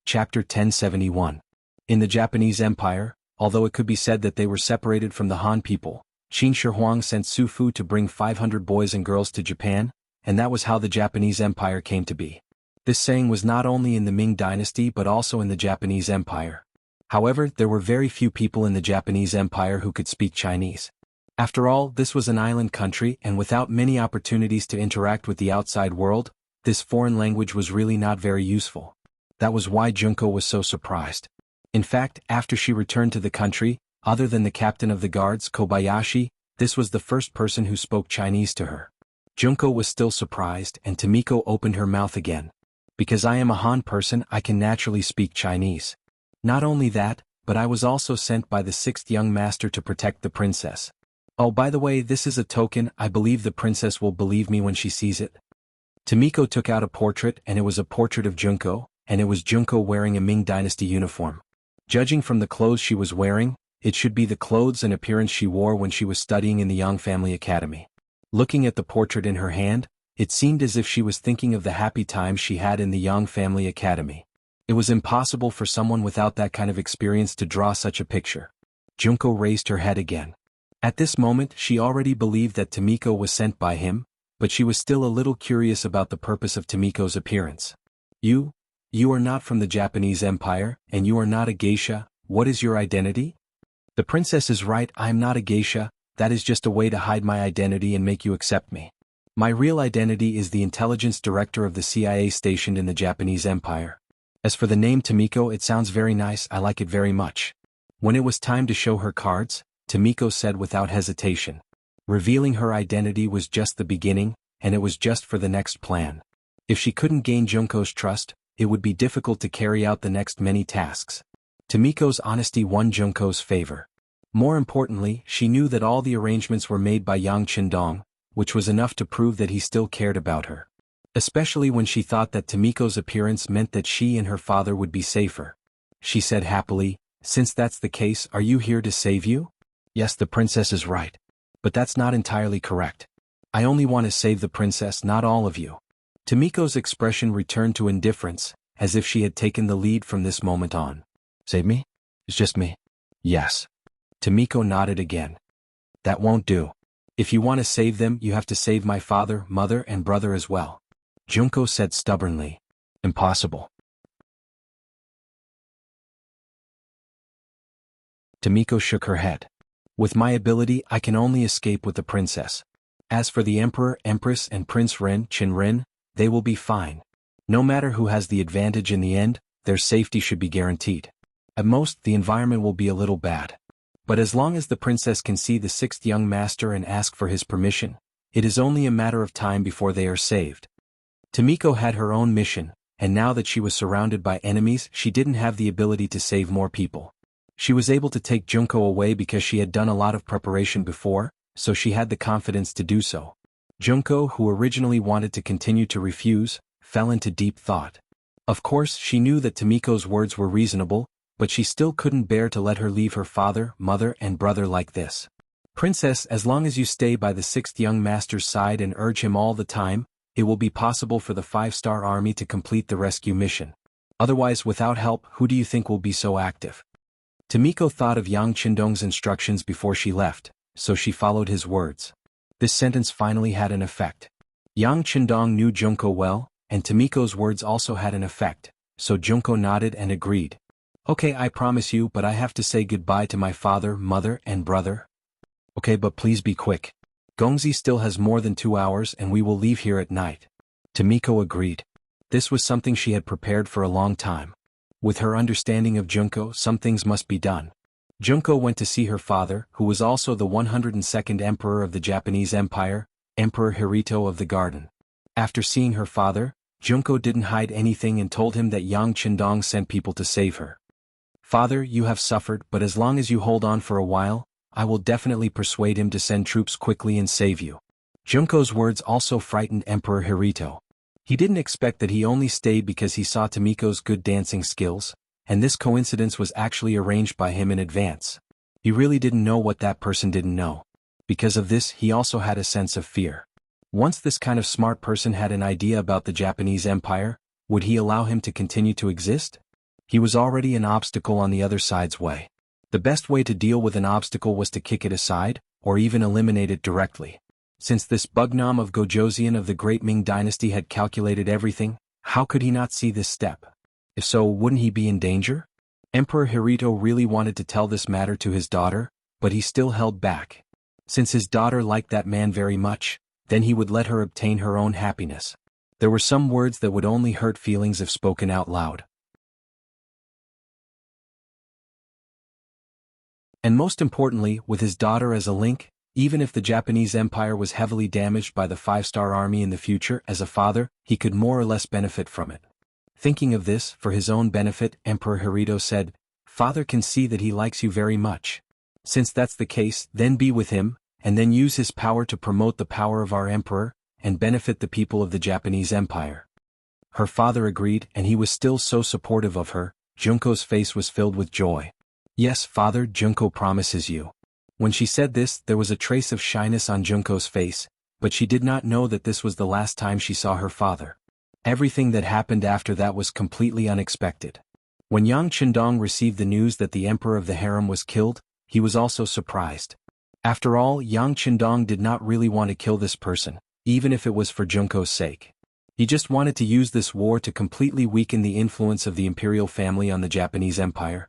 Chapter 1071. In the Japanese Empire, although it could be said that they were separated from the Han people, Qin Shi Huang sent Su Fu to bring 500 boys and girls to Japan, and that was how the Japanese Empire came to be. This saying was not only in the Ming Dynasty but also in the Japanese Empire. However, there were very few people in the Japanese Empire who could speak Chinese. After all, this was an island country and without many opportunities to interact with the outside world, this foreign language was really not very useful. That was why Junko was so surprised. In fact, after she returned to the country, other than the captain of the guards, Kobayashi, This was the first person who spoke Chinese to her. Junko was still surprised, and Tomiko opened her mouth again. Because I am a Han person, I can naturally speak Chinese. Not only that, but I was also sent by the sixth young master to protect the princess. Oh, by the way, this is a token. I believe the princess will believe me when she sees it. Tomiko took out a portrait, and it was a portrait of Junko, and it was Junko wearing a Ming Dynasty uniform. Judging from the clothes she was wearing, it should be the clothes and appearance she wore when she was studying in the Yang Family Academy. Looking at the portrait in her hand, it seemed as if she was thinking of the happy times she had in the Yang Family Academy. It was impossible for someone without that kind of experience to draw such a picture. Junko raised her head again. At this moment, she already believed that Tomiko was sent by him, but she was still a little curious about the purpose of Tomiko's appearance. You are not from the Japanese Empire, and you are not a geisha. What is your identity? The princess is right, I am not a geisha. That is just a way to hide my identity and make you accept me. My real identity is the intelligence director of the CIA stationed in the Japanese Empire. As for the name Tomiko, it sounds very nice, I like it very much. When it was time to show her cards, Tomiko said without hesitation. Revealing her identity was just the beginning, and it was just for the next plan. If she couldn't gain Junko's trust, it would be difficult to carry out the next many tasks. Tomiko's honesty won Junko's favor. More importantly, she knew that all the arrangements were made by Yang Qindong, which was enough to prove that he still cared about her. Especially when she thought that Tomiko's appearance meant that she and her father would be safer. She said happily, "Since that's the case, are you here to save you?" "Yes, the princess is right. But that's not entirely correct. I only want to save the princess, not all of you." Tomiko's expression returned to indifference, as if she had taken the lead from this moment on. "Save me? It's just me." "Yes." Tomiko nodded again. "That won't do. If you want to save them, you have to save my father, mother, and brother as well." Junko said stubbornly. "Impossible." Tomiko shook her head. "With my ability, I can only escape with the princess. As for the emperor, empress, and Prince Qin, they will be fine. No matter who has the advantage in the end, their safety should be guaranteed. At most, the environment will be a little bad. But as long as the princess can see the sixth young master and ask for his permission, it is only a matter of time before they are saved." Tomiko had her own mission, and now that she was surrounded by enemies, she didn't have the ability to save more people. She was able to take Junko away because she had done a lot of preparation before, so she had the confidence to do so. Junko, who originally wanted to continue to refuse, fell into deep thought. Of course, she knew that Tomiko's words were reasonable, but she still couldn't bear to let her leave her father, mother, and brother like this. "Princess, as long as you stay by the sixth young master's side and urge him all the time, it will be possible for the 5-star army to complete the rescue mission. Otherwise, without help, who do you think will be so active?" Tomiko thought of Yang Qindong's instructions before she left, so she followed his words. This sentence finally had an effect. Yang Qindong knew Junko well, and Tomiko's words also had an effect, so Junko nodded and agreed. "Okay, I promise you, but I have to say goodbye to my father, mother, and brother." "Okay, but please be quick. Gongzi still has more than 2 hours and we will leave here at night." Tomiko agreed. This was something she had prepared for a long time. With her understanding of Junko, some things must be done. Junko went to see her father, who was also the 102nd emperor of the Japanese Empire, Emperor Hirito of the Garden. After seeing her father, Junko didn't hide anything and told him that Yang Qindong sent people to save her. "Father, you have suffered, but as long as you hold on for a while, I will definitely persuade him to send troops quickly and save you." Junko's words also frightened Emperor Hirito. He didn't expect that he only stayed because he saw Tomiko's good dancing skills, and this coincidence was actually arranged by him in advance. He really didn't know what that person didn't know. Because of this, he also had a sense of fear. Once this kind of smart person had an idea about the Japanese Empire, would he allow him to continue to exist? He was already an obstacle on the other side's way. The best way to deal with an obstacle was to kick it aside, or even eliminate it directly. Since this Bugnam of Gojoseon of the Great Ming Dynasty had calculated everything, how could he not see this step? If so, wouldn't he be in danger? Emperor Hirito really wanted to tell this matter to his daughter, but he still held back. Since his daughter liked that man very much, then he would let her obtain her own happiness. There were some words that would only hurt feelings if spoken out loud. And most importantly, with his daughter as a link, Even if the Japanese Empire was heavily damaged by the five-star army in the future, as a father, he could more or less benefit from it. Thinking of this, for his own benefit, Emperor Hirohito said, "Father can see that he likes you very much. Since that's the case, then be with him, and then use his power to promote the power of our emperor, and benefit the people of the Japanese Empire." Her father agreed, and he was still so supportive of her. Junko's face was filled with joy. "Yes, father, Junko promises you." When she said this, there was a trace of shyness on Junko's face, but she did not know that this was the last time she saw her father. Everything that happened after that was completely unexpected. When Yang Qindong received the news that the emperor of the harem was killed, he was also surprised. After all, Yang Qindong did not really want to kill this person, even if it was for Junko's sake. He just wanted to use this war to completely weaken the influence of the imperial family on the Japanese Empire.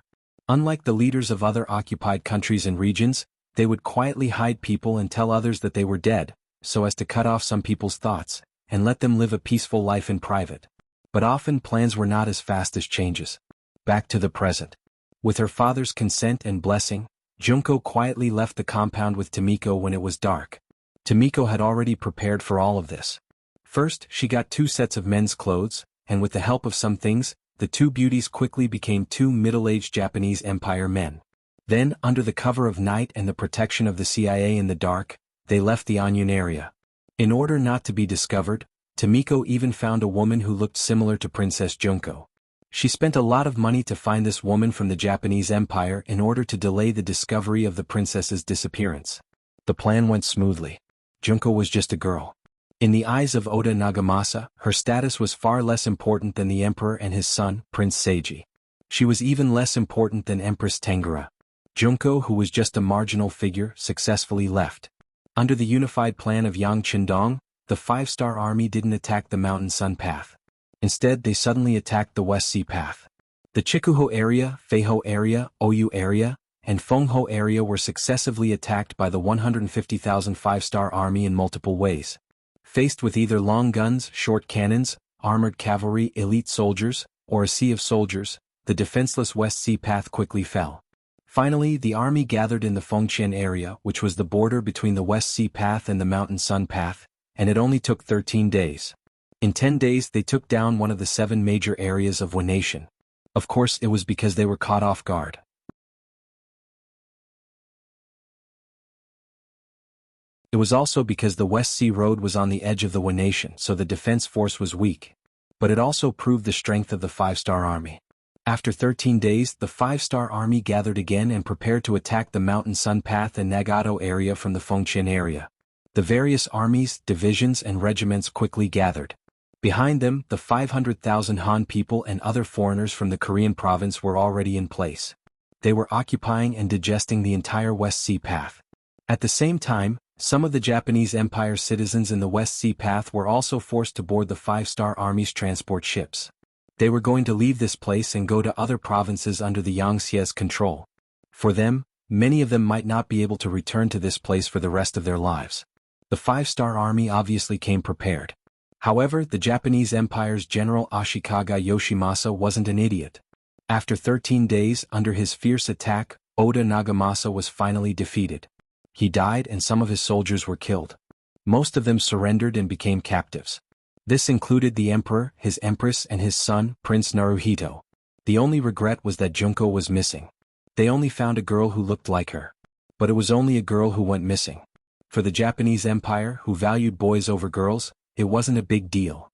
Unlike the leaders of other occupied countries and regions, they would quietly hide people and tell others that they were dead, so as to cut off some people's thoughts, and let them live a peaceful life in private. But often plans were not as fast as changes. Back to the present. With her father's consent and blessing, Junko quietly left the compound with Tomiko when it was dark. Tomiko had already prepared for all of this. First, she got 2 sets of men's clothes, and with the help of some things, the 2 beauties quickly became 2 middle-aged Japanese Empire men. Then, under the cover of night and the protection of the CIA in the dark, they left the Anyun area. In order not to be discovered, Tomiko even found a woman who looked similar to Princess Junko. She spent a lot of money to find this woman from the Japanese Empire in order to delay the discovery of the princess's disappearance. The plan went smoothly. Junko was just a girl. In the eyes of Oda Nagamasa, her status was far less important than the emperor and his son, Prince Seiji. She was even less important than Empress Tengara. Junko, who was just a marginal figure, successfully left. Under the unified plan of Yang Qindong, the 5-star army didn't attack the Mountain Sun Path. Instead, they suddenly attacked the West Sea Path. The Chikuho area, Feiho area, Oyu area, and Fengho area were successively attacked by the 150,000 5-star army in multiple ways. Faced with either long guns, short cannons, armored cavalry, elite soldiers, or a sea of soldiers, the defenseless West Sea Path quickly fell. Finally, the army gathered in the Fengqian area, which was the border between the West Sea Path and the Mountain Sun Path, and it only took 13 days. In 10 days they took down one of the 7 major areas of one nation. Of course, it was because they were caught off guard. It was also because the West Sea Road was on the edge of the one nation, so the defense force was weak. But it also proved the strength of the 5-star army. After 13 days, the 5-star army gathered again and prepared to attack the Mountain Sun Path and Nagato area from the Fengqian area. The various armies, divisions and regiments quickly gathered. Behind them, the 500,000 Han people and other foreigners from the Korean province were already in place. They were occupying and digesting the entire West Sea Path. At the same time, some of the Japanese Empire citizens in the West Sea Path were also forced to board the 5-star army's transport ships. They were going to leave this place and go to other provinces under the Yangtze's control. For them, many of them might not be able to return to this place for the rest of their lives. The 5-star army obviously came prepared. However, the Japanese Empire's General Ashikaga Yoshimasa wasn't an idiot. After 13 days under his fierce attack, Oda Nagamasa was finally defeated. He died and some of his soldiers were killed. Most of them surrendered and became captives. This included the emperor, his empress and his son, Prince Naruhito. The only regret was that Junko was missing. They only found a girl who looked like her. But it was only a girl who went missing. For the Japanese Empire, who valued boys over girls, it wasn't a big deal.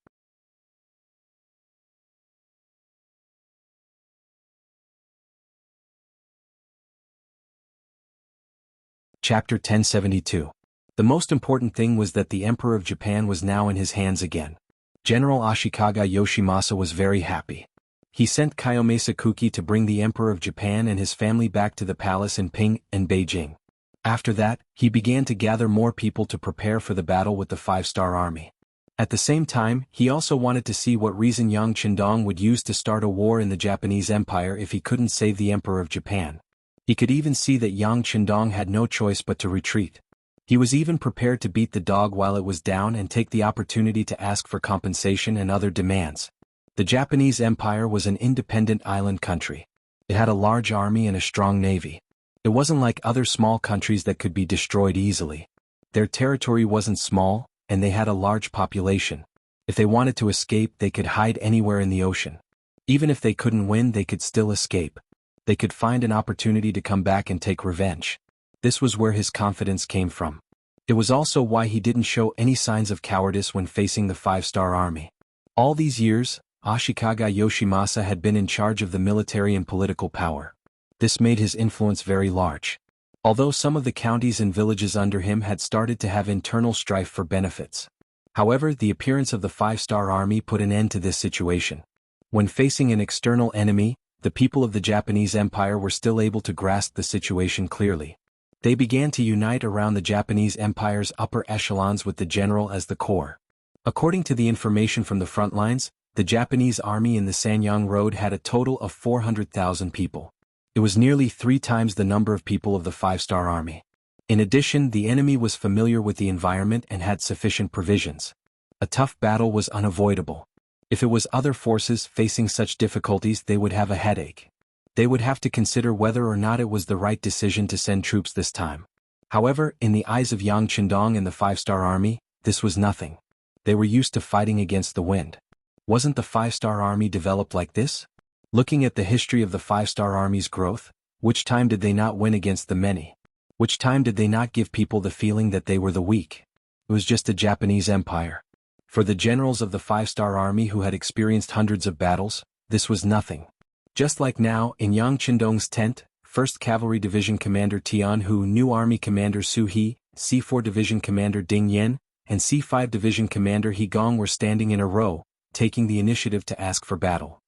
Chapter 1072. The most important thing was that the Emperor of Japan was now in his hands again. General Ashikaga Yoshimasa was very happy. He sent Kayome Sakuki to bring the Emperor of Japan and his family back to the palace in Ping and Beijing. After that, he began to gather more people to prepare for the battle with the 5-star army. At the same time, he also wanted to see what reason Yang Qindong would use to start a war in the Japanese Empire if he couldn't save the Emperor of Japan. He could even see that Yang Qindong had no choice but to retreat. He was even prepared to beat the dog while it was down and take the opportunity to ask for compensation and other demands. The Japanese Empire was an independent island country. It had a large army and a strong navy. It wasn't like other small countries that could be destroyed easily. Their territory wasn't small, and they had a large population. If they wanted to escape, they could hide anywhere in the ocean. Even if they couldn't win, they could still escape. They could find an opportunity to come back and take revenge. This was where his confidence came from. It was also why he didn't show any signs of cowardice when facing the 5-star army. All these years, Ashikaga Yoshimasa had been in charge of the military and political power. This made his influence very large. Although some of the counties and villages under him had started to have internal strife for benefits. However, the appearance of the 5-star army put an end to this situation. When facing an external enemy, the people of the Japanese Empire were still able to grasp the situation clearly. They began to unite around the Japanese Empire's upper echelons with the general as the core. According to the information from the front lines, the Japanese army in the Sanyang Road had a total of 400,000 people. It was nearly 3 times the number of people of the 5-star army. In addition, the enemy was familiar with the environment and had sufficient provisions. A tough battle was unavoidable. If it was other forces facing such difficulties, they would have a headache. They would have to consider whether or not it was the right decision to send troops this time. However, in the eyes of Yang Qindong and the 5-star army, this was nothing. They were used to fighting against the wind. Wasn't the 5-star army developed like this? Looking at the history of the 5-star army's growth, which time did they not win against the many? Which time did they not give people the feeling that they were the weak? It was just a Japanese empire. For the generals of the 5-star army who had experienced hundreds of battles, this was nothing. Just like now, in Yang Qindong's tent, 1st Cavalry Division Commander Tian Hu, New Army Commander Su He, C4 Division Commander Ding Yen, and C5 Division Commander He Gong were standing in a row, taking the initiative to ask for battle.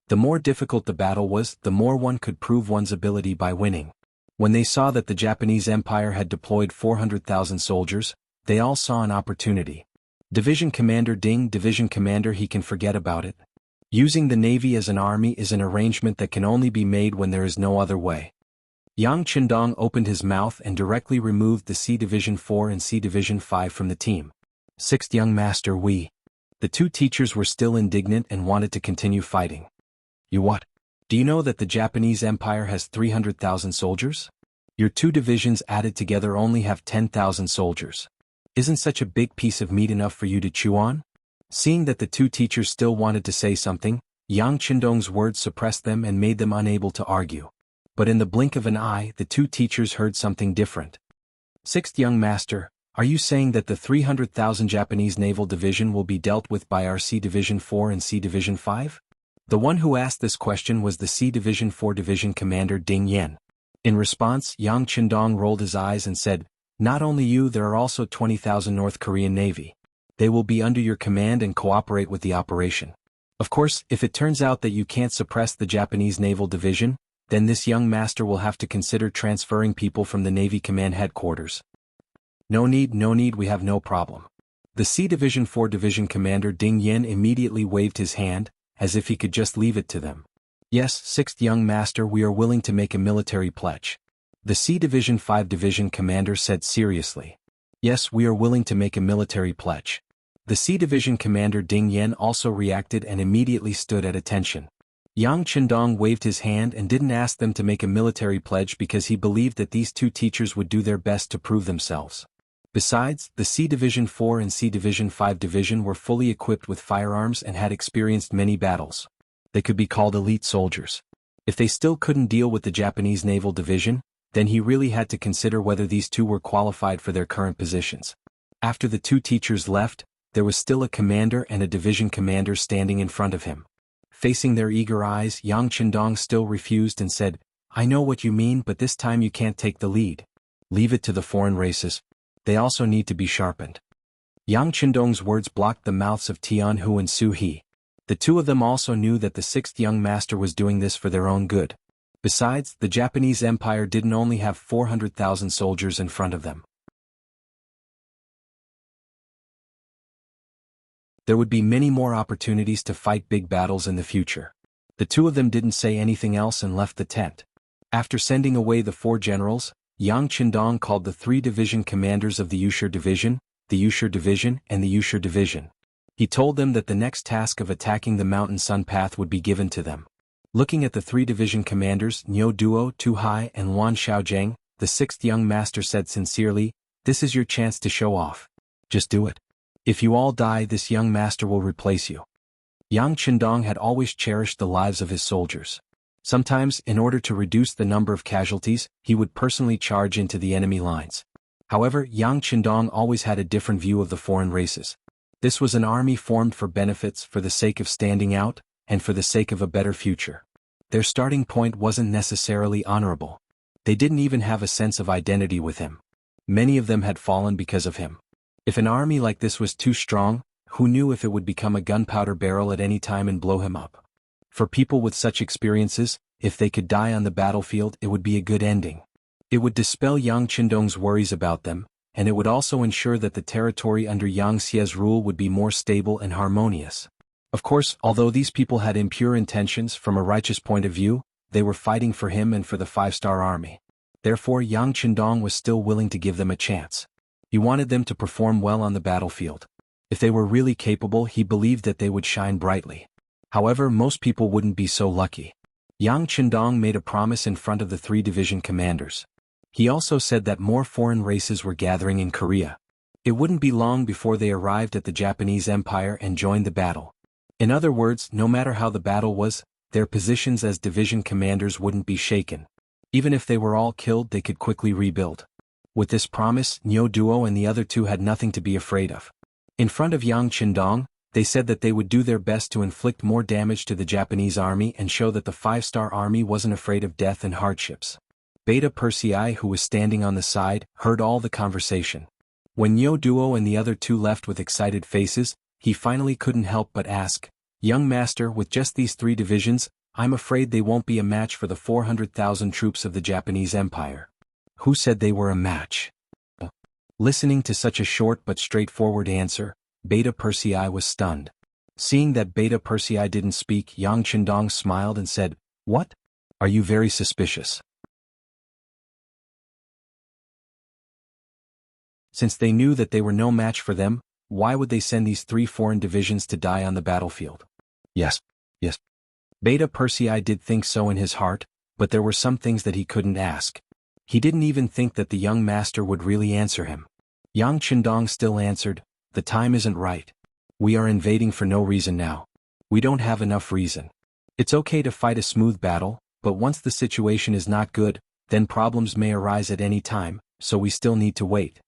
The more difficult the battle was, the more one could prove one's ability by winning. When they saw that the Japanese Empire had deployed 400,000 soldiers, they all saw an opportunity. Division Commander Ding, Division Commander He can forget about it. Using the Navy as an army is an arrangement that can only be made when there is no other way. Yang Qindong opened his mouth and directly removed the C Division 4 and C Division 5 from the team. 6th Young Master We. The 2 teachers were still indignant and wanted to continue fighting. You what? Do you know that the Japanese Empire has 300,000 soldiers? Your 2 divisions added together only have 10,000 soldiers. Isn't such a big piece of meat enough for you to chew on? Seeing that the 2 teachers still wanted to say something, Yang Qindong's words suppressed them and made them unable to argue. But in the blink of an eye, the 2 teachers heard something different. 6th Young Master, are you saying that the 300,000 Japanese Naval Division will be dealt with by our C Division 4 and C Division 5? The one who asked this question was the C Division 4 Division Commander Ding Yen. In response, Yang Qindong rolled his eyes and said, "Not only you, there are also 20,000 North Korean Navy. They will be under your command and cooperate with the operation. Of course, if it turns out that you can't suppress the Japanese Naval Division, then this young master will have to consider transferring people from the Navy Command Headquarters." No need, we have no problem. The C Division 4 Division Commander Ding Yen immediately waved his hand, as if he could just leave it to them. Yes, 6th Young Master, we are willing to make a military pledge. The C Division 5 Division Commander said seriously. Yes, we are willing to make a military pledge. The C Division Commander Ding Yen also reacted and immediately stood at attention. Yang Qindong waved his hand and didn't ask them to make a military pledge because he believed that these 2 teachers would do their best to prove themselves. Besides, the C Division 4 and C Division 5 Division were fully equipped with firearms and had experienced many battles. They could be called elite soldiers. If they still couldn't deal with the Japanese Naval Division, then he really had to consider whether these 2 were qualified for their current positions. After the 2 teachers left, there was still a commander and a division commander standing in front of him. Facing their eager eyes, Yang Qindong still refused and said, "I know what you mean, but this time you can't take the lead. Leave it to the foreign races. They also need to be sharpened." Yang Qindong's words blocked the mouths of Tian Hu and Su He. The 2 of them also knew that the 6th Young Master was doing this for their own good. Besides, the Japanese Empire didn't only have 400,000 soldiers in front of them. There would be many more opportunities to fight big battles in the future. The 2 of them didn't say anything else and left the tent. After sending away the 4 generals, Yang Qindong called the 3 division commanders of the Wuxia Division, the Wuxia Division, and the Wuxia Division. He told them that the next task of attacking the Mountain Sun Path would be given to them. Looking at the three division commanders Niu Duo, Tu Hai and Wan Xiaojiang, the sixth young master said sincerely, "This is your chance to show off. Just do it. If you all die, this young master will replace you." Yang Qindong had always cherished the lives of his soldiers. Sometimes, in order to reduce the number of casualties, he would personally charge into the enemy lines. However, Yang Qindong always had a different view of the foreign races. This was an army formed for benefits, for the sake of standing out, and for the sake of a better future. Their starting point wasn't necessarily honorable. They didn't even have a sense of identity with him. Many of them had fallen because of him. If an army like this was too strong, who knew if it would become a gunpowder barrel at any time and blow him up? For people with such experiences, if they could die on the battlefield, it would be a good ending. It would dispel Yang Qindong's worries about them, and it would also ensure that the territory under Yang Xie's rule would be more stable and harmonious. Of course, although these people had impure intentions from a righteous point of view, they were fighting for him and for the five-star army. Therefore, Yang Qindong was still willing to give them a chance. He wanted them to perform well on the battlefield. If they were really capable, he believed that they would shine brightly. However, most people wouldn't be so lucky. Yang Qindong made a promise in front of the three division commanders. He also said that more foreign races were gathering in Korea. It wouldn't be long before they arrived at the Japanese Empire and joined the battle. In other words, no matter how the battle was, their positions as division commanders wouldn't be shaken. Even if they were all killed, they could quickly rebuild. With this promise, Niu Duo and the other two had nothing to be afraid of. In front of Yang Qindong, they said that they would do their best to inflict more damage to the Japanese army and show that the five-star army wasn't afraid of death and hardships. Beta Persei, who was standing on the side, heard all the conversation. When Niu Duo and the other two left with excited faces, he finally couldn't help but ask, "Young master, with just these three divisions, I'm afraid they won't be a match for the 400,000 troops of the Japanese Empire." Who said they were a match? Listening to such a short but straightforward answer, Beta Persei was stunned. Seeing that Beta Persei didn't speak, Yang Qindong smiled and said, "What? Are you very suspicious?" Since they knew that they were no match for them, why would they send these three foreign divisions to die on the battlefield? Yes. Beta Persei did think so in his heart, but there were some things that he couldn't ask. He didn't even think that the young master would really answer him. Yang Qindong still answered, "The time isn't right. We are invading for no reason now. We don't have enough reason. It's okay to fight a smooth battle, but once the situation is not good, then problems may arise at any time, so we still need to wait."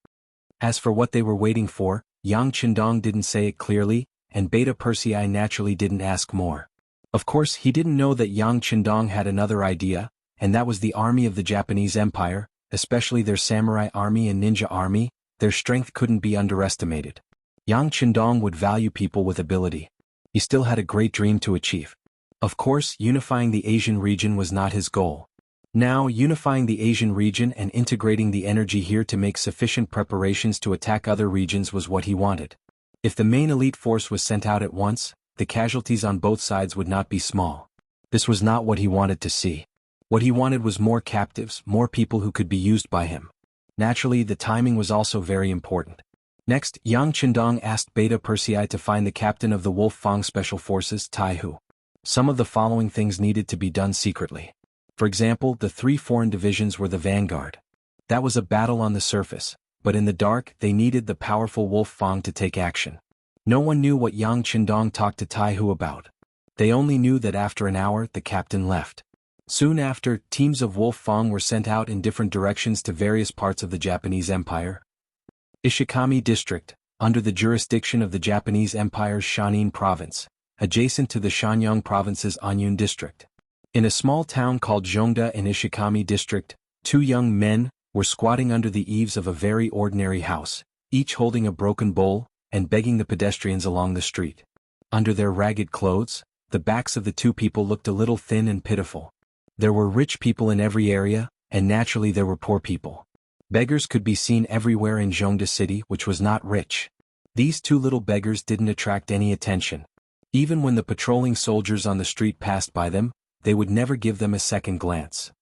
As for what they were waiting for, Yang Qindong didn't say it clearly, and Beta Persei naturally didn't ask more. Of course, he didn't know that Yang Qindong had another idea, and that was the army of the Japanese Empire, especially their samurai army and ninja army. Their strength couldn't be underestimated. Yang Qindong would value people with ability. He still had a great dream to achieve. Of course, unifying the Asian region was not his goal. Now, unifying the Asian region and integrating the energy here to make sufficient preparations to attack other regions was what he wanted. If the main elite force was sent out at once, the casualties on both sides would not be small. This was not what he wanted to see. What he wanted was more captives, more people who could be used by him. Naturally, the timing was also very important. Next, Yang Qindong asked Beta Persei to find the captain of the Wolf Fang Special Forces, Tai Hu. Some of the following things needed to be done secretly. For example, the three foreign divisions were the vanguard. That was a battle on the surface, but in the dark, they needed the powerful Wolf Fang to take action. No one knew what Yang Qindong talked to Tai Hu about. They only knew that after an hour, the captain left. Soon after, teams of Wolf Fang were sent out in different directions to various parts of the Japanese Empire. Ishikami District, under the jurisdiction of the Japanese Empire's Shanin Province, adjacent to the Shanyang Province's Anyun District. In a small town called Zhongda in Ishikami District, two young men were squatting under the eaves of a very ordinary house, each holding a broken bowl, and begging the pedestrians along the street. Under their ragged clothes, the backs of the two people looked a little thin and pitiful. There were rich people in every area, and naturally there were poor people. Beggars could be seen everywhere in Zhongda City, which was not rich. These two little beggars didn't attract any attention. Even when the patrolling soldiers on the street passed by them, they would never give them a second glance.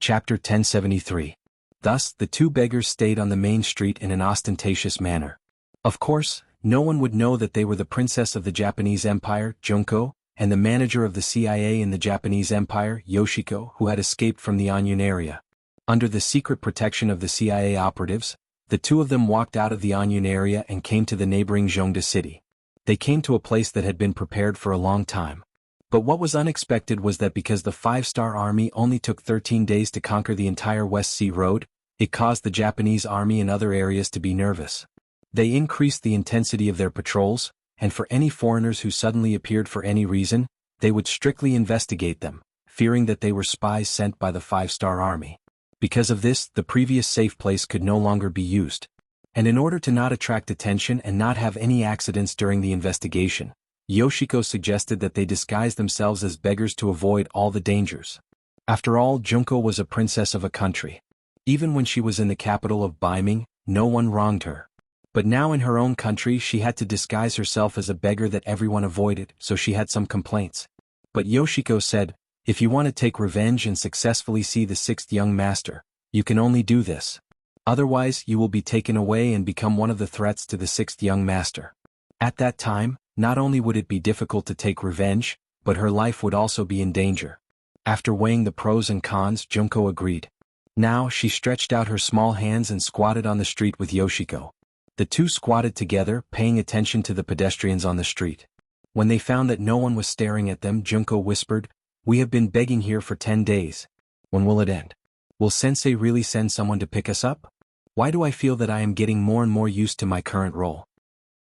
Chapter 1073. Thus, the two beggars stayed on the main street in an ostentatious manner. Of course, no one would know that they were the princess of the Japanese Empire, Junko, and the manager of the CIA in the Japanese Empire, Yoshiko, who had escaped from the Anyun area. Under the secret protection of the CIA operatives, the two of them walked out of the Anyun area and came to the neighboring Gyeongda city. They came to a place that had been prepared for a long time. But what was unexpected was that because the five-star army only took 13 days to conquer the entire West Sea Road, it caused the Japanese army in other areas to be nervous. They increased the intensity of their patrols, and for any foreigners who suddenly appeared for any reason, they would strictly investigate them, fearing that they were spies sent by the five-star army. Because of this, the previous safe place could no longer be used. And in order to not attract attention and not have any accidents during the investigation, Yoshiko suggested that they disguise themselves as beggars to avoid all the dangers. After all, Junko was a princess of a country. Even when she was in the capital of Baiming, no one wronged her. But now in her own country she had to disguise herself as a beggar that everyone avoided, so she had some complaints. But Yoshiko said, if you want to take revenge and successfully see the sixth young master, you can only do this. Otherwise you will be taken away and become one of the threats to the sixth young master. At that time, not only would it be difficult to take revenge, but her life would also be in danger. After weighing the pros and cons, Junko agreed. Now she stretched out her small hands and squatted on the street with Yoshiko. The two squatted together, paying attention to the pedestrians on the street. When they found that no one was staring at them, Junko whispered, "We have been begging here for 10 days. When will it end? Will sensei really send someone to pick us up? Why do I feel that I am getting more and more used to my current role?"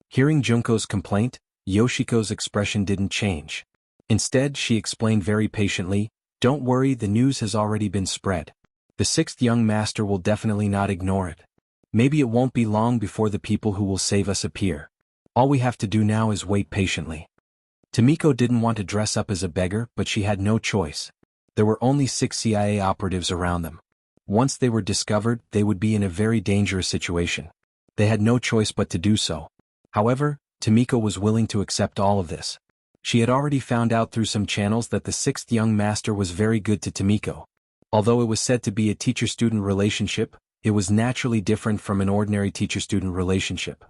Hearing Junko's complaint, Yoshiko's expression didn't change. Instead, she explained very patiently, "Don't worry, the news has already been spread. The sixth young master will definitely not ignore it. Maybe it won't be long before the people who will save us appear. All we have to do now is wait patiently." Tomiko didn't want to dress up as a beggar, but she had no choice. There were only 6 CIA operatives around them. Once they were discovered, they would be in a very dangerous situation. They had no choice but to do so. However, Tomiko was willing to accept all of this. She had already found out through some channels that the sixth young master was very good to Tomiko. Although it was said to be a teacher-student relationship, it was naturally different from an ordinary teacher-student relationship.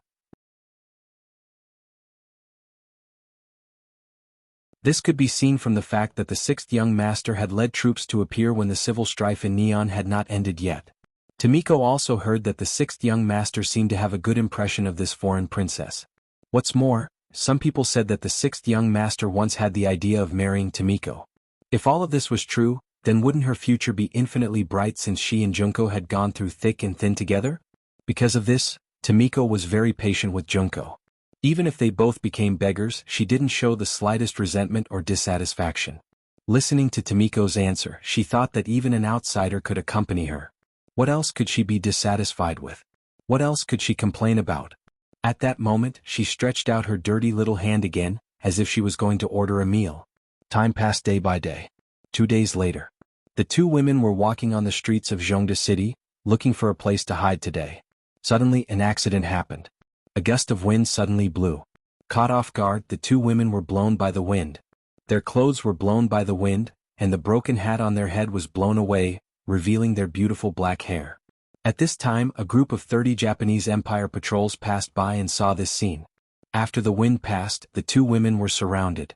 This could be seen from the fact that the sixth young master had led troops to appear when the civil strife in Neon had not ended yet. Tomiko also heard that the sixth young master seemed to have a good impression of this foreign princess. What's more, some people said that the sixth young master once had the idea of marrying Tomiko. If all of this was true, then wouldn't her future be infinitely bright since she and Junko had gone through thick and thin together? Because of this, Tomiko was very patient with Junko. Even if they both became beggars, she didn't show the slightest resentment or dissatisfaction. Listening to Tomiko's answer, she thought that even an outsider could accompany her. What else could she be dissatisfied with? What else could she complain about? At that moment, she stretched out her dirty little hand again, as if she was going to order a meal. Time passed day by day. 2 days later, the two women were walking on the streets of Gyeongda City, looking for a place to hide today. Suddenly, an accident happened. A gust of wind suddenly blew. Caught off guard, the two women were blown by the wind. Their clothes were blown by the wind, and the broken hat on their head was blown away, revealing their beautiful black hair. At this time, a group of 30 Japanese Empire patrols passed by and saw this scene. After the wind passed, the two women were surrounded.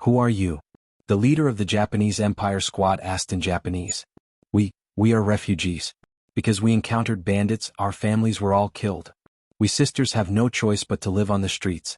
"Who are you?" The leader of the Japanese Empire squad asked in Japanese. We are refugees. Because we encountered bandits, our families were all killed. We sisters have no choice but to live on the streets."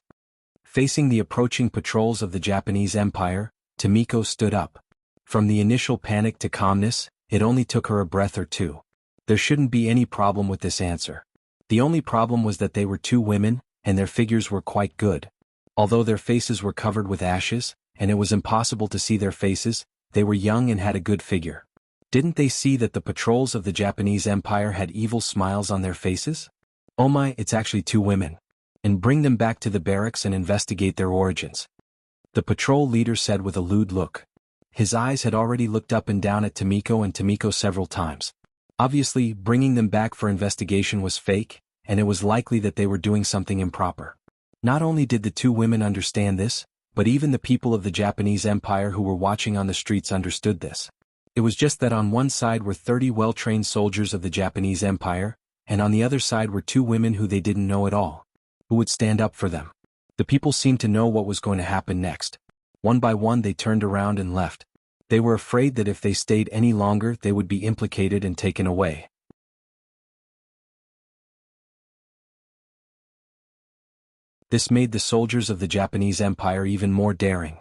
Facing the approaching patrols of the Japanese Empire, Tomiko stood up. From the initial panic to calmness, it only took her a breath or two. There shouldn't be any problem with this answer. The only problem was that they were two women, and their figures were quite good. Although their faces were covered with ashes, and it was impossible to see their faces, they were young and had a good figure. Didn't they see that the patrols of the Japanese Empire had evil smiles on their faces? "Oh my, it's actually two women. And bring them back to the barracks and investigate their origins," the patrol leader said with a lewd look. His eyes had already looked up and down at Tomiko and Tomiko several times. Obviously, bringing them back for investigation was fake, and it was likely that they were doing something improper. Not only did the two women understand this, but even the people of the Japanese Empire who were watching on the streets understood this. It was just that on one side were 30 well-trained soldiers of the Japanese Empire, and on the other side were two women who they didn't know at all. Who would stand up for them? The people seemed to know what was going to happen next. One by one they turned around and left. They were afraid that if they stayed any longer they would be implicated and taken away. This made the soldiers of the Japanese Empire even more daring.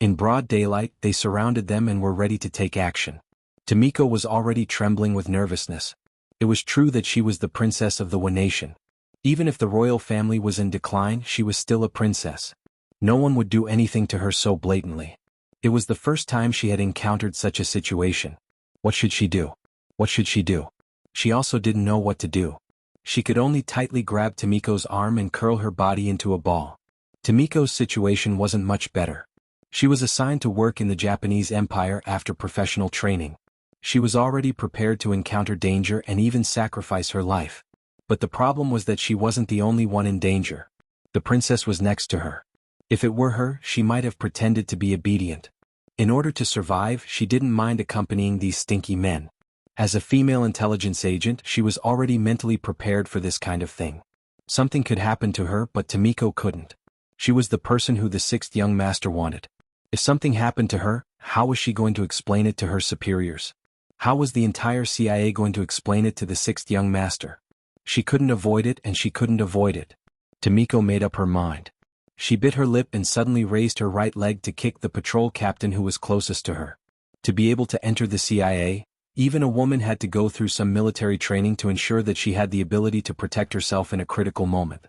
In broad daylight they surrounded them and were ready to take action. Tomiko was already trembling with nervousness. It was true that she was the princess of the Wu nation. Even if the royal family was in decline, she was still a princess. No one would do anything to her so blatantly. It was the first time she had encountered such a situation. What should she do? What should she do? She also didn't know what to do. She could only tightly grab Tomiko's arm and curl her body into a ball. Tomiko's situation wasn't much better. She was assigned to work in the Japanese Empire after professional training. She was already prepared to encounter danger and even sacrifice her life. But the problem was that she wasn't the only one in danger. The princess was next to her. If it were her, she might have pretended to be obedient. In order to survive, she didn't mind accompanying these stinky men. As a female intelligence agent, she was already mentally prepared for this kind of thing. Something could happen to her, but Tomiko couldn't. She was the person who the sixth young master wanted. If something happened to her, how was she going to explain it to her superiors? How was the entire CIA going to explain it to the sixth young master? She couldn't avoid it and she couldn't avoid it. Tomiko made up her mind. She bit her lip and suddenly raised her right leg to kick the patrol captain who was closest to her. To be able to enter the CIA, even a woman had to go through some military training to ensure that she had the ability to protect herself in a critical moment.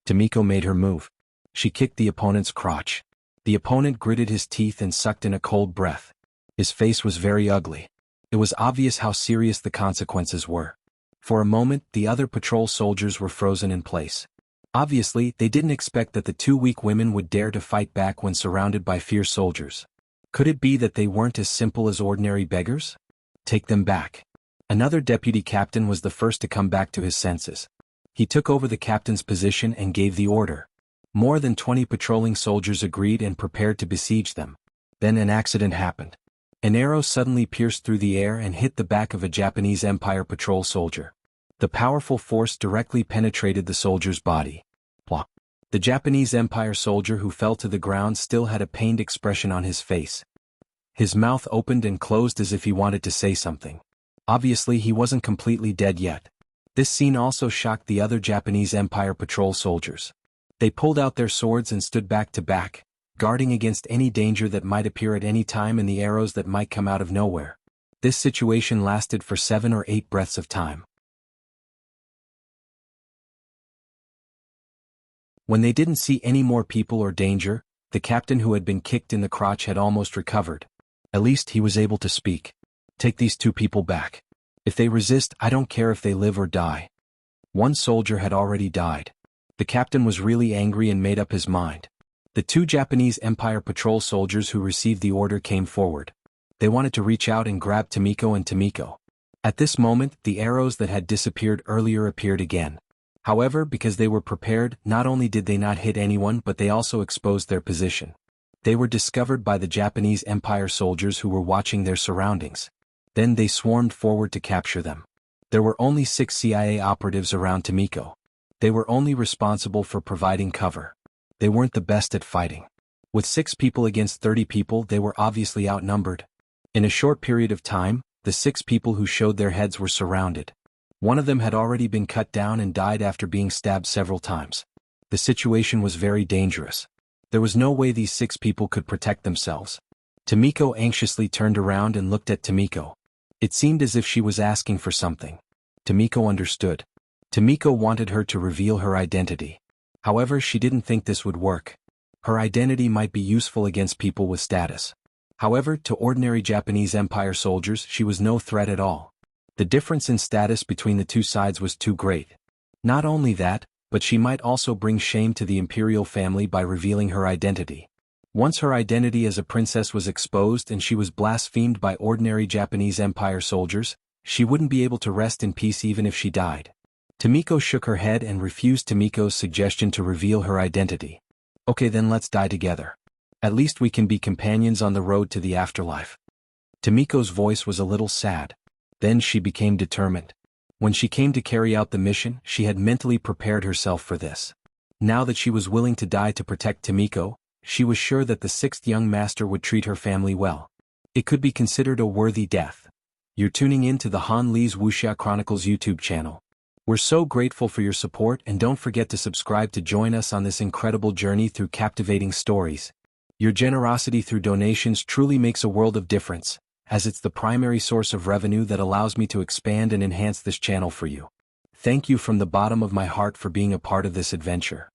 Tomiko made her move. She kicked the opponent's crotch. The opponent gritted his teeth and sucked in a cold breath. His face was very ugly. It was obvious how serious the consequences were. For a moment, the other patrol soldiers were frozen in place. Obviously, they didn't expect that the two weak women would dare to fight back when surrounded by fierce soldiers. Could it be that they weren't as simple as ordinary beggars? Take them back. Another deputy captain was the first to come back to his senses. He took over the captain's position and gave the order. More than 20 patrolling soldiers agreed and prepared to besiege them. Then an accident happened. An arrow suddenly pierced through the air and hit the back of a Japanese Empire patrol soldier. The powerful force directly penetrated the soldier's body. Blah. The Japanese Empire soldier who fell to the ground still had a pained expression on his face. His mouth opened and closed as if he wanted to say something. Obviously he wasn't completely dead yet. This scene also shocked the other Japanese Empire patrol soldiers. They pulled out their swords and stood back to back, guarding against any danger that might appear at any time and the arrows that might come out of nowhere. This situation lasted for 7 or 8 breaths of time. When they didn't see any more people or danger, the captain who had been kicked in the crotch had almost recovered. At least he was able to speak. Take these two people back. If they resist, I don't care if they live or die. One soldier had already died. The captain was really angry and made up his mind. The two Japanese Empire patrol soldiers who received the order came forward. They wanted to reach out and grab Tomiko and Tomiko. At this moment, the arrows that had disappeared earlier appeared again. However, because they were prepared, not only did they not hit anyone but they also exposed their position. They were discovered by the Japanese Empire soldiers who were watching their surroundings. Then they swarmed forward to capture them. There were only 6 CIA operatives around Tomiko. They were only responsible for providing cover. They weren't the best at fighting. With 6 people against 30 people, they were obviously outnumbered. In a short period of time, the 6 people who showed their heads were surrounded. One of them had already been cut down and died after being stabbed several times. The situation was very dangerous. There was no way these 6 people could protect themselves. Tomiko anxiously turned around and looked at Tomiko. It seemed as if she was asking for something. Tomiko understood. Tomiko wanted her to reveal her identity. However, she didn't think this would work. Her identity might be useful against people with status. However, to ordinary Japanese Empire soldiers, she was no threat at all. The difference in status between the two sides was too great. Not only that, but she might also bring shame to the imperial family by revealing her identity. Once her identity as a princess was exposed and she was blasphemed by ordinary Japanese Empire soldiers, she wouldn't be able to rest in peace even if she died. Tomiko shook her head and refused Tomiko's suggestion to reveal her identity. Okay, then let's die together. At least we can be companions on the road to the afterlife. Tomiko's voice was a little sad. Then she became determined. When she came to carry out the mission, she had mentally prepared herself for this. Now that she was willing to die to protect Tomiko, she was sure that the sixth young master would treat her family well. It could be considered a worthy death. You're tuning in to the Han Lee's Wuxia Chronicles YouTube channel. We're so grateful for your support, and don't forget to subscribe to join us on this incredible journey through captivating stories. Your generosity through donations truly makes a world of difference, as it's the primary source of revenue that allows me to expand and enhance this channel for you. Thank you from the bottom of my heart for being a part of this adventure.